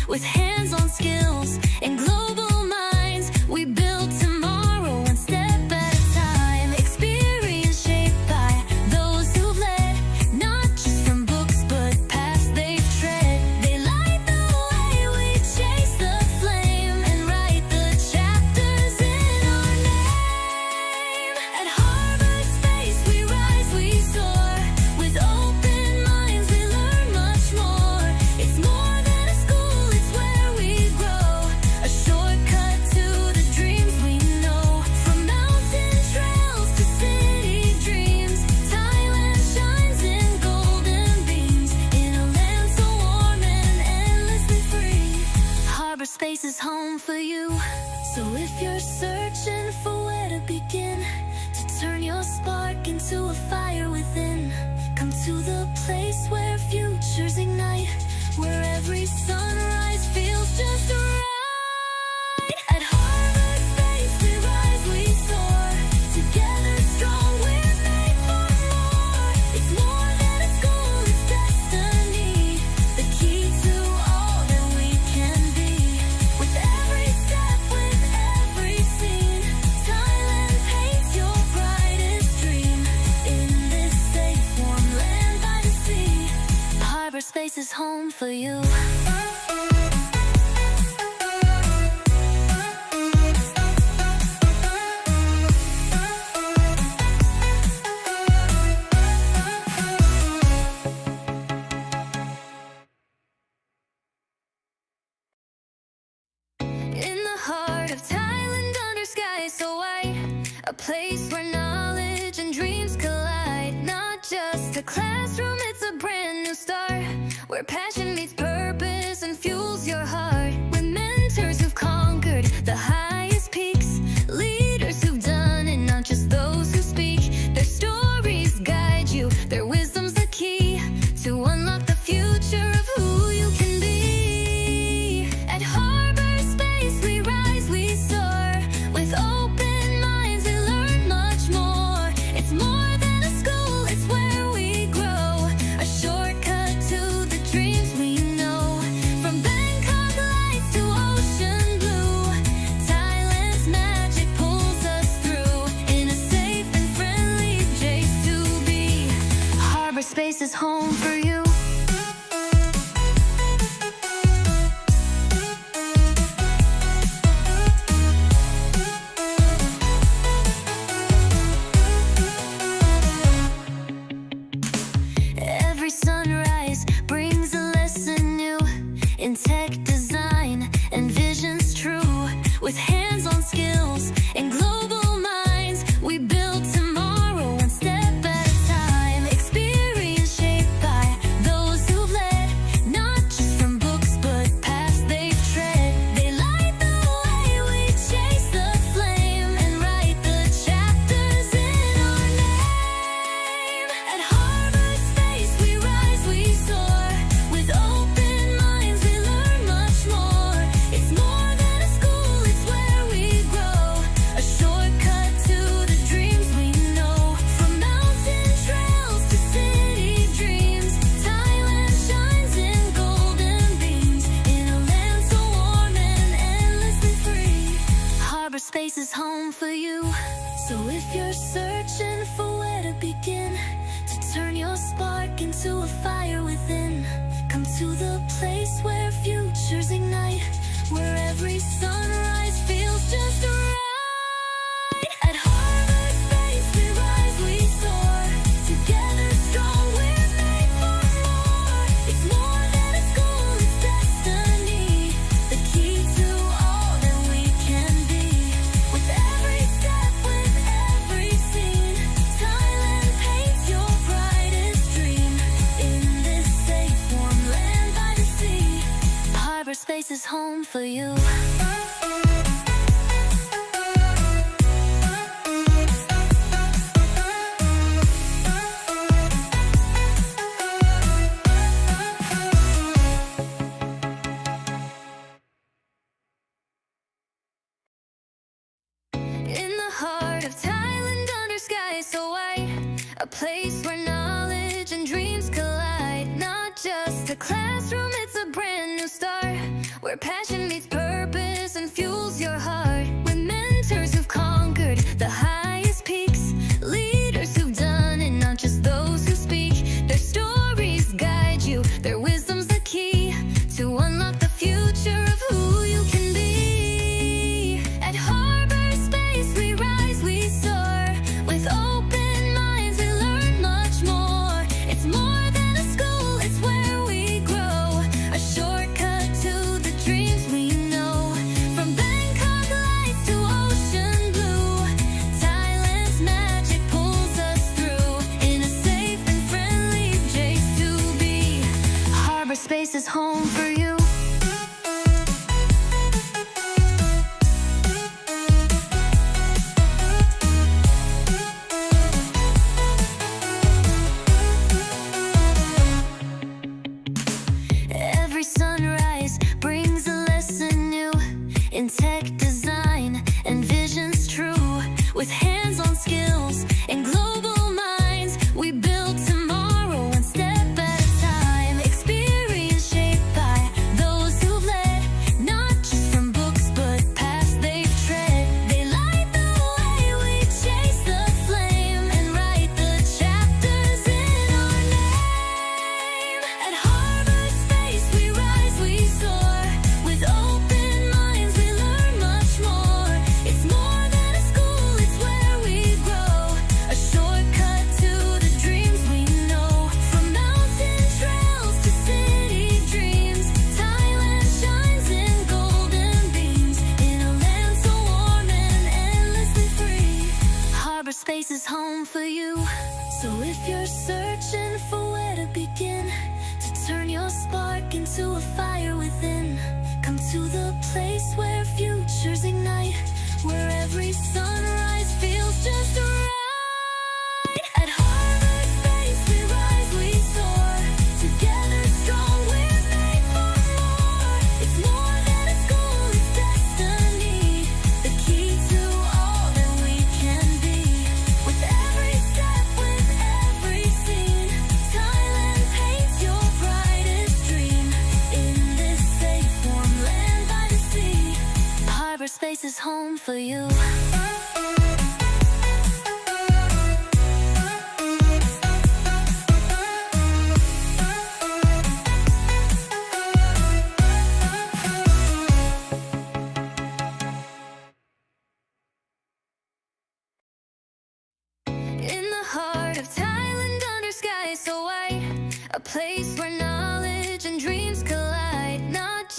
With hands-on skills and global minds, we build tomorrow one step at a time. Experience shaped by those who've led, not just from books but paths they've tread. They light the way, we chase the flame, and write the chapters in our name. At Harbour.Space we rise, we soar, with open minds we learn much more. It's more than a school, it's where we grow, a shortcut to the dreams we know. From mountain trails to city dreams, Thailand shines in golden beams, in a land so warm and endlessly free. Harbour.Space is home for you. So if you're searching for where to begin, to turn your spark into a fire within, come to the place where futures ignite, where every sunrise feels just right. At Harbour.Space we rise, we soar, together strong we're made for more. It's more than a school, it's destiny, the key to all that we can be. With every step, with every scene, Thailand paints your brightest dream. In this safe warm land by the sea, Harbour.Space is home for you. In the heart of Thailand, under skies so white, a place where knowledge and dreams collide. Not just a classroom, it's a brand new start, where passion meets purpose and fuels your heart. With mentors who've conquered the highest peaks, leaders who've done it, not just those who speak. Their stories guide you, their wisdom's the key to unlock the future of who you can be. At Harbour.Space we rise, we soar, with open minds we learn much more. It's more than a school, it's where we grow, a shortcut to the dreams we know. in tech design and visions true. With hands-on skills and global minds, we build tomorrow one step at a time. Experience shaped by those who've led, not just from books but paths they've tread. They light the way, we chase the flame and write the chapters in our name. At Harbour.Space we rise, we soar. With open minds we learn much more. It's more than a school, it's where we grow. A shortcut to the dreams we know. From mountain trails to city dreams, Thailand shines in golden beams. In a land so warm and endlessly free, Harbour.Space is home for you. So if you're searching for where to begin, to turn your spark into a fire within, come to the place where futures ignite, where every sunrise feels just right. At Harbour.Space we rise, we soar. Together strong, we're made for more. It's more than a school, it's destiny. The key to all that we can be. With every step, with every scene, Thailand paints your brightest dream. In this safe, warm land by the sea, Harbour.Space is home for you. In the heart of Thailand, under skies so white, a place where knowledge and dreams collide. Not just a classroom, it's a brand new start, where passion meets purpose and fuels your heart. With mentors who've conquered the highest peaks, leaders who've done it, not just those who speak. Their stories guide you, their wisdom's the key to unlock the future of who you can be. At Harbour.Space we rise, we soar. With open minds we learn much more. It's more than a school, it's where we grow. A shortcut to the dreams we know. From Bangkok lights to ocean blue, Thailand's magic pulls us through. In a safe and friendly place to be, Harbour.Space is home for you. Every sunrise brings a lesson new in tech design and visions true. With hands-on skills and global minds, we build tomorrow one step at a time. Experience shaped by those who've led, not just from books but paths they've tread. They light the way, we chase the flame and write the chapters in our name. At Harbour.Space we rise, we soar. With open minds we learn much more. It's more than a school, it's where we grow. A shortcut to the dreams we know. From mountain trails to city dreams, Thailand shines in golden beams. In a land so warm and endlessly free, Harbour.Space is home for you. So if you're searching for where to begin, to turn your spark into a fire within, come to the place where futures ignite, where every sunrise feels just right. At Harbour.Space we rise, we soar. Together strong, we're made for more. It's more than a school, it's destiny. The key to all that we can be. With every step, with every scene, Thailand paints your brightest dream. In this safe, warm land by the sea, Harbour.Space is home for you. In the heart of Thailand, under skies so white, a place where knowledge and dreams collide. Not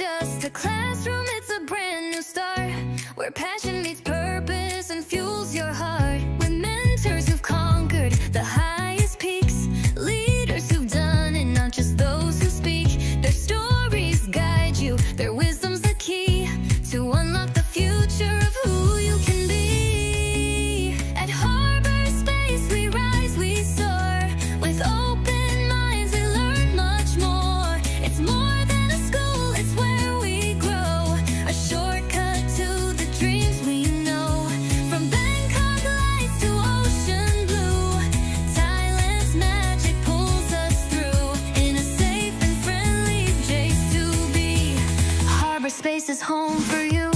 a classroom, it's a brand new start, where passion meets purpose and fuels your heart. With mentors who've conquered the highest peaks, leaders who've done it, not just those who speak. Their stories guide you, their wisdom's the key to unlock the future of who you can be. At Harbour.Space we rise, we soar. With open minds we learn much more. It's more than a school, it's where we grow. A shortcut to the dreams we know. From Bangkok lights to ocean blue, Thailand's magic pulls us through. In a safe and friendly place to be, Harbour.Space is home for you.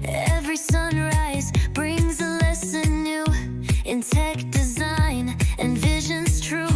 Every sunrise brings a lesson new in tech design and visions true.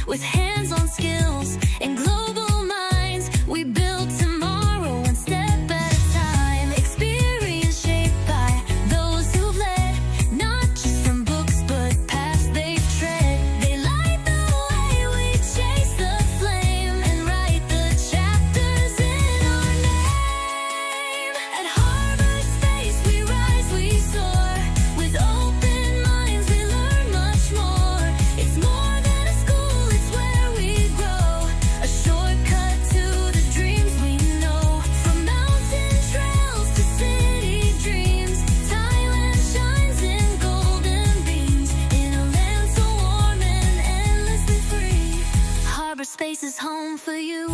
With hands-on skills and global minds, we build tomorrow one step at a time. Experience shaped by those who've led, not just from books but paths they've tread. They light the way, we chase the flame and write the chapters in our name. At Harbour.Space we rise, we soar. With open minds we learn much more. It's more than a school, it's where we grow. A shortcut to the dreams we know. From mountain trails to city dreams, Thailand shines in golden beams. In a land so warm and endlessly free, Harbour.Space is home for you.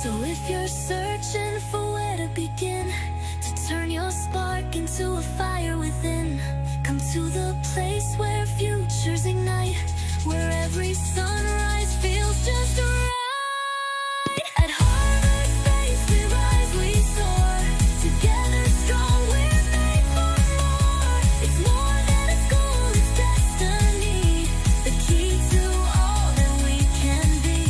So if you're searching for where to begin, to turn your spark into a fire within, come to the place where futures ignite, where every sunrise feels just right. At Harbour.Space we rise, we soar. Together strong, we're made for more. It's more than a school, it's destiny, the key to all that we can be.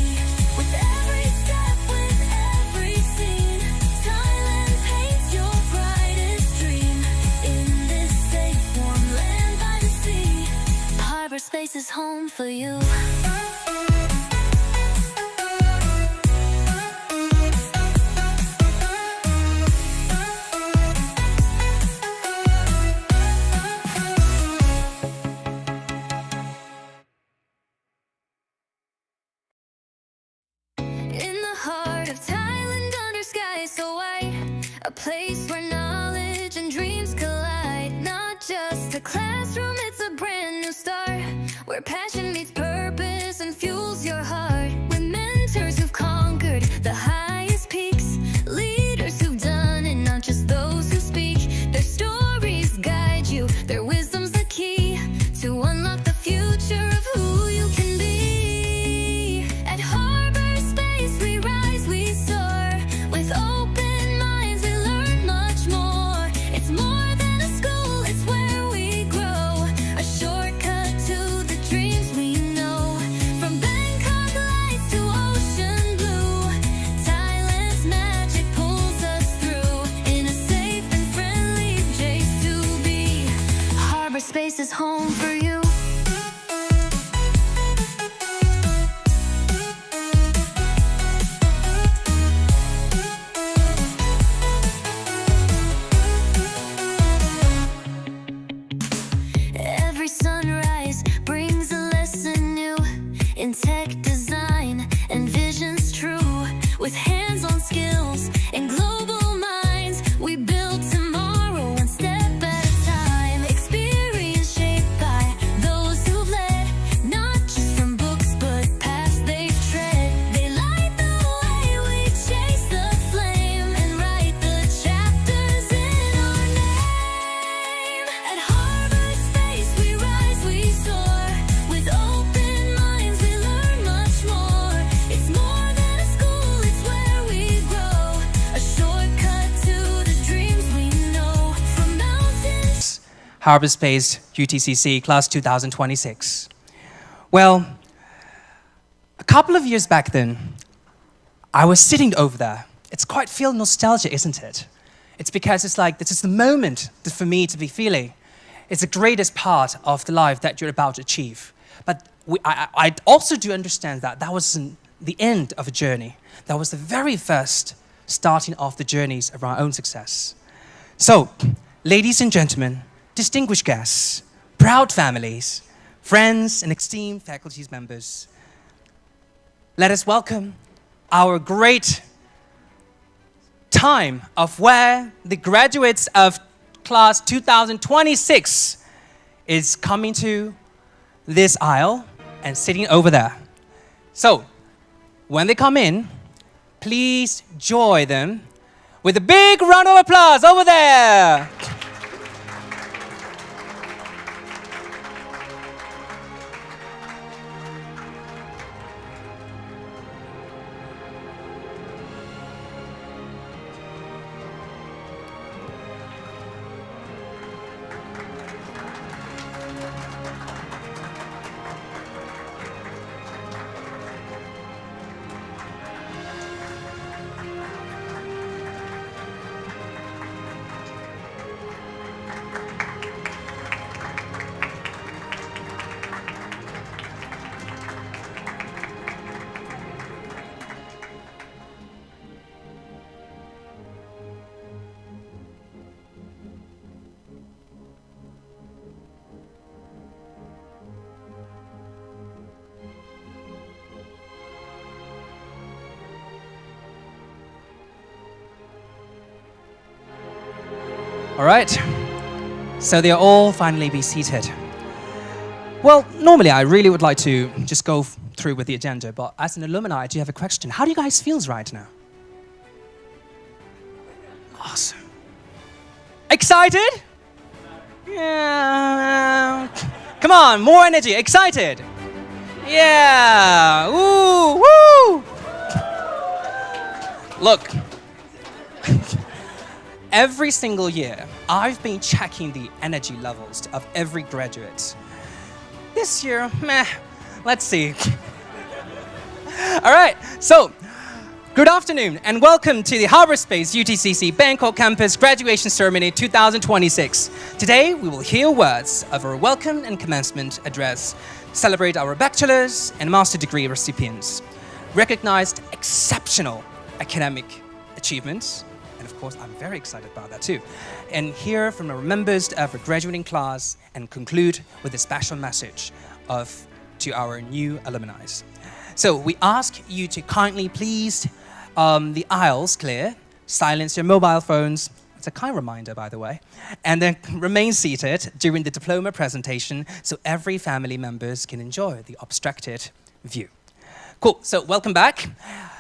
With every step, with every scene, Thailand paints your brightest dream. In this safe, warm land by the sea, Harbour.Space is home for you. In the heart of Thailand, under skies so white, a place where knowledge and dreams collide. Not just a classroom, it's a brand new start, where passion meets purpose and fuels your heart. With mentors who've conquered the highest peaks, leaders who've done it, not just those who speak. Their stories guide you, their wisdom's the key to unlock the future of who you can be. At Harbour.Space we rise, we soar. With open minds we learn much more. It's more than a school, it's where we grow. A shortcut to the dreams we know. From Bangkok lights to ocean blue, Thailand's magic pulls us through. In a safe and friendly place to be, Harbour.Space is home for you. Every sunrise brings a lesson new in tech design and visions true. With hands-on skills and global minds, we build tomorrow one step at a time. Experience shaped by those who've led, not just from books but paths they've tread. They light the way, we chase the flame and write the chapters in our name. At Harbour.Space we rise, we soar. With open minds we learn much more. It's more than a school, it's where we grow. A shortcut to the dreams we know. From mountains. Harbour.Space UTCC Class 2026. Well, a couple of years back then, I was sitting over there. It's quite feel nostalgia, isn't it? It's because it's like, this is the moment for me to be feeling. It's the greatest part of the life that you're about to achieve. But I also do understand that that wasn't the end of a journey. That was the very first starting off the journeys of our own success. So, ladies and gentlemen, distinguished guests, proud families, friends, and esteemed faculty members, let us welcome our great time of where the graduates of class 2026 is coming to this aisle and sitting over there. So, when they come in, please join them with a big round of applause over there. All right, so they'll all finally be seated. Well, normally I really would like to just go through with the agenda, but as an alumni, I do have a question. How do you guys feel right now? Awesome. Excited? Yeah. Come on, more energy. Excited? Yeah. Woo, woo. Look. Every single year, I've been checking the energy levels of every graduate. This year, meh, let's see. All right, so good afternoon and welcome to the Harbour.Space UTCC Bangkok campus graduation ceremony 2026. Today, we will hear words of our welcome and commencement address, celebrate our bachelor's and master degree recipients, recognized exceptional academic achievements, and of course, I'm very excited about that too. And hear from our members of our graduating class and conclude with a special message to our new alumni. So we ask you to kindly please the aisles clear, silence your mobile phones. It's a kind reminder, by the way. And then remain seated during the diploma presentation so every family members can enjoy the obstructed view. Cool, so welcome back.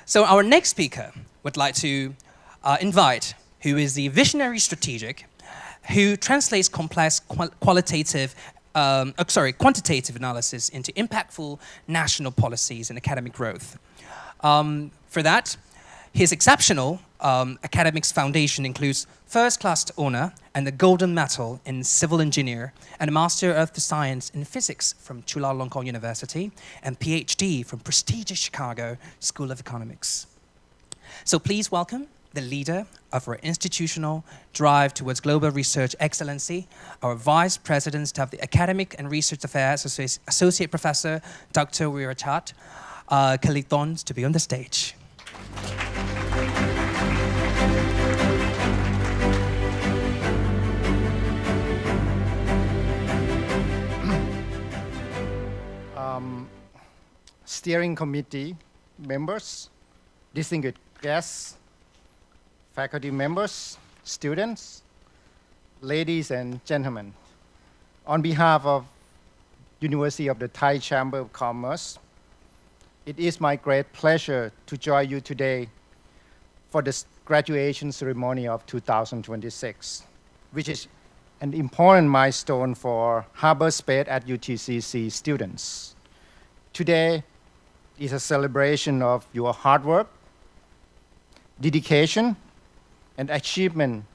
So our next speaker would like to invite, who is the visionary strategic, who translates complex quantitative analysis into impactful national policies and academic growth. For that, his exceptional academics foundation includes first-class honor and the golden medal in civil engineer and a Master of the Science in Physics from Chulalongkorn University and PhD from prestigious Chicago School of Economics. So please welcome the leader of our institutional drive towards global research excellency, our Vice President of the Academic and Research Affairs Associate Professor, Dr. Wirachat Kaliton, to be on the stage. Steering committee members, distinguished guests, faculty members, students, ladies and gentlemen. On behalf of University of the Thai Chamber of Commerce, it is my great pleasure to join you today for the graduation ceremony of 2026, which is an important milestone for Harbour.Space at UTCC students. Today is a celebration of your hard work, dedication, and achievement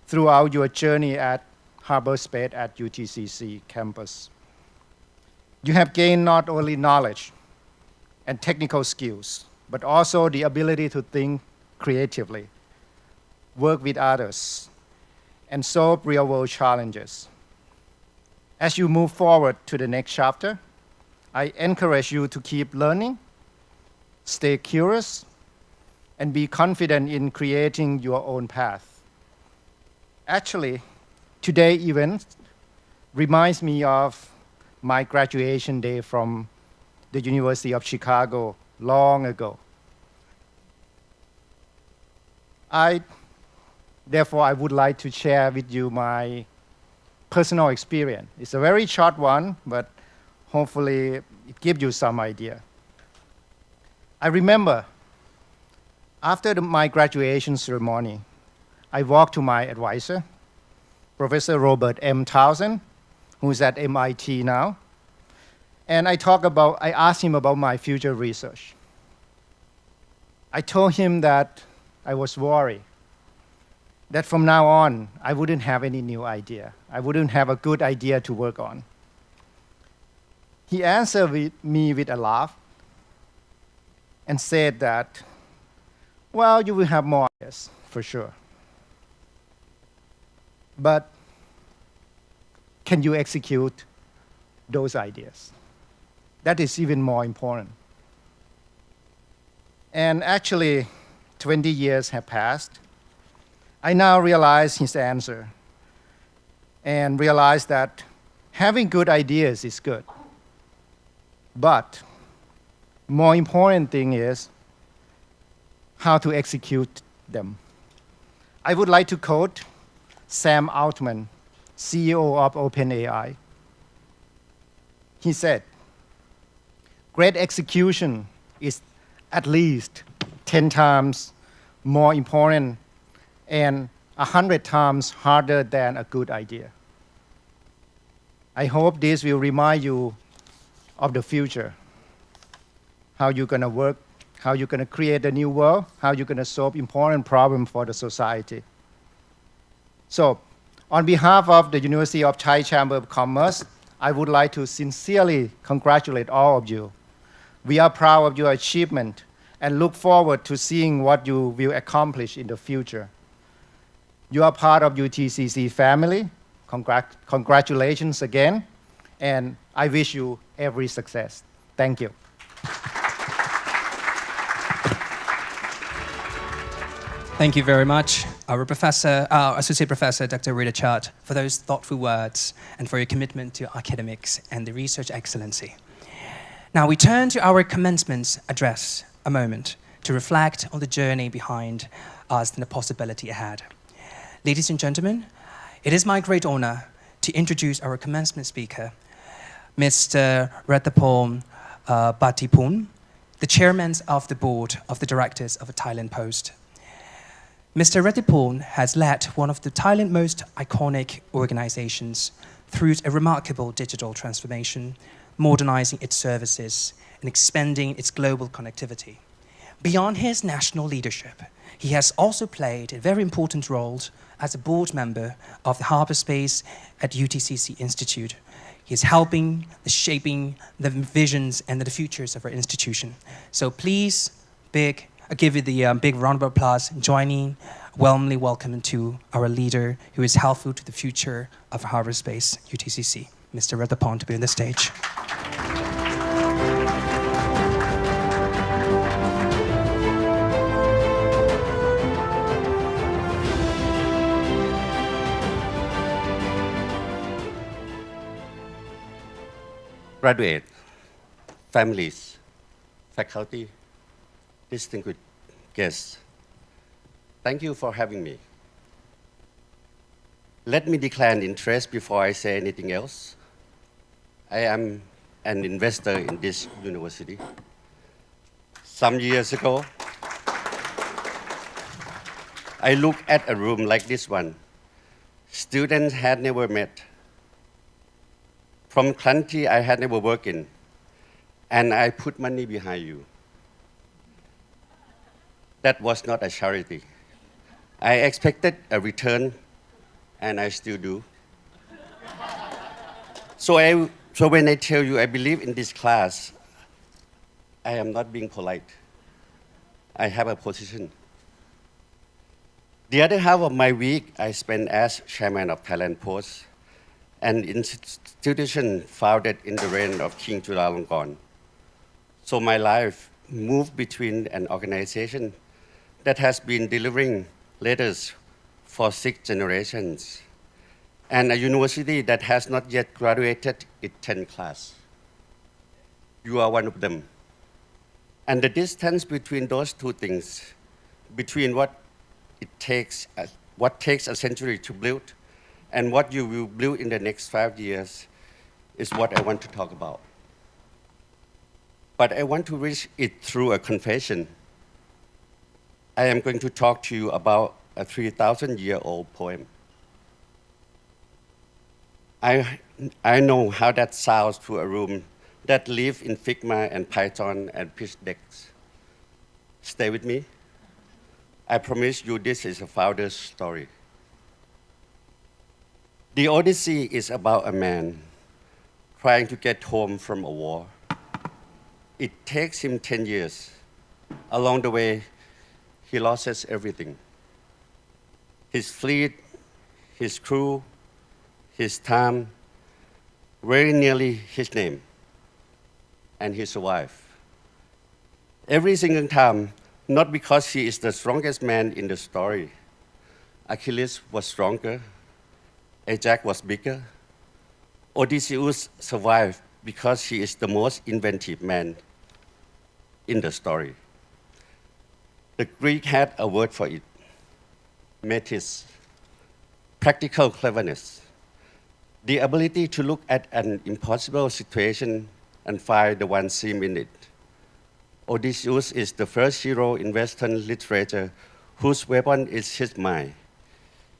throughout your journey at Harbour.Space at UTCC campus. You have gained not only knowledge and technical skills, but also the ability to think creatively, work with others, and solve real-world challenges. As you move forward to the next chapter, I encourage you to keep learning, stay curious, and be confident in creating your own path. Actually, today's event reminds me of my graduation day from the University of Chicago long ago. Therefore, I would like to share with you my personal experience. It's a very short one, but hopefully it gives you some idea. I remember after my graduation ceremony, I walked to my advisor, Professor Robert M. Townsend, who's at MIT now, and I asked him about my future research. I told him that I was worried that from now on, I wouldn't have any new idea. I wouldn't have a good idea to work on. He answered me with a laugh and said that, well, you will have more ideas, for sure. But can you execute those ideas? That is even more important. And actually, 20 years have passed. I now realize his answer and realize that having good ideas is good. But more important thing is how to execute them. I would like to quote Sam Altman, CEO of OpenAI. He said, "Great execution is at least 10 times more important and 100 times harder than a good idea." I hope this will remind you of the future, how you're going to work, how you're going to create a new world, how you're going to solve important problems for the society. So, on behalf of the University of Thai Chamber of Commerce, I would like to sincerely congratulate all of you. We are proud of your achievement and look forward to seeing what you will accomplish in the future. You are part of UTCC family. Congratulations again, and I wish you every success. Thank you. Thank you very much, our Associate Professor, Dr. Rita Chart, for those thoughtful words and for your commitment to academics and the research excellency. Now we turn to our commencement address a moment to reflect on the journey behind us and the possibility ahead. Ladies and gentlemen, it is my great honor to introduce our commencement speaker, Mr. Ratthapol Bhatipun, the chairman of the board of the directors of Thailand Post. Mr. Ratthapol has led one of the Thailand's most iconic organizations through a remarkable digital transformation, modernizing its services and expanding its global connectivity. Beyond his national leadership, he has also played a very important role as a board member of the Harbour.Space at UTCC Institute. He is helping shaping the visions and the futures of our institution. So please, give it the big round of applause, joining warmly welcome to our leader who is helpful to the future of Harbour.Space UTCC, Mr. Ratthapol, to be on the stage. Graduate, families, faculty, distinguished guests, thank you for having me. Let me declare an interest before I say anything else. I am an investor in this university. Some years ago, I looked at a room like this one. Students had never met. From country I had never worked in, and I put money behind you. That was not a charity. I expected a return, and I still do. So when I tell you I believe in this class, I am not being polite. I have a position. The other half of my week I spent as chairman of Thailand Post, an institution founded in the reign of King Chulalongkorn. So my life moved between an organization that has been delivering letters for 6 generations and a university that has not yet graduated its 10th class. You are one of them. And the distance between those two things, between what takes a century to build and what you will build in the next 5 years, is what I want to talk about. But I want to reach it through a confession. I am going to talk to you about a 3,000-year-old poem. I know how that sounds to a room that live in Figma and Python and pitch decks. Stay with me. I promise you this is a founder's story. The Odyssey is about a man trying to get home from a war. It takes him 10 years. Along the way, he loses everything. His fleet, his crew, his time, very nearly his name, and he survived. Every single time, not because he is the strongest man in the story. Achilles was stronger, Ajax was bigger. Odysseus survived because he is the most inventive man in the story. The Greek had a word for it, metis, practical cleverness, the ability to look at an impossible situation and find the one seam in it. Odysseus is the first hero in Western literature whose weapon is his mind.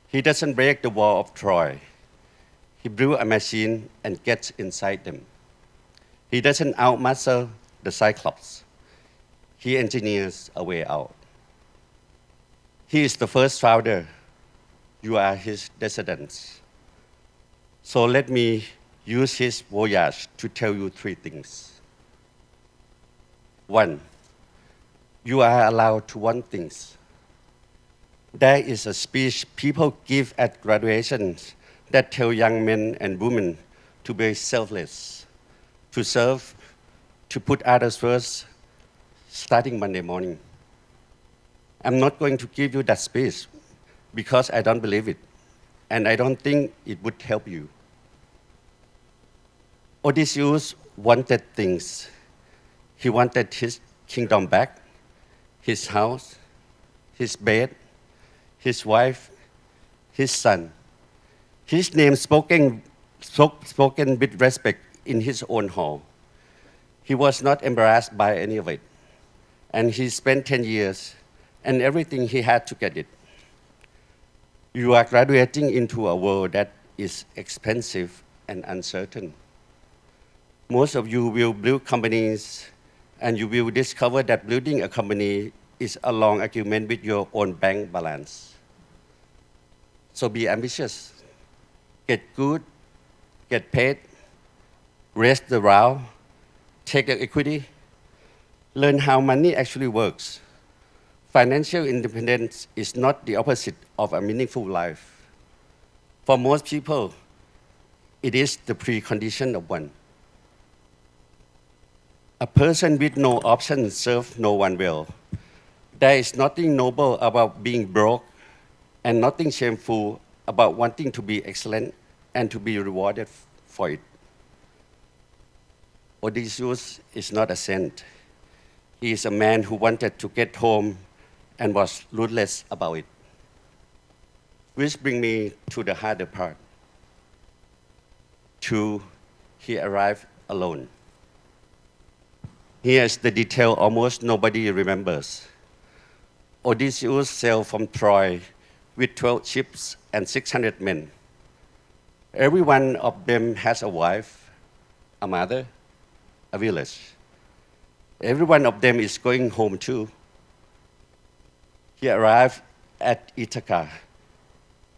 He doesn't break the wall of Troy. He builds a machine and gets inside them. He doesn't outmuscle the Cyclops. He engineers a way out. He is the first founder. You are his descendants. So let me use his voyage to tell you 3 things. 1, you are allowed to want things. There is a speech people give at graduations that tell young men and women to be selfless, to serve, to put others first, starting Monday morning. I'm not going to give you that speech because I don't believe it, and I don't think it would help you. Odysseus wanted things. He wanted his kingdom back, his house, his bed, his wife, his son. His name spoken with respect in his own hall. He was not embarrassed by any of it. And he spent 10 years and everything he had to get it. You are graduating into a world that is expensive and uncertain. Most of you will build companies, and you will discover that building a company is a long argument with your own bank balance. So be ambitious, get good, get paid, raise the round, take the equity, learn how money actually works. Financial independence is not the opposite of a meaningful life. For most people, it is the precondition of one. A person with no options serves no one well. There is nothing noble about being broke and nothing shameful about wanting to be excellent and to be rewarded for it. Odysseus is not a saint. He is a man who wanted to get home and was ruthless about it. Which brings me to the harder part. 2, he arrived alone. Here's the detail almost nobody remembers. Odysseus sailed from Troy with 12 ships and 600 men. Every one of them has a wife, a mother, a village. Every one of them is going home too. He arrived at Ithaca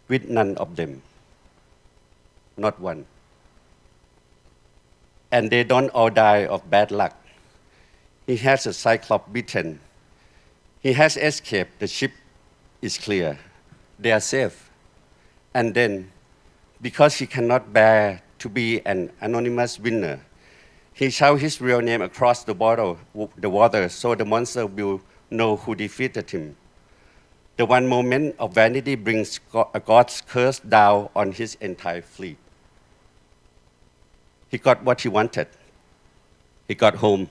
with none of them, not one. And they don't all die of bad luck. He has a Cyclops beaten. He has escaped, the ship is clear. They are safe. And then, because he cannot bear to be an anonymous winner, he shouts his real name across the water so the monster will know who defeated him. The one moment of vanity brings God's curse down on his entire fleet. He got what he wanted. He got home,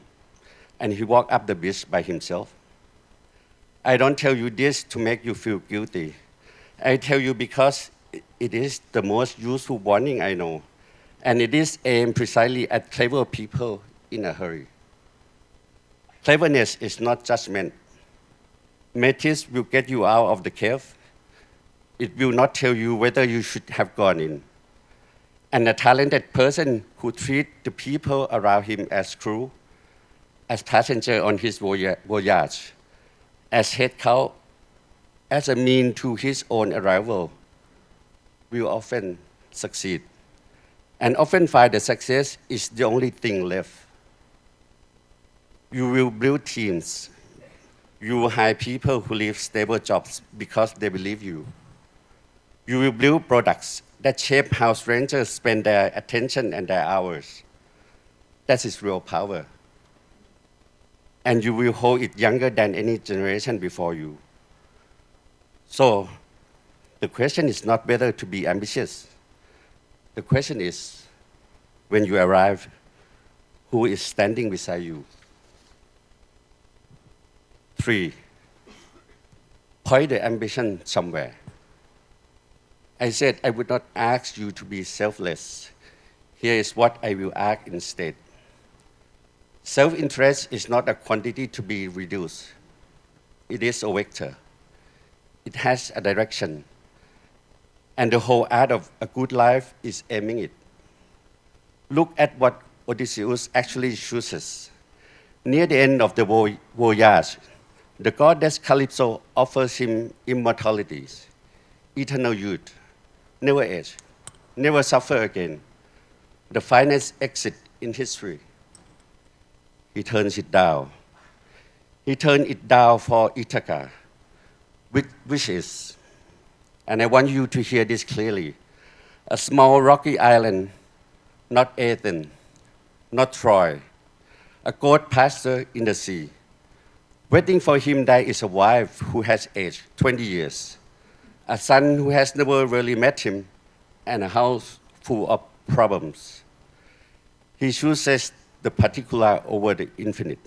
and he walked up the beach by himself. I don't tell you this to make you feel guilty. I tell you because it is the most useful warning I know, and it is aimed precisely at clever people in a hurry. Cleverness is not judgment. Metis will get you out of the cave. It will not tell you whether you should have gone in. And a talented person who treats the people around him as crew, as passenger on his voyage, as head cow, as a mean to his own arrival, will often succeed. And often find that success is the only thing left. You will build teams. You will hire people who leave stable jobs because they believe you. You will build products that shape how strangers spend their attention and their hours. That is real power. And you will hold it younger than any generation before you. So, the question is not whether to be ambitious. The question is, when you arrive, who is standing beside you? 3, point the ambition somewhere. I said I would not ask you to be selfless. Here is what I will ask instead. Self-interest is not a quantity to be reduced. It is a vector. It has a direction. And the whole art of a good life is aiming it. Look at what Odysseus actually chooses. Near the end of the voyage, the goddess Calypso offers him immortality, eternal youth, never age, never suffer again, the finest exit in history. He turns it down. He turned it down for Ithaca, with wishes. And I want you to hear this clearly. A small rocky island, not Athens, not Troy, a goat pasture in the sea. Waiting for him there is a wife who has aged 20 years, a son who has never really met him, and a house full of problems. He chooses the particular over the infinite.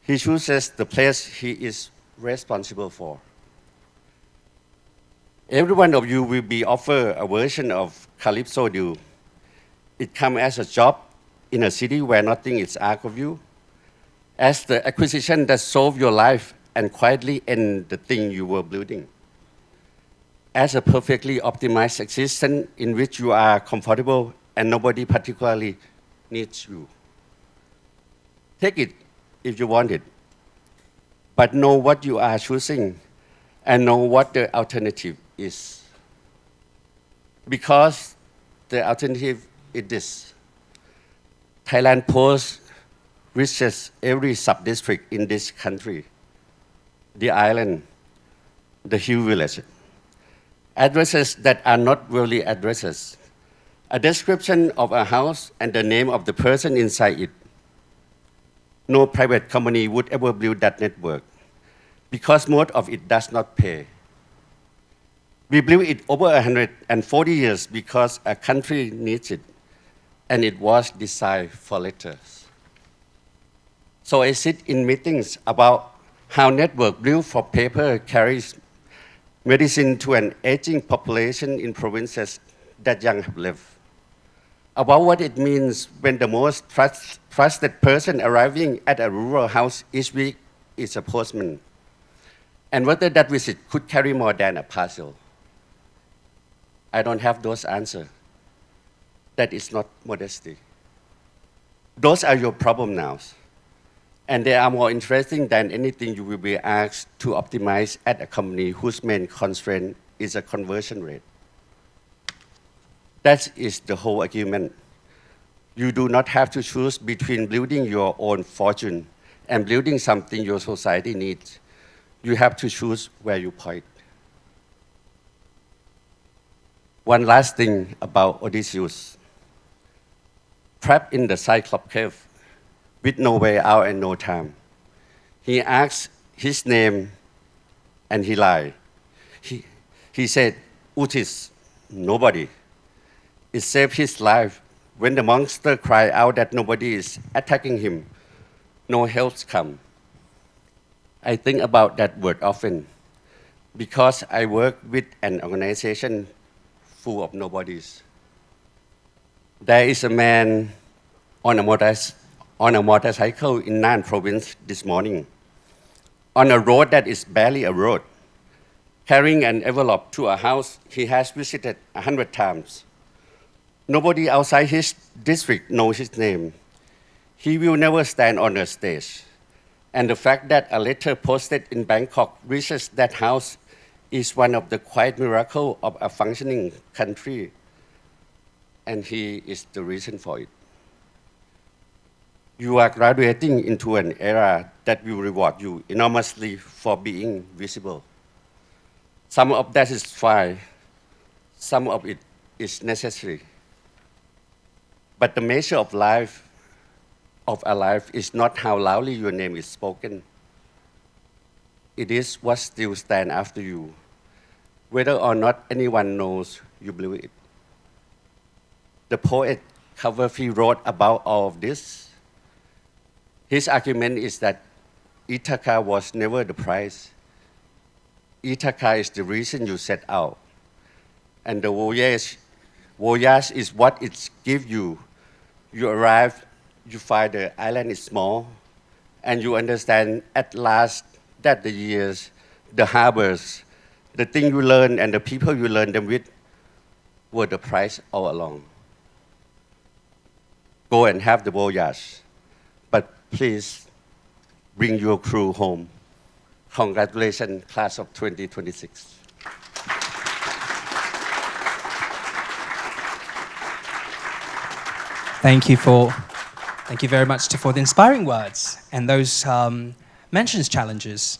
He chooses the place he is responsible for. Every one of you will be offered a version of Calypso do. It comes as a job in a city where nothing is asked of you, as the acquisition that solves your life and quietly end the thing you were building, as a perfectly optimized existence in which you are comfortable and nobody particularly needs you. Take it if you want it, but know what you are choosing and know what the alternative is. Because the alternative is this. Thailand Post reaches every sub-district in this country, the island, the hill village. Addresses that are not really addresses. A description of a house and the name of the person inside it. No private company would ever build that network because most of it does not pay. We built it over 140 years because a country needs it, and it was designed for letters. So I sit in meetings about how network built for paper carries medicine to an aging population in provinces that young have left. About what it means when the most trusted person arriving at a rural house each week is a postman, and whether that visit could carry more than a parcel. I don't have those answers. That is not modesty. Those are your problem now. And they are more interesting than anything you will be asked to optimize at a company whose main constraint is a conversion rate. That is the whole argument. You do not have to choose between building your own fortune and building something your society needs. You have to choose where you point. One last thing about Odysseus. Trapped in the Cyclops cave with no way out and no time, he asked his name and he lied. He said, Utis, nobody. It saved his life when the monster cried out that nobody is attacking him. No help come. I think about that word often because I work with an organization full of nobodies. There is a man on a motorcycle in Nan province this morning, on a road that is barely a road, carrying an envelope to a house he has visited 100 times. Nobody outside his district knows his name. He will never stand on a stage. And the fact that a letter posted in Bangkok reaches that house is one of the quiet miracles of a functioning country. And he is the reason for it. You are graduating into an era that will reward you enormously for being visible. Some of that is fine. Some of it is necessary. But the measure of a life is not how loudly your name is spoken. It is what still stands after you, whether or not anyone knows you blew it. The poet Coverfield wrote about all of this. His argument is that Ithaca was never the prize. Ithaca is the reason you set out. And the voyage is what it gives you. You arrive, you find the island is small, and you understand at last that the years, the harbors, the thing you learn and the people you learn them with were the price all along. Go and have the voyage, but please bring your crew home. Congratulations, class of 2026. Thank you very much for the inspiring words and those mentions challenges,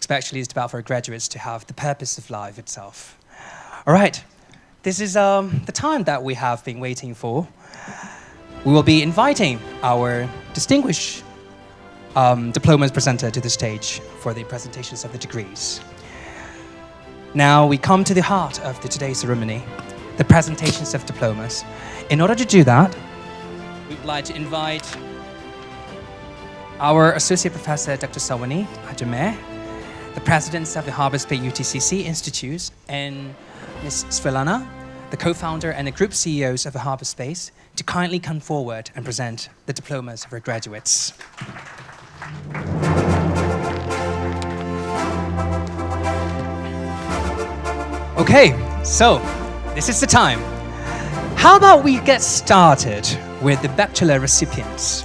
especially it's about for graduates to have the purpose of life itself. All right, this is the time that we have been waiting for. We will be inviting our distinguished diplomas presenter to the stage for the presentations of the degrees. Now we come to the heart of today's ceremony, the presentations of diplomas. In order to do that, we would like to invite our Associate Professor, Dr. Sawani Ajmer, the President of the Harbour.Space UTCC Institutes, and Ms. Svilana, the co-founder and the group CEOs of the Harbour.Space, to kindly come forward and present the diplomas of our graduates. Okay, so this is the time. How about we get started with the bachelor recipients?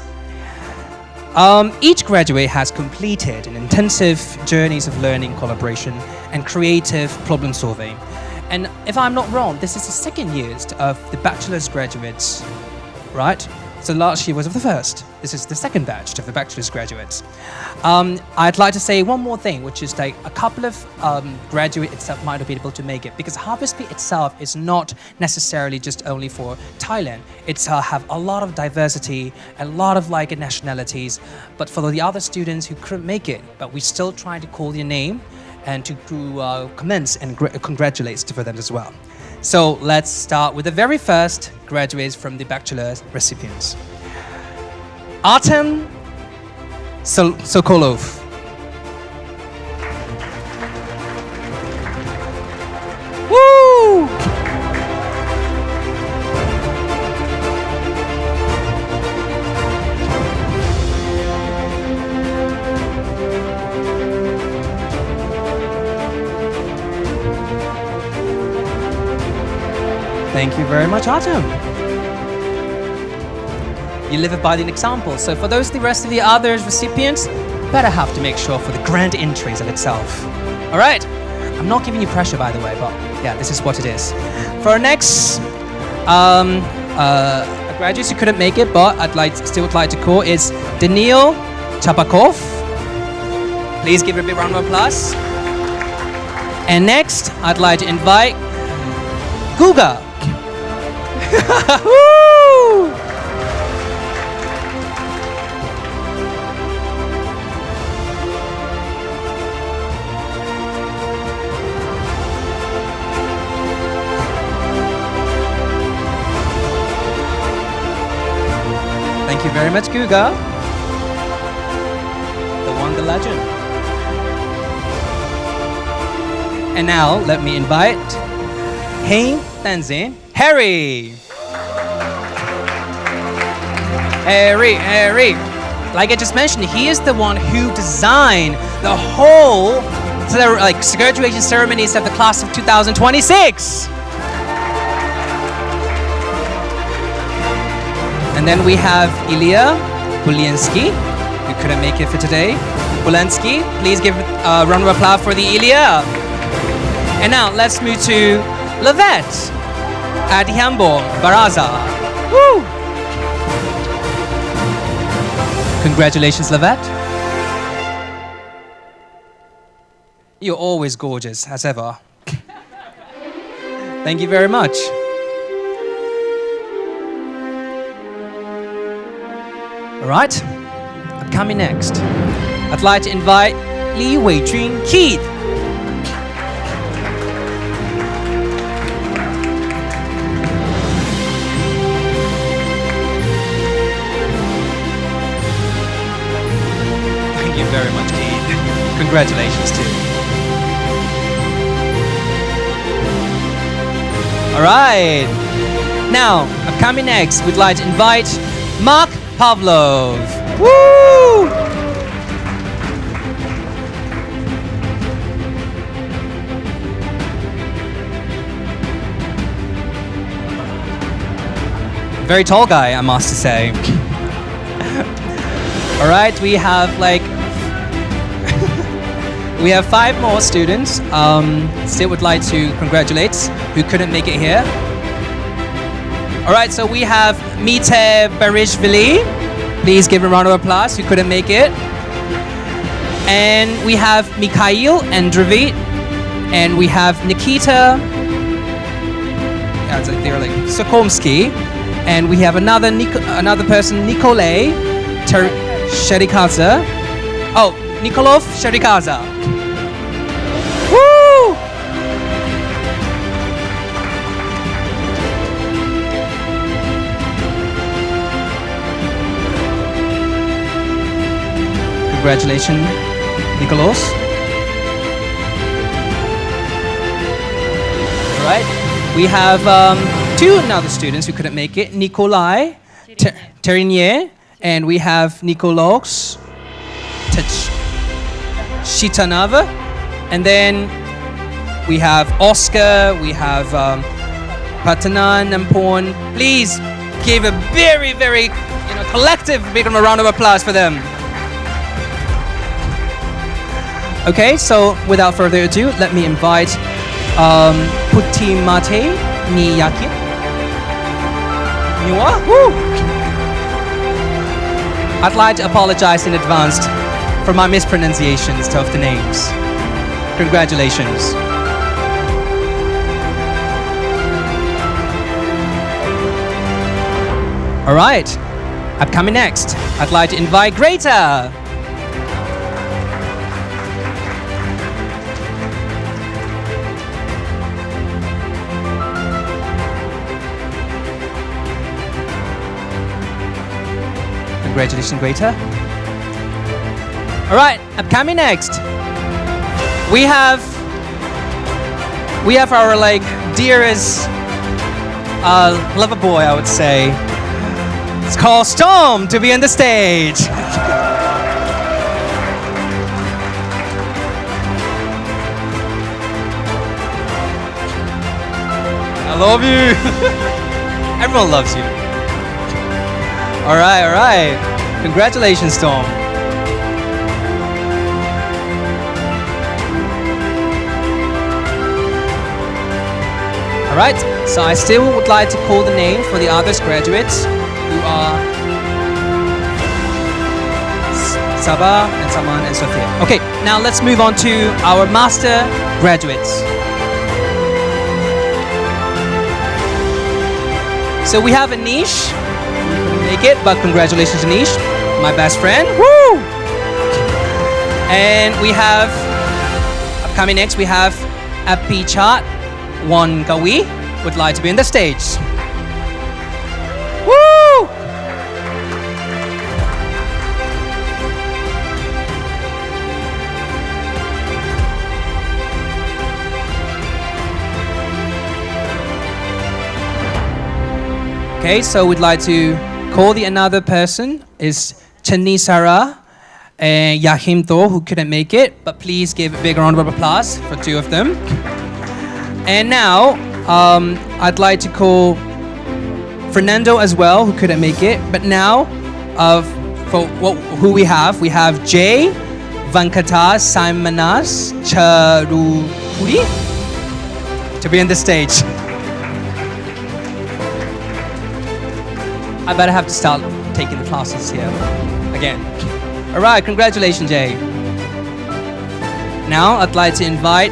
Each graduate has completed an intensive journeys of learning, collaboration, and creative problem solving. And if I'm not wrong, this is the second year of the bachelor's graduates, right? So last year was of the first. This is the second batch of the bachelor's graduates. I'd like to say one more thing, which is like a couple of graduates itself might not be able to make it because Harbour.Space itself is not necessarily just only for Thailand. It's have a lot of diversity, a lot of like nationalities. But for the other students who couldn't make it, but we still try to call your name and to commence and congratulate for them as well. So let's start with the very first graduates from the bachelor's recipients. Artem Sokolov. Woo! Thank you very much, Artem. You live by the example. So for the rest of the other recipients, better have to make sure for the grand entries of itself. All right. I'm not giving you pressure, by the way, but yeah, this is what it is. For our next graduates who couldn't make it, but still would like to call is Daniil Chapakov. Please give a big round of applause. And next, I'd like to invite Guga. Woo! Thank you very much, Guga. The one, the legend. And now, let me invite Hein Tenzin, Harry. Harry. Like I just mentioned, he is the one who designed the whole graduation ceremonies of the class of 2026. And then we have Ilya Bulinsky, who couldn't make it for today. Bulinsky, please give a round of applause for the Ilya. And now let's move to Lavette Adhiambo Baraza. Woo! Congratulations, Lavette. You're always gorgeous, as ever. Thank you very much. All right, upcoming next, I'd like to invite Li Weijun Keith. Thank you very much, Keith. Congratulations too. All right, now, upcoming next, we'd like to invite Mark Pavlov. Woo! Very tall guy, I must say. All right, we have we have 5 more students. Still would like to congratulate who couldn't make it here. All right, so we have Mite Barishvili. Please give a round of applause who couldn't make it. And we have Mikhail Androvit. And we have Nikita. Yeah, it's they're Sokomsky. And we have another person, Nikolay Sherikaza. Oh, Nikolov Sherikaza. Woo! Congratulations, Nicholas. All right, we have 2 other students who couldn't make it, Nikolai Terinier, and we have Nikolaos Shitanava, and then we have Oscar, we have Patanan Nampon. Please give a very, very collective big round of applause for them. Okay, so without further ado, let me invite Putimate Niyakin. Woo! I'd like to apologize in advance for my mispronunciations of the names. Congratulations. All right, upcoming next, I'd like to invite Greta. Congratulations, Greta. All right, upcoming next, we have our dearest lover boy, I would say. It's called Storm to be on the stage. I love you. Everyone loves you. All right. Congratulations, Storm. All right, so I still would like to call the name for the other graduates who are Saba and Saman and Sophia. Okay, now let's move on to our master graduates. So we have Anish. Make it, but congratulations, Anish, my best friend. Woo! And we have, upcoming next, we have Apichat Wangawi would like to be on the stage. Woo! Okay, so we'd like to call the another person is Chanisara and Yahimto, who couldn't make it, but please give a big round of applause for two of them. And now, I'd like to call Fernando as well, who couldn't make it, but now, who we have Jay Vankata Simonas Charupuri to be on the stage. I better have to start taking the classes here again. All right, congratulations, Jay. Now I'd like to invite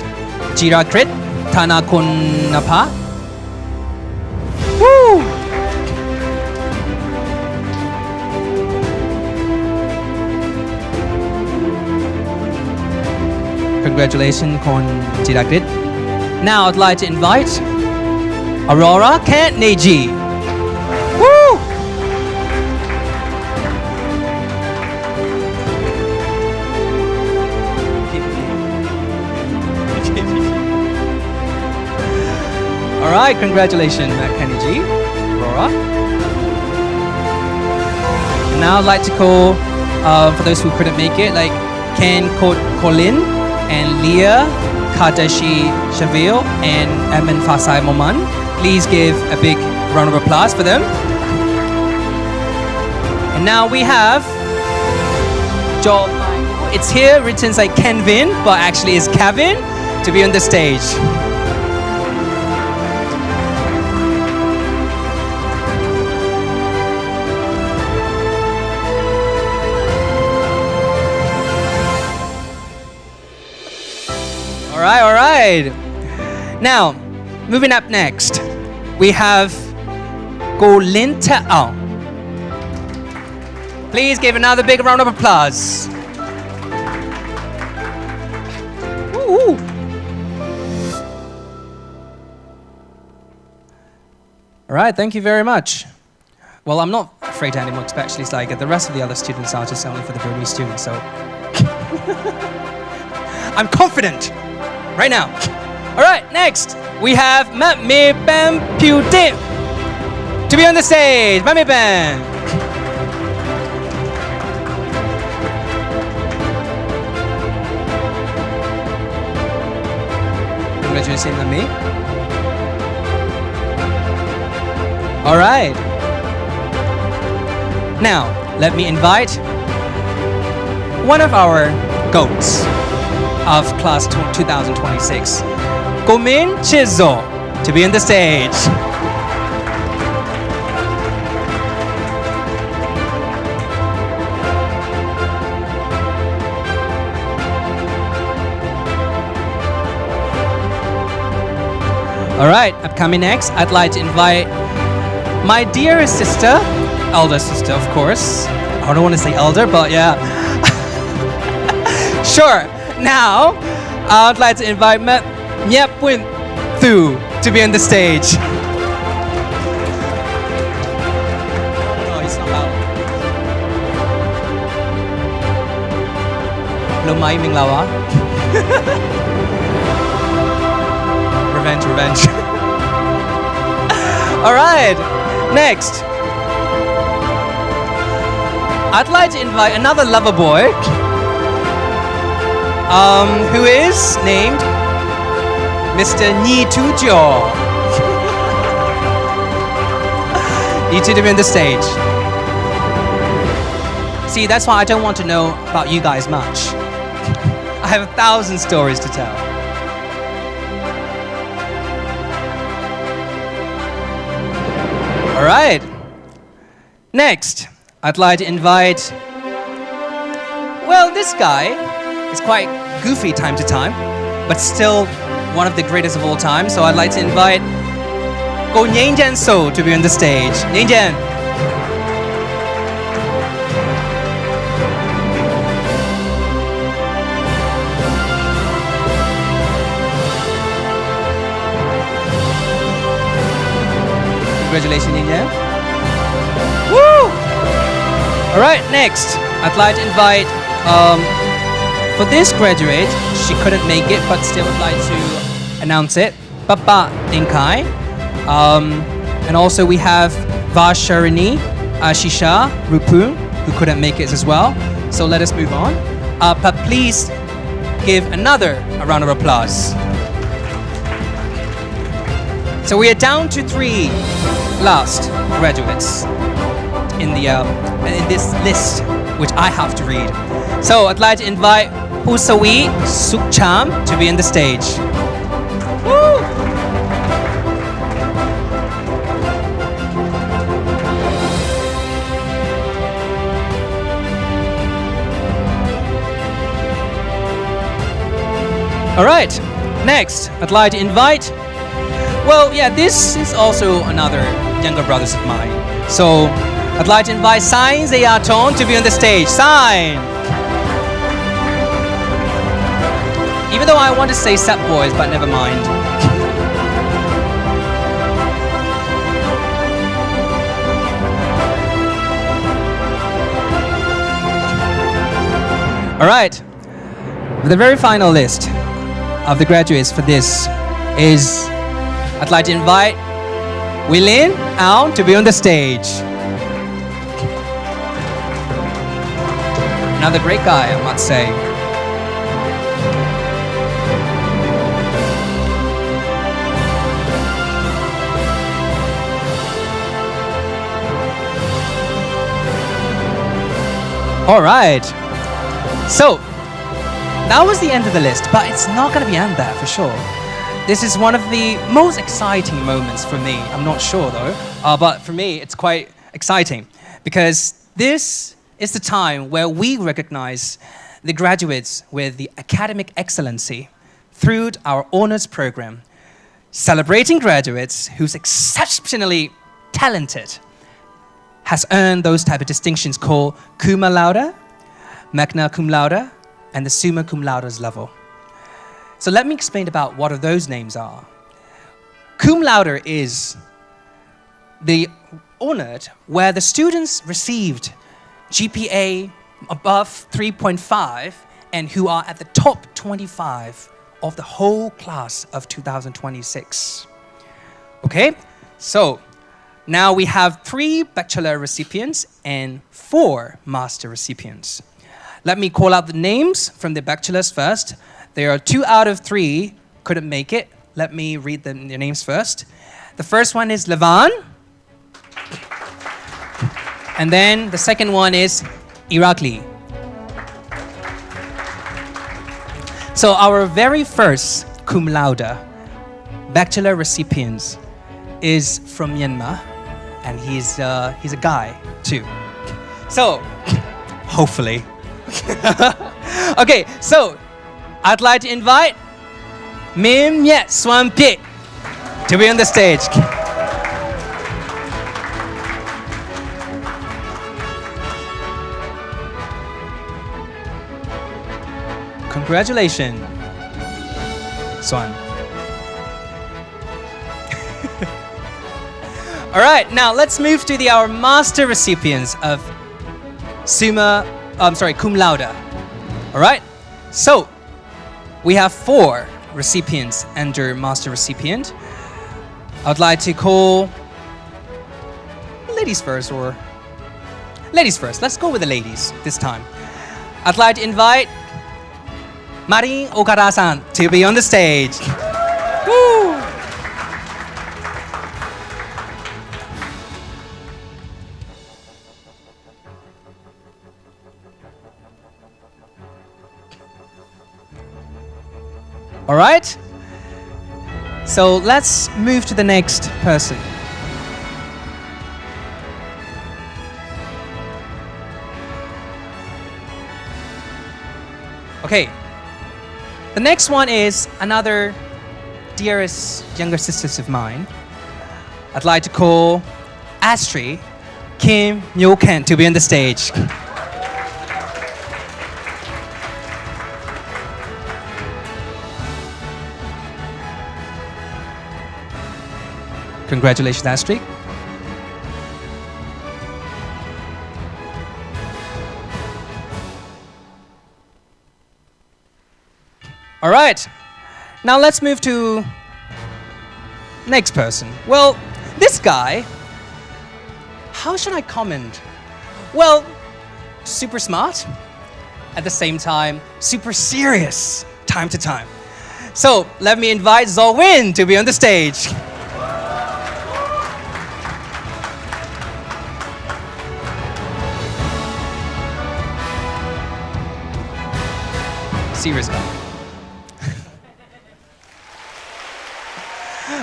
Jirakrit Tanakunapa. Woo! Congratulations, Kon Jirakrit. Now I'd like to invite Aurora Kantneji. Woo! All right, congratulations, Kenny G, Aurora. Now I'd like to call, for those who couldn't make it, like Ken Colin and Leah Kadashi Shavil and Emin Fasai Moman. Please give a big round of applause for them. And now we have Joel. It's here written like Kenvin, but actually it's Kevin to be on the stage. All right. Now, moving up next, we have Golinta Ao. Please give another big round of applause. Woo. All right, thank you very much. Well, I'm not afraid anymore, especially it's like the rest of the other students are just only for the Burmese students, so I'm confident. Right now. All right, next we have Mami Bam Putin to be on the stage. Mami Bam. Congratulations, Mami. All right. Now, let me invite one of our goats of class 2026, Gomin Chizo, to be on the stage. All right, upcoming next, I'd like to invite my dear sister, elder sister, of course. I don't want to say elder, but yeah. Sure. Now, I'd like to invite Nyapwin Thu to be on the stage. Oh, he's not loud. Lumai Minglawa. Revenge. All right, next. I'd like to invite another lover boy. Who is named Mr. Ni Tujo. You two to be on the stage. See, that's why I don't want to know about you guys much. I have 1,000 stories to tell. All right. Next, I'd like to invite, well, this guy is quite goofy time to time, but still one of the greatest of all time. So I'd like to invite cô Nguyen Jan So to be on the stage. Nguyen Jan. Congratulations, Nguyen Jan. Woo! All right, next, I'd like to invite, for this graduate, she couldn't make it, but still would like to announce it. Papa Dinkai. And also we have Vasharini, Ashisha, Rupu, who couldn't make it as well. So let us move on. But please give another a round of applause. So we are down to 3 last graduates in this list, which I have to read. So I'd like to invite Husawi Sukcham to be on the stage. Woo! All right, next I'd like to invite, well, yeah, this is also another younger brothers of mine. So I'd like to invite Sain Zayaton to be on the stage. Sain! Even though I want to say Sap Boys, but never mind. All right, the very final list of the graduates for this is, I'd like to invite Willin Ao to be on the stage. Another great guy, I must say. All right. So, that was the end of the list, but it's not going to be end there for sure. This is one of the most exciting moments for me. I'm not sure though, but for me it's quite exciting because this is the time where we recognize the graduates with the academic excellency through our honors program, celebrating graduates who's exceptionally talented, has earned those type of distinctions called cum laude, magna cum laude, and the summa cum laude level. So let me explain about what those names are. Cum laude is the honored where the students received GPA above 3.5 and who are at the top 25 of the whole class of 2026. Okay, so now we have 3 bachelor recipients and 4 master recipients. Let me call out the names from the bachelors first. There are 2 out of 3 couldn't make it. Let me read their names first. The first one is Levan. And then the second one is Irakli. So our very first cum laude bachelor recipient is from Myanmar, and he's a guy too. So hopefully. Okay, so I'd like to invite Mim Nyet Swampit to be on the stage. Congratulations, Swan. All right, now let's move to our master recipients of cum laude. All right, so we have 4 recipients under master recipient. I'd like to call ladies first, or ladies first. Let's go with the ladies this time. I'd like to invite Marin Okada-san to be on the stage. Woo! All right, so let's move to the next person. Okay, the next one is another dearest younger sisters of mine. I'd like to call Astrid Kim Myo-ken to be on the stage. Congratulations, Astrid. All right, now let's move to next person. Well, this guy, how should I comment? Well, super smart, at the same time, super serious, time to time. So let me invite Zolwin to be on the stage. Serious guy.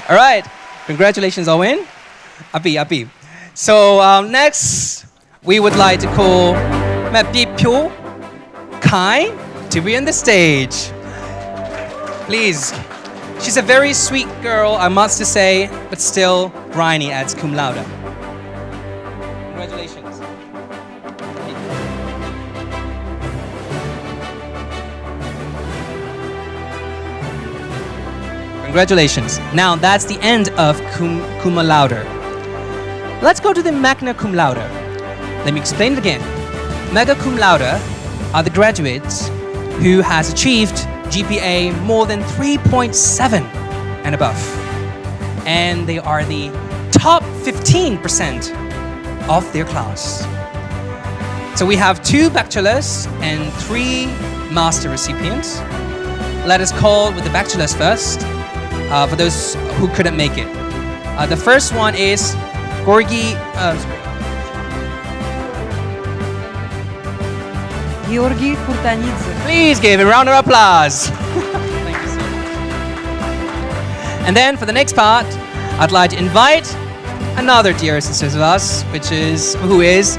All right, congratulations, Owen. Happy. So next, we would like to call Mapipyo Kai to be on the stage. Please. She's a very sweet girl, I must say, but still briny as cum laude. Congratulations. Congratulations. Now that's the end of cum laude. Let's go to the magna cum laude. Let me explain it again. Magna cum laude are the graduates who has achieved GPA more than 3.7 and above. And they are the top 15% of their class. So we have 2 bachelors and 3 master recipients. Let us call with the bachelors first. For those who couldn't make it. The first one is Georgi Kurtanidze. Please give a round of applause. Thank you so much. And then for the next part, I'd like to invite another dear sister of us, who is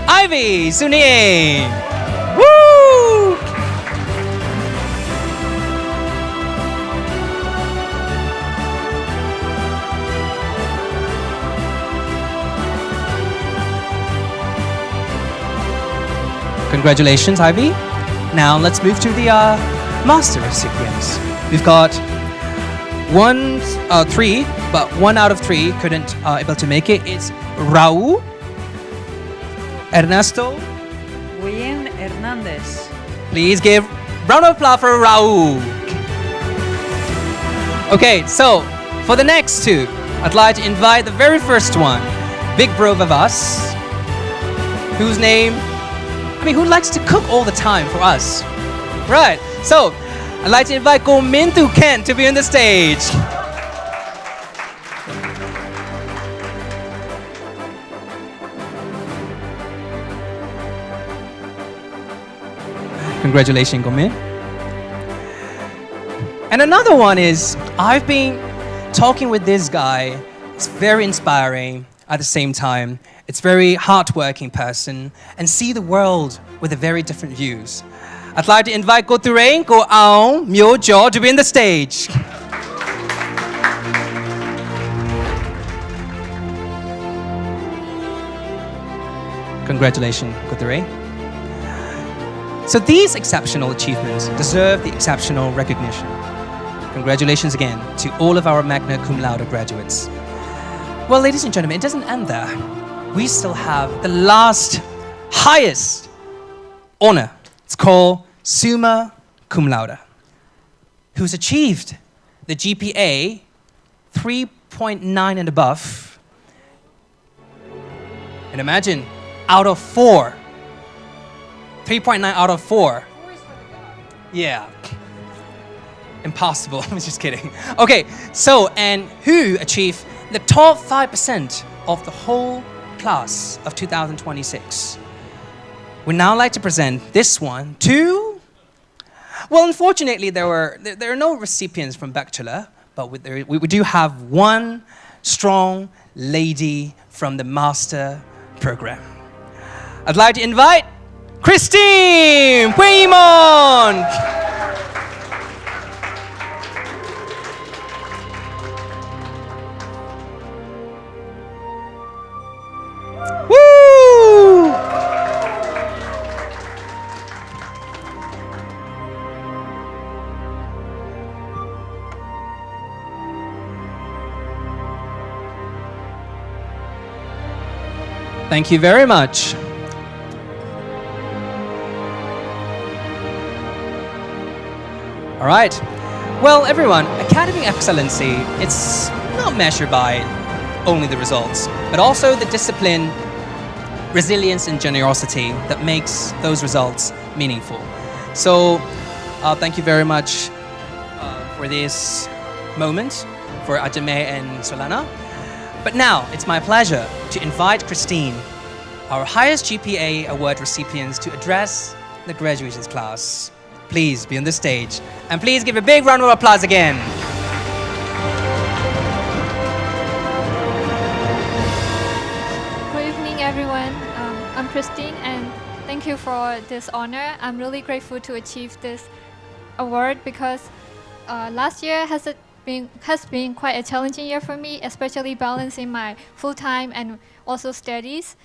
Ivy Sunie. Woo! Congratulations, Ivy. Now let's move to the master recipients. We've got 3, but 1 out of 3 couldn't able to make it. It's Raul Ernesto William Hernandez. Please give round of applause for Raul. Okay, so for the next 2, I'd like to invite the very first one, big bro of us, whose name, who likes to cook all the time for us. Right, so I'd like to invite Go Mintu Ken to be on the stage. Congratulations, Gomin. And another one is, I've been talking with this guy. It's very inspiring at the same time. It's very hardworking person and see the world with a very different views. I'd like to invite Go Turain, Go Aung, Myo Jo to be on the stage. Congratulations, Go Turain. So these exceptional achievements deserve the exceptional recognition. Congratulations again to all of our magna cum laude graduates. Well, ladies and gentlemen, it doesn't end there. We still have the last highest honor. It's called summa cum laude, who's achieved the GPA 3.9 and above. And imagine, out of 4. 3.9 out of 4. Yeah. Impossible. I'm just kidding. Okay, so, and who achieved the top 5% of the whole class of 2026. We'd now like to present this one to, well, unfortunately, there are no recipients from Bachelor, but we do have one strong lady from the Master Program. I'd like to invite Christine Puimon. Woo! Thank you very much. All right. Well, everyone, academic excellency, it's not measured by only the results, but also the discipline, resilience, and generosity that makes those results meaningful. So, thank you very much for this moment, for Ajame and Solana. But now, it's my pleasure to invite Christine, our highest GPA award recipients, to address the graduations class. Please be on the stage, and please give a big round of applause again. Good evening, everyone. I'm Christine, and thank you for this honor. I'm really grateful to achieve this award because last year has been quite a challenging year for me, especially balancing my full-time and also studies.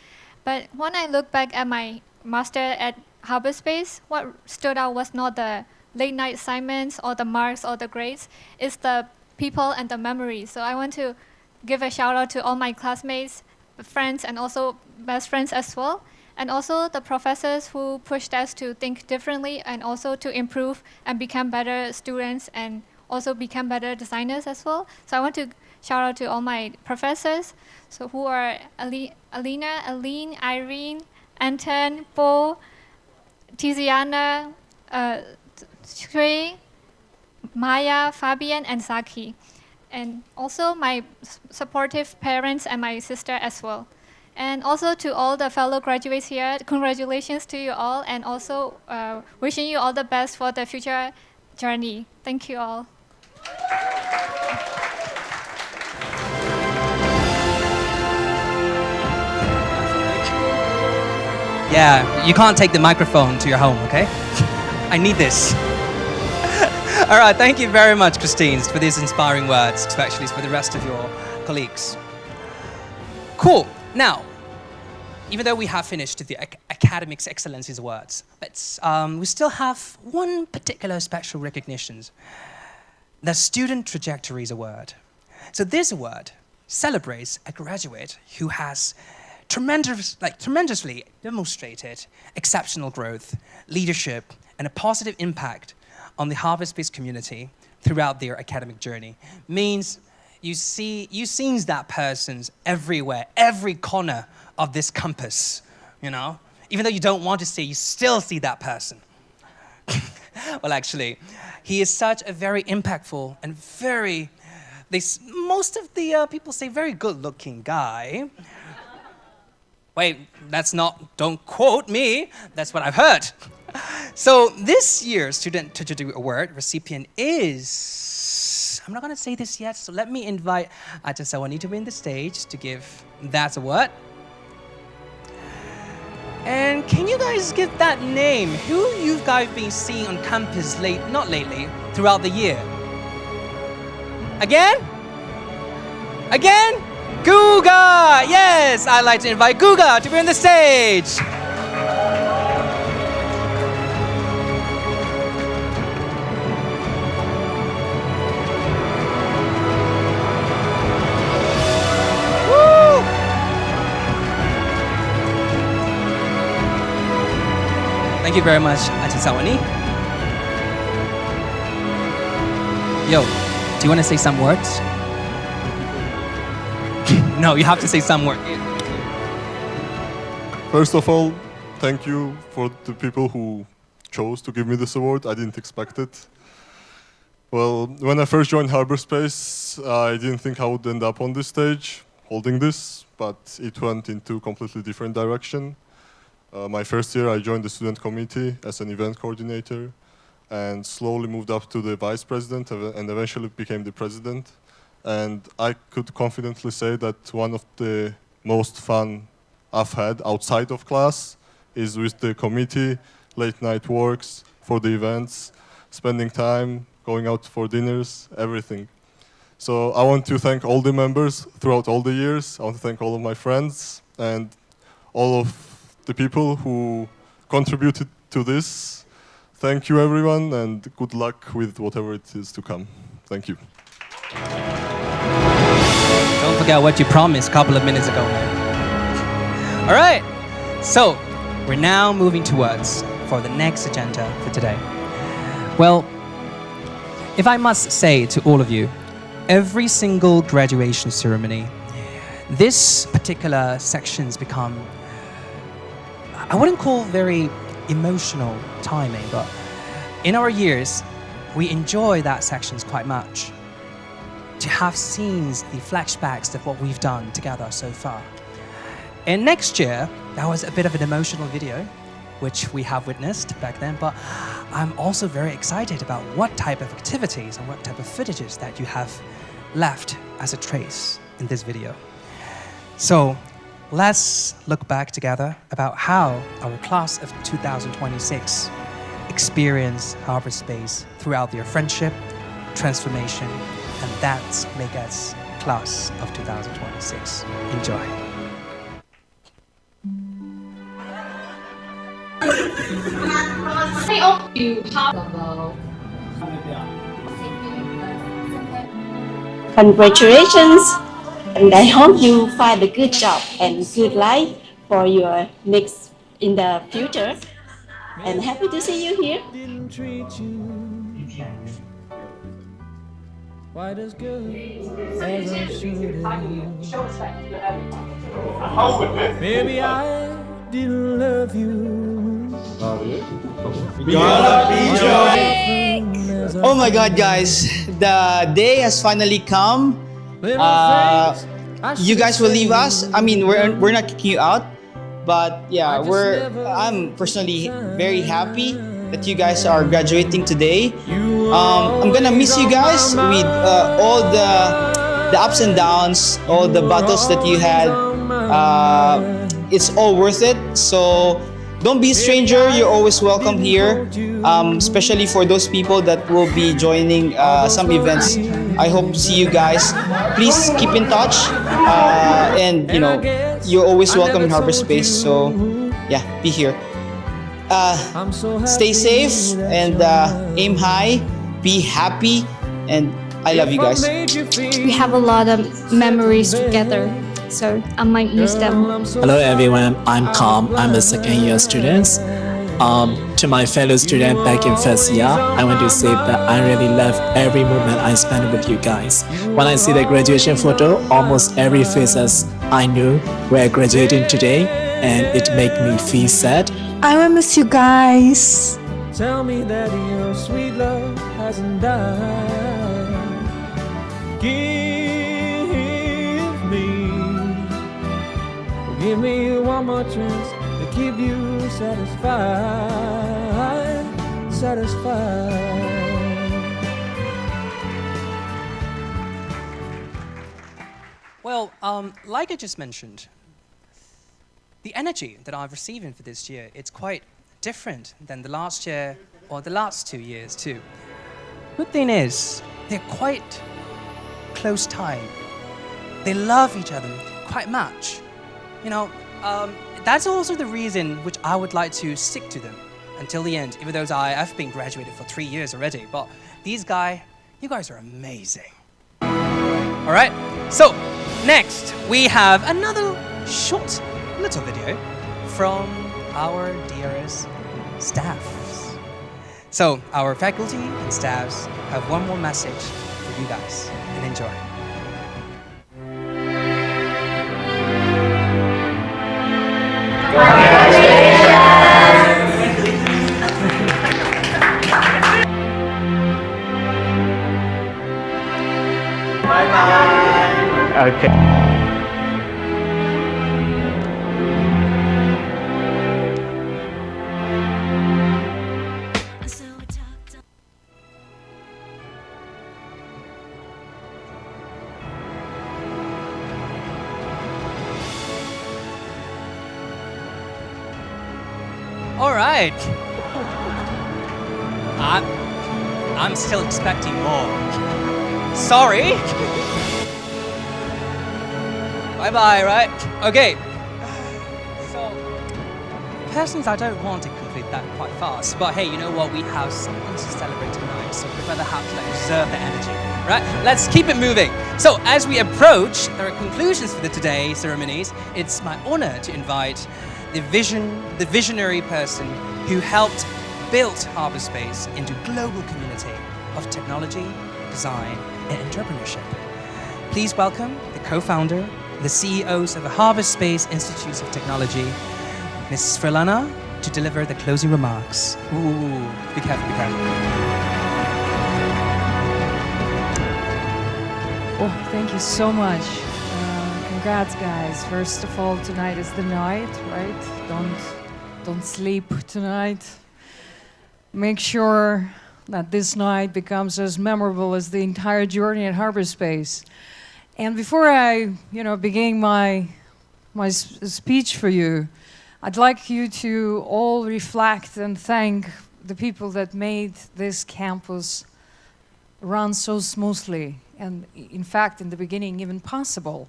But when I look back at my master at Harbour.Space, what stood out was not the late night assignments or the marks or the grades, it's the people and the memories. So I want to give a shout out to all my classmates, friends, and also best friends as well. And also the professors who pushed us to think differently and also to improve and become better students and also become better designers as well. So I want to shout out to all my professors, so who are Alina, Aline, Irene, Anton, Bo, Tiziana, Shui, Maya, Fabian, and Saki. And also my supportive parents and my sister as well. And also to all the fellow graduates here, congratulations to you all, and also wishing you all the best for the future journey. Thank you all. Yeah, you can't take the microphone to your home, okay? I need this. All right, thank you very much, Christine, for these inspiring words, especially for the rest of your colleagues. Cool. Now, even though we have finished the Academics Excellencies Awards, but we still have one particular special recognition, the Student Trajectories Award. So this award celebrates a graduate who has tremendously demonstrated exceptional growth, leadership, and a positive impact on the Harbour.Space community throughout their academic journey. Means you've seen that person's everywhere, every corner of this campus, you know? Even though you don't want to see, you still see that person. Well, actually, he is such a very impactful and most of the people say very good-looking guy. Wait, don't quote me, that's what I've heard. So this year's Student Trajectory Award recipient is, I'm not gonna say this yet, so let me invite Ajahn Sawani to be in the stage to give that award. And can you guys give that name? Who you guys been seeing on campus not lately, throughout the year? Again? Again? Guga! Yes, I'd like to invite Guga to be on the stage. Woo! Thank you very much, Ajahn Sawani. Yo, do you want to say some words? No, you have to say some word. First of all, thank you for the people who chose to give me this award. I didn't expect it. Well, when I first joined Harbour.Space, I didn't think I would end up on this stage holding this, but it went into a completely different direction. My first year, I joined the student committee as an event coordinator and slowly moved up to the vice president and eventually became the president. And I could confidently say that one of the most fun I've had outside of class is with the committee, late night works for the events, spending time, going out for dinners, everything. So I want to thank all the members throughout all the years. I want to thank all of my friends and all of the people who contributed to this. Thank you, everyone, and good luck with whatever it is to come. Thank you. Don't forget what you promised a couple of minutes ago. All right, so we're now moving towards for the next agenda for today. Well, if I must say to all of you, every single graduation ceremony, this particular section's become, I wouldn't call very emotional timing, but in our years, we enjoy that sections quite much. To have scenes, the flashbacks of what we've done together so far. And next year, that was a bit of an emotional video, which we have witnessed back then, but I'm also very excited about what type of activities and what type of footages that you have left as a trace in this video. So let's look back together about how our class of 2026 experienced Harbour.Space throughout their friendship, transformation, and that's make us class of 2026. Enjoy. Congratulations, and I hope you find a good job and good life for your next in the future. And happy to see you here. Quite as good as I should have. Maybe I didn't love you. Oh my god, guys, the day has finally come. You guys will leave us. I mean, we're not kicking you out, but yeah, I'm personally very happy that you guys are graduating today. I'm gonna miss you guys with all the ups and downs, all the battles that you had. It's all worth it. So don't be a stranger. You're always welcome here, especially for those people that will be joining some events. I hope to see you guys. Please keep in touch, and you know, you're always welcome in Harbour.Space. So yeah, be here. Stay safe and aim high, be happy, and I love you guys. We have a lot of memories together, so I might miss them. Hello everyone, I'm Calm. I'm a second year student. To my fellow student back in first year, I want to say that I really love every moment I spent with you guys. When I see the graduation photo, almost every faces I knew were graduating today, and it made me feel sad. I will miss you guys. Tell me that your sweet love hasn't died. Give me one more chance to keep you satisfied. Well, like I just mentioned, the energy that I've received for this year, it's quite different than the last year or the last 2 years too. Good thing is, they're quite close time. They love each other quite much. You know, that's also the reason which I would like to stick to them until the end, even though I've been graduated for 3 years already. But these guys, you guys are amazing. All right, so next we have another short little video from our dearest staffs. So our faculty and staffs have one more message for you guys, and enjoy. Bye-bye. Okay. All right. I'm still expecting more. Sorry. Bye-bye, right? Okay. So personally, I don't want to conclude that quite fast. But hey, you know what? We have something to celebrate tonight, so we better have to reserve the energy, right? Let's keep it moving. So as we approach the conclusions for today's ceremonies, it's my honor to invite the visionary person who helped build Harbour.Space into a global community of technology, design, and entrepreneurship. Please welcome the co-founder, the CEOs of the Harbour.Space Institutes of Technology, Ms. Srilana, to deliver the closing remarks. Ooh, be careful, be careful. Oh, thank you so much. Congrats, guys. First of all, tonight is the night, right? Don't sleep tonight. Make sure that this night becomes as memorable as the entire journey at Harbour.Space. And before I, begin my speech for you, I'd like you to all reflect and thank the people that made this campus run so smoothly, and in fact, in the beginning, even possible.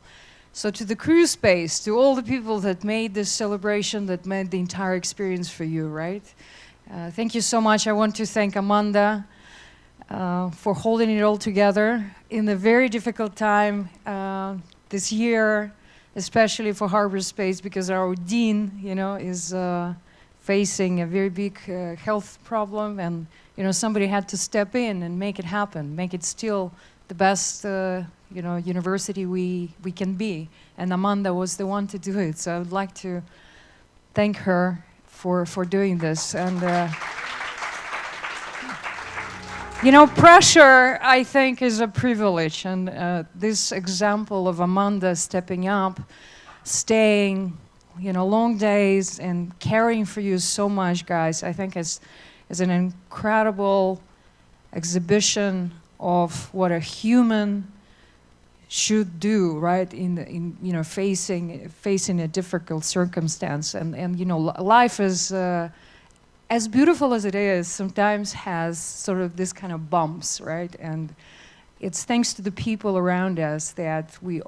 So to the crew space, to all the people that made this celebration, that made the entire experience for you, right? Thank you so much. I want to thank Amanda for holding it all together in a very difficult time this year, especially for Harbour.Space, because our dean, is facing a very big health problem, and somebody had to step in and make it happen, make it still the best university we can be. And Amanda was the one to do it. So I would like to thank her for doing this. And pressure, I think, is a privilege. And this example of Amanda stepping up, staying, long days and caring for you so much, guys, I think is an incredible exhibition of what a human should do, right? In facing a difficult circumstance, and life is as beautiful as it is, sometimes has sort of this kind of bumps, right? And it's thanks to the people around us that we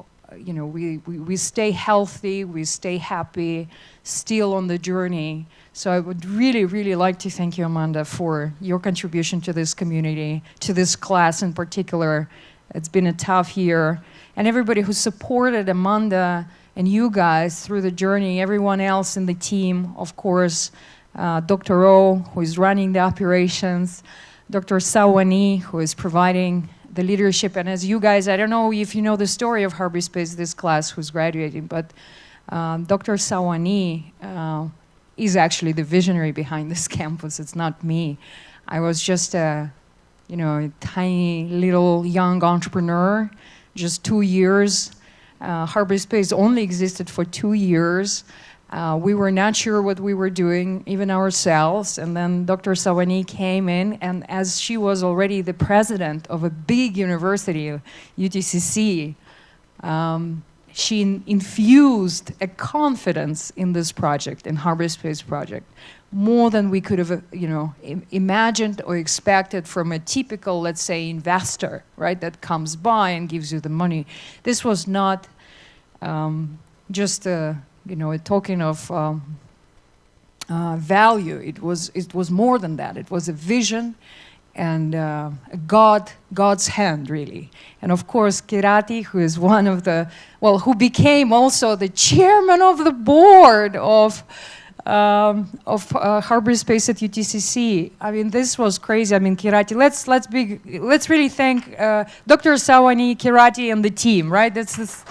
stay healthy, we stay happy, still on the journey. So I would really, really like to thank you, Amanda, for your contribution to this community, to this class in particular. It's been a tough year. And everybody who supported Amanda and you guys through the journey, everyone else in the team, of course, Dr. O, who is running the operations, Dr. Sawani, who is providing the leadership. And as you guys, I don't know if you know the story of Harbour.Space, this class who's graduating, but Dr. Sawani is actually the visionary behind this campus. It's not me. I was just a tiny little young entrepreneur, just 2 years. Harbour.Space only existed for 2 years. We were not sure what we were doing, even ourselves. And then Dr. Sawani came in, and as she was already the president of a big university, UTCC, she infused a confidence in this project, in Harbour.Space project, more than we could have, imagined or expected from a typical, let's say, investor, right, that comes by and gives you the money. This was not just a token of value. It was more than that. It was a vision and God's hand, really. And of course, Kirati, who is one of the, who became also the chairman of the board of Harbour.Space at UTCC. I mean, this was crazy. I mean, Kirati, let's really thank Dr. Sawani, Kirati, and the team, right? That's this.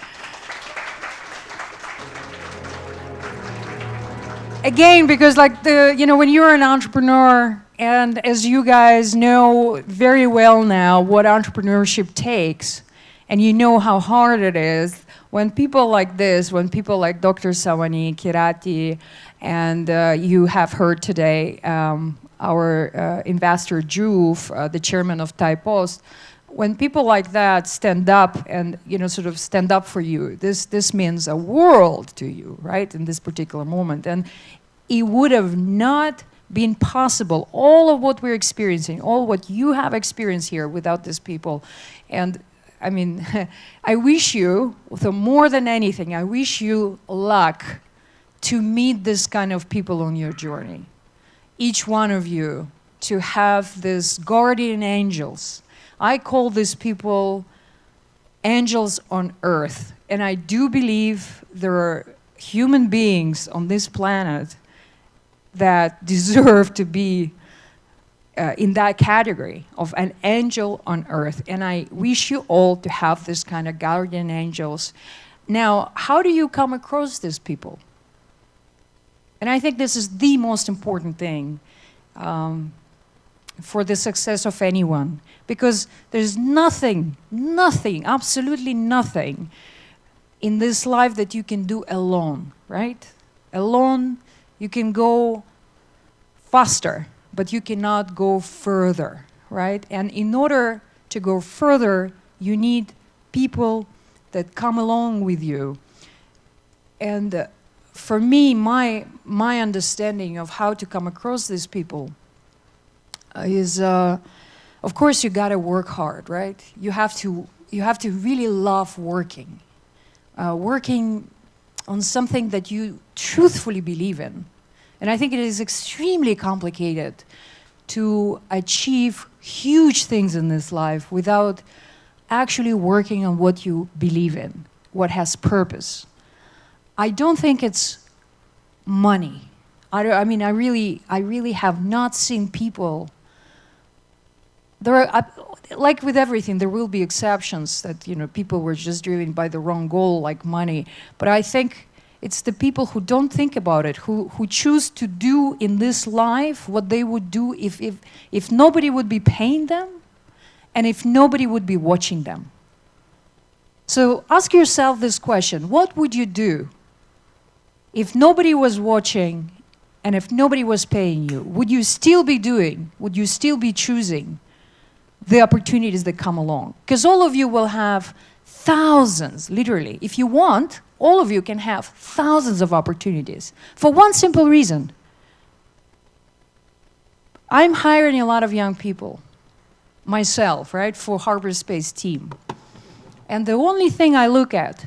Again, because when you're an entrepreneur, and as you guys know very well now what entrepreneurship takes, and you know how hard it is, when people like this, when people like Dr. Sawani, Kirati, and you have heard today our investor Juve, the chairman of Thai Post, when people like that stand up and sort of stand up for you, this means a world to you, right, in this particular moment. And it would have not been possible, all of what we're experiencing, all what you have experienced here without these people. And I mean, I wish you, more than anything, I wish you luck to meet this kind of people on your journey. Each one of you to have this guardian angels. I call these people angels on earth. And I do believe there are human beings on this planet that deserve to be in that category of an angel on earth. And I wish you all to have this kind of guardian angels. Now, how do you come across these people? And I think this is the most important thing for the success of anyone. Because there's nothing, absolutely nothing in this life that you can do alone, right? Alone, you can go faster, but you cannot go further, right? And in order to go further, you need people that come along with you. And for me, my understanding of how to come across these people is, of course, you gotta work hard, right? You have to really love working. Working on something that you truthfully believe in. And I think it is extremely complicated to achieve huge things in this life without actually working on what you believe in, what has purpose. I don't think it's money. I mean, I really have not seen people. There are, like with everything, there will be exceptions that, you know, people were just driven by the wrong goal, like money. But I think it's the people who don't think about it, who choose to do in this life what they would do if nobody would be paying them and if nobody would be watching them. So ask yourself this question: what would you do if nobody was watching and if nobody was paying you? Would you still be choosing the opportunities that come along? Because all of you will have thousands, literally. If you want, all of you can have thousands of opportunities for one simple reason. I'm hiring a lot of young people myself, right, for Harbour.Space team. And the only thing I look at,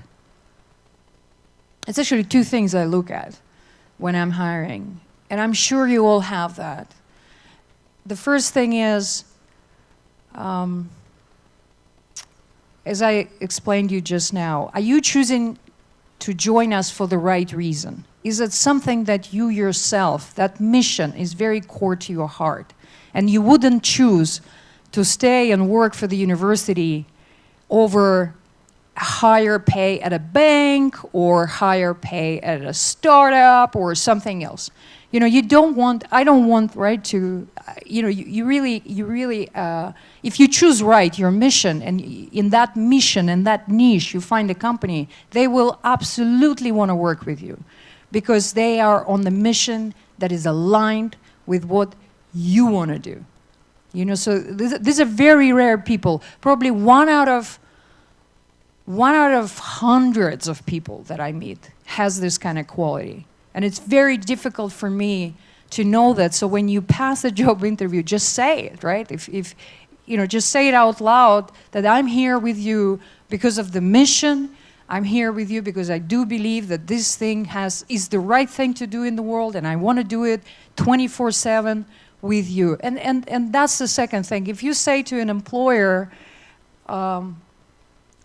it's actually two things I look at when I'm hiring. And I'm sure you all have that. The first thing is, as I explained to you just now, are you choosing to join us for the right reason? Is it something that you yourself, that mission is very core to your heart, and you wouldn't choose to stay and work for the university over higher pay at a bank or higher pay at a startup or something else? You know, I don't want, right, to, you know, you really, if you choose right, your mission, and in that mission and that niche, you find a company, they will absolutely want to work with you because they are on the mission that is aligned with what you want to do. You know, so these are very rare people. Probably one out of hundreds of people that I meet has this kind of quality. And it's very difficult for me to know that. So when you pass a job interview, just say it, right? If you know, just say it out loud that I'm here with you because of the mission. I'm here with you because I do believe that this thing is the right thing to do in the world, and I want to do it 24/7 with you. And that's the second thing. If you say to an employer,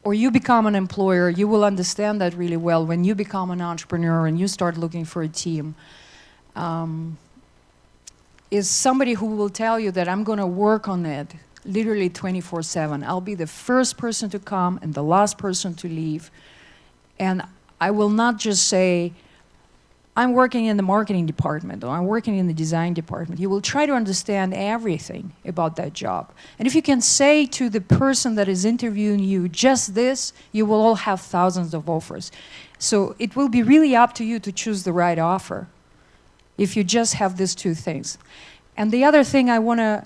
or you become an employer, you will understand that really well when you become an entrepreneur and you start looking for a team. Is somebody who will tell you that I'm going to work on it literally 24/7. I'll be the first person to come and the last person to leave. And I will not just say, I'm working in the marketing department or I'm working in the design department. You will try to understand everything about that job. And if you can say to the person that is interviewing you just this, you will all have thousands of offers. So it will be really up to you to choose the right offer if you just have these two things. And the other thing I want to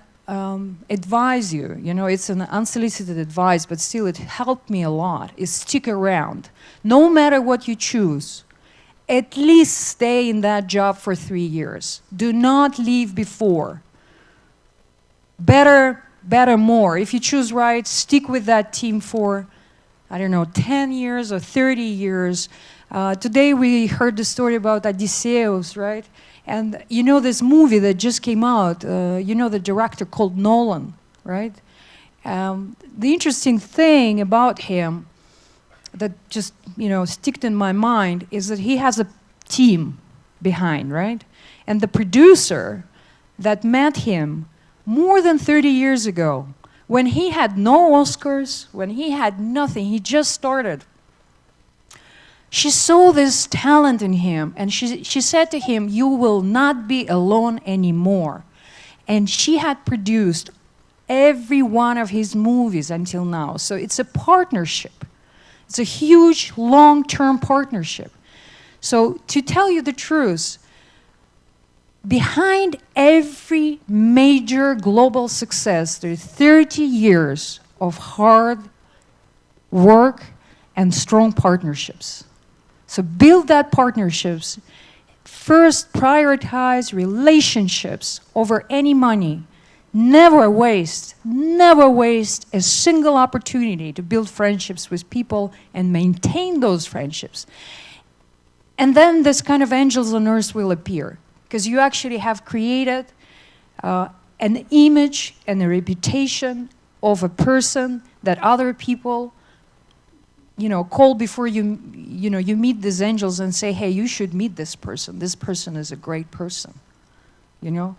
advise you, you know, it's an unsolicited advice, but still it helped me a lot, is stick around. No matter what you choose, at least stay in that job for 3 years. Do not leave before. Better, more. If you choose right, stick with that team for, I don't know, 10 years or 30 years. Today we heard the story about Odysseus, right? And you know this movie that just came out, you know the director called Nolan, right? The interesting thing about him that just, you know, sticked in my mind is that he has a team behind, right? And the producer that met him more than 30 years ago, when he had no Oscars, when he had nothing, he just started. She saw this talent in him, and she said to him, "You will not be alone anymore." And she had produced every one of his movies until now. So it's a partnership. It's a huge, long-term partnership. So to tell you the truth, behind every major global success, there are 30 years of hard work and strong partnerships. So build that partnerships. First, prioritize relationships over any money. Never waste a single opportunity to build friendships with people and maintain those friendships. And then this kind of angels on earth will appear, because you actually have created an image and a reputation of a person that other people, you know, call before you meet these angels and say, "Hey, you should meet this person. This person is a great person," you know?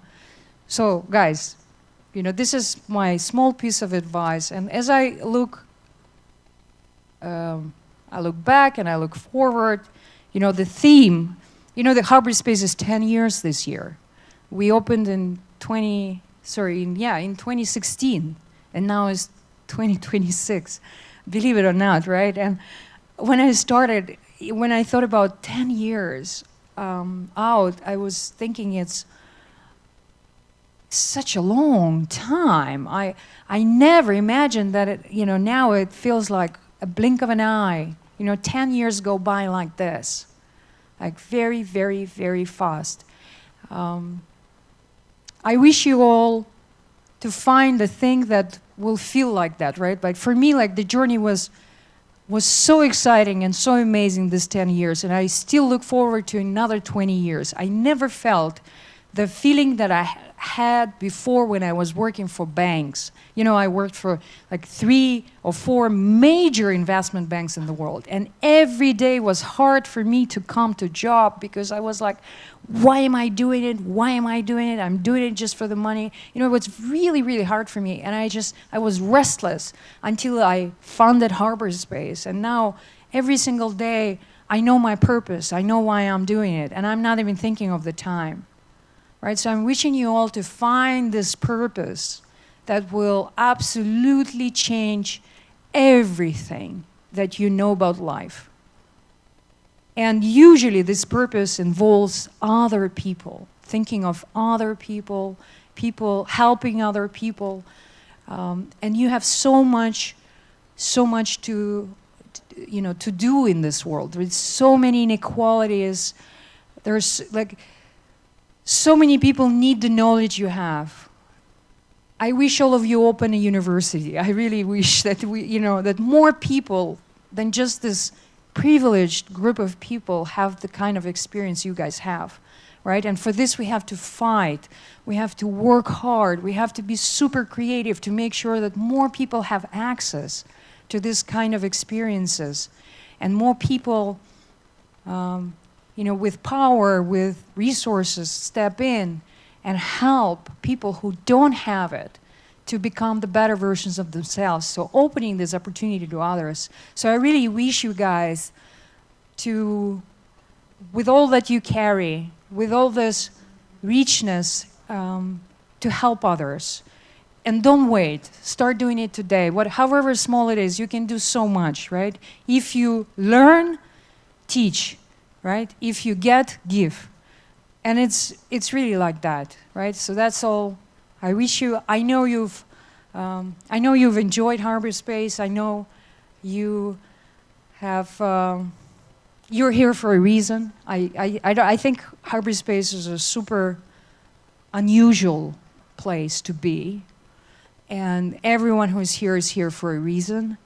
So, guys, you know, this is my small piece of advice. And as I look back and I look forward, you know, the theme, you know, the Harbour.Space is 10 years this year. We opened in 2016, and now it's 2026. Believe it or not, right? And when I started, when I thought about 10 years out, I was thinking it's such a long time. I never imagined that it, you know, now it feels like a blink of an eye. You know, 10 years go by like this. Like very, very, very fast. I wish you all to find the thing that will feel like that, right? But for me, like, the journey was so exciting and so amazing this 10 years, and I still look forward to another 20 years. I never felt the feeling that I had before when I was working for banks. You know, I worked for like 3 or 4 major investment banks in the world, and every day was hard for me to come to job because I was like, why am I doing it? Why am I doing it? I'm doing it just for the money. You know, it was really, really hard for me, and I was restless until I founded Harbour.Space, and now every single day I know my purpose, I know why I'm doing it, and I'm not even thinking of the time. Right? So I'm wishing you all to find this purpose that will absolutely change everything that you know about life. And usually this purpose involves other people, thinking of other people, people helping other people. And you have so much to, you know, to do in this world. There's so many inequalities. There's like, so many people need the knowledge you have. I wish all of you open a university. I really wish that that more people than just this privileged group of people have the kind of experience you guys have, right? And for this we have to fight. We have to work hard. We have to be super creative to make sure that more people have access to this kind of experiences, and more people with power, with resources, step in and help people who don't have it to become the better versions of themselves. So opening this opportunity to others. So I really wish you guys to, with all that you carry, with all this richness, to help others. And don't wait. Start doing it today. However small it is, you can do so much, right? If you learn, teach. Right? If you get, give. And it's really like that, right? So that's all. I wish you, I know you've enjoyed Harbour.Space. I know you have, you're here for a reason. I think Harbour.Space is a super unusual place to be. And everyone who's here is here for a reason.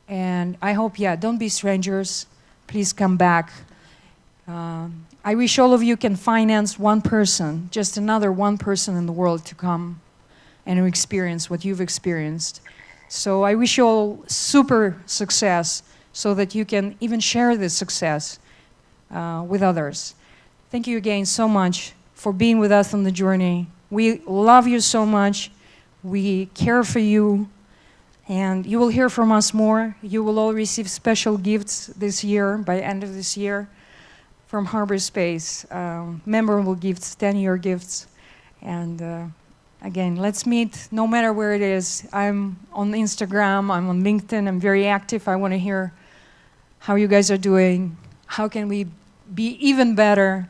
And I hope, don't be strangers. Please come back. I wish all of you can finance one person, just another one person in the world to come and experience what you've experienced. So I wish you all super success so that you can even share this success with others. Thank you again so much for being with us on the journey. We love you so much. We care for you. And you will hear from us more. You will all receive special gifts this year, by end of this year, from Harbour.Space. Memorable gifts, 10-year gifts. And again, let's meet no matter where it is. I'm on Instagram, I'm on LinkedIn, I'm very active. I want to hear how you guys are doing. How can we be even better?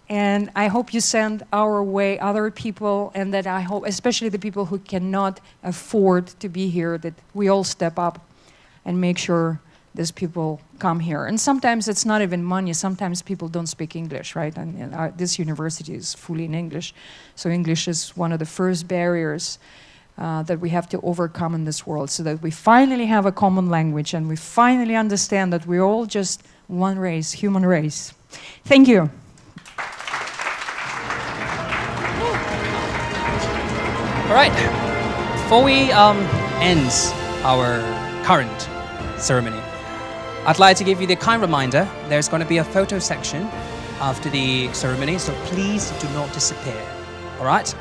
And I hope you send our way other people, and that I hope, especially the people who cannot afford to be here, that we all step up and make sure these people come here. And sometimes it's not even money. Sometimes people don't speak English, right? And this university is fully in English. So English is one of the first barriers that we have to overcome in this world, so that we finally have a common language and we finally understand that we're all just one race, human race. Thank you. All right, before we end our current ceremony, I'd like to give you the kind reminder, there's going to be a photo section after the ceremony, so please do not disappear, all right?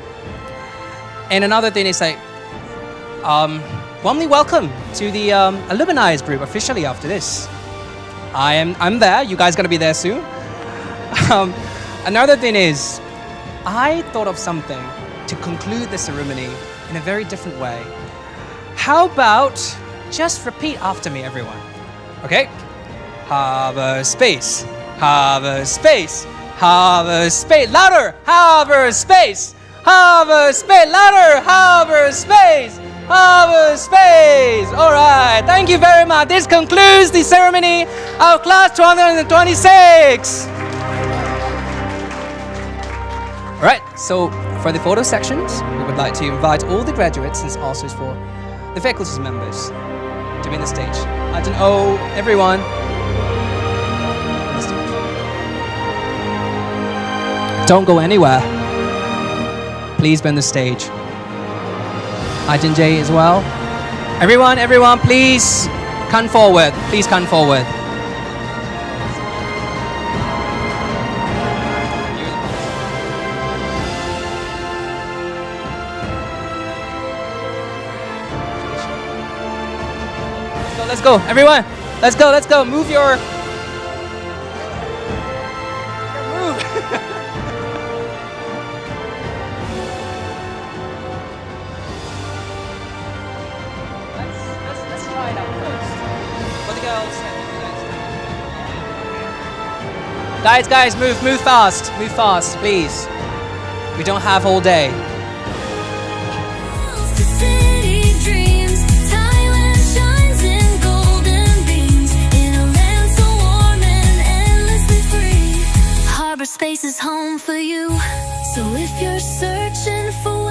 And another thing is like, warmly welcome to the alumni group officially after this. I'm there, you guys going to be there soon. Another thing is, I thought of something to conclude the ceremony in a very different way. How about just repeat after me, everyone? Okay? Harbour.Space, Harbour.Space, Harbour.Space, louder! Harbour.Space, Harbour.Space, louder! Harbour.Space, Harbour.Space. All right, thank you very much. This concludes the ceremony of class 226. All right, so for the photo sections, we would like to invite all the graduates and also for the faculty members to be on the stage. I don't owe everyone. Don't go anywhere. Please be on the stage. Ajin J as well. Everyone, please come forward. Please come forward. Let's go, everyone. Let's go. Move your... Move. let's try it out first. For the girls. Guys, move fast. Move fast, please. We don't have all day. Harbour.Space is home for you. So if you're searching for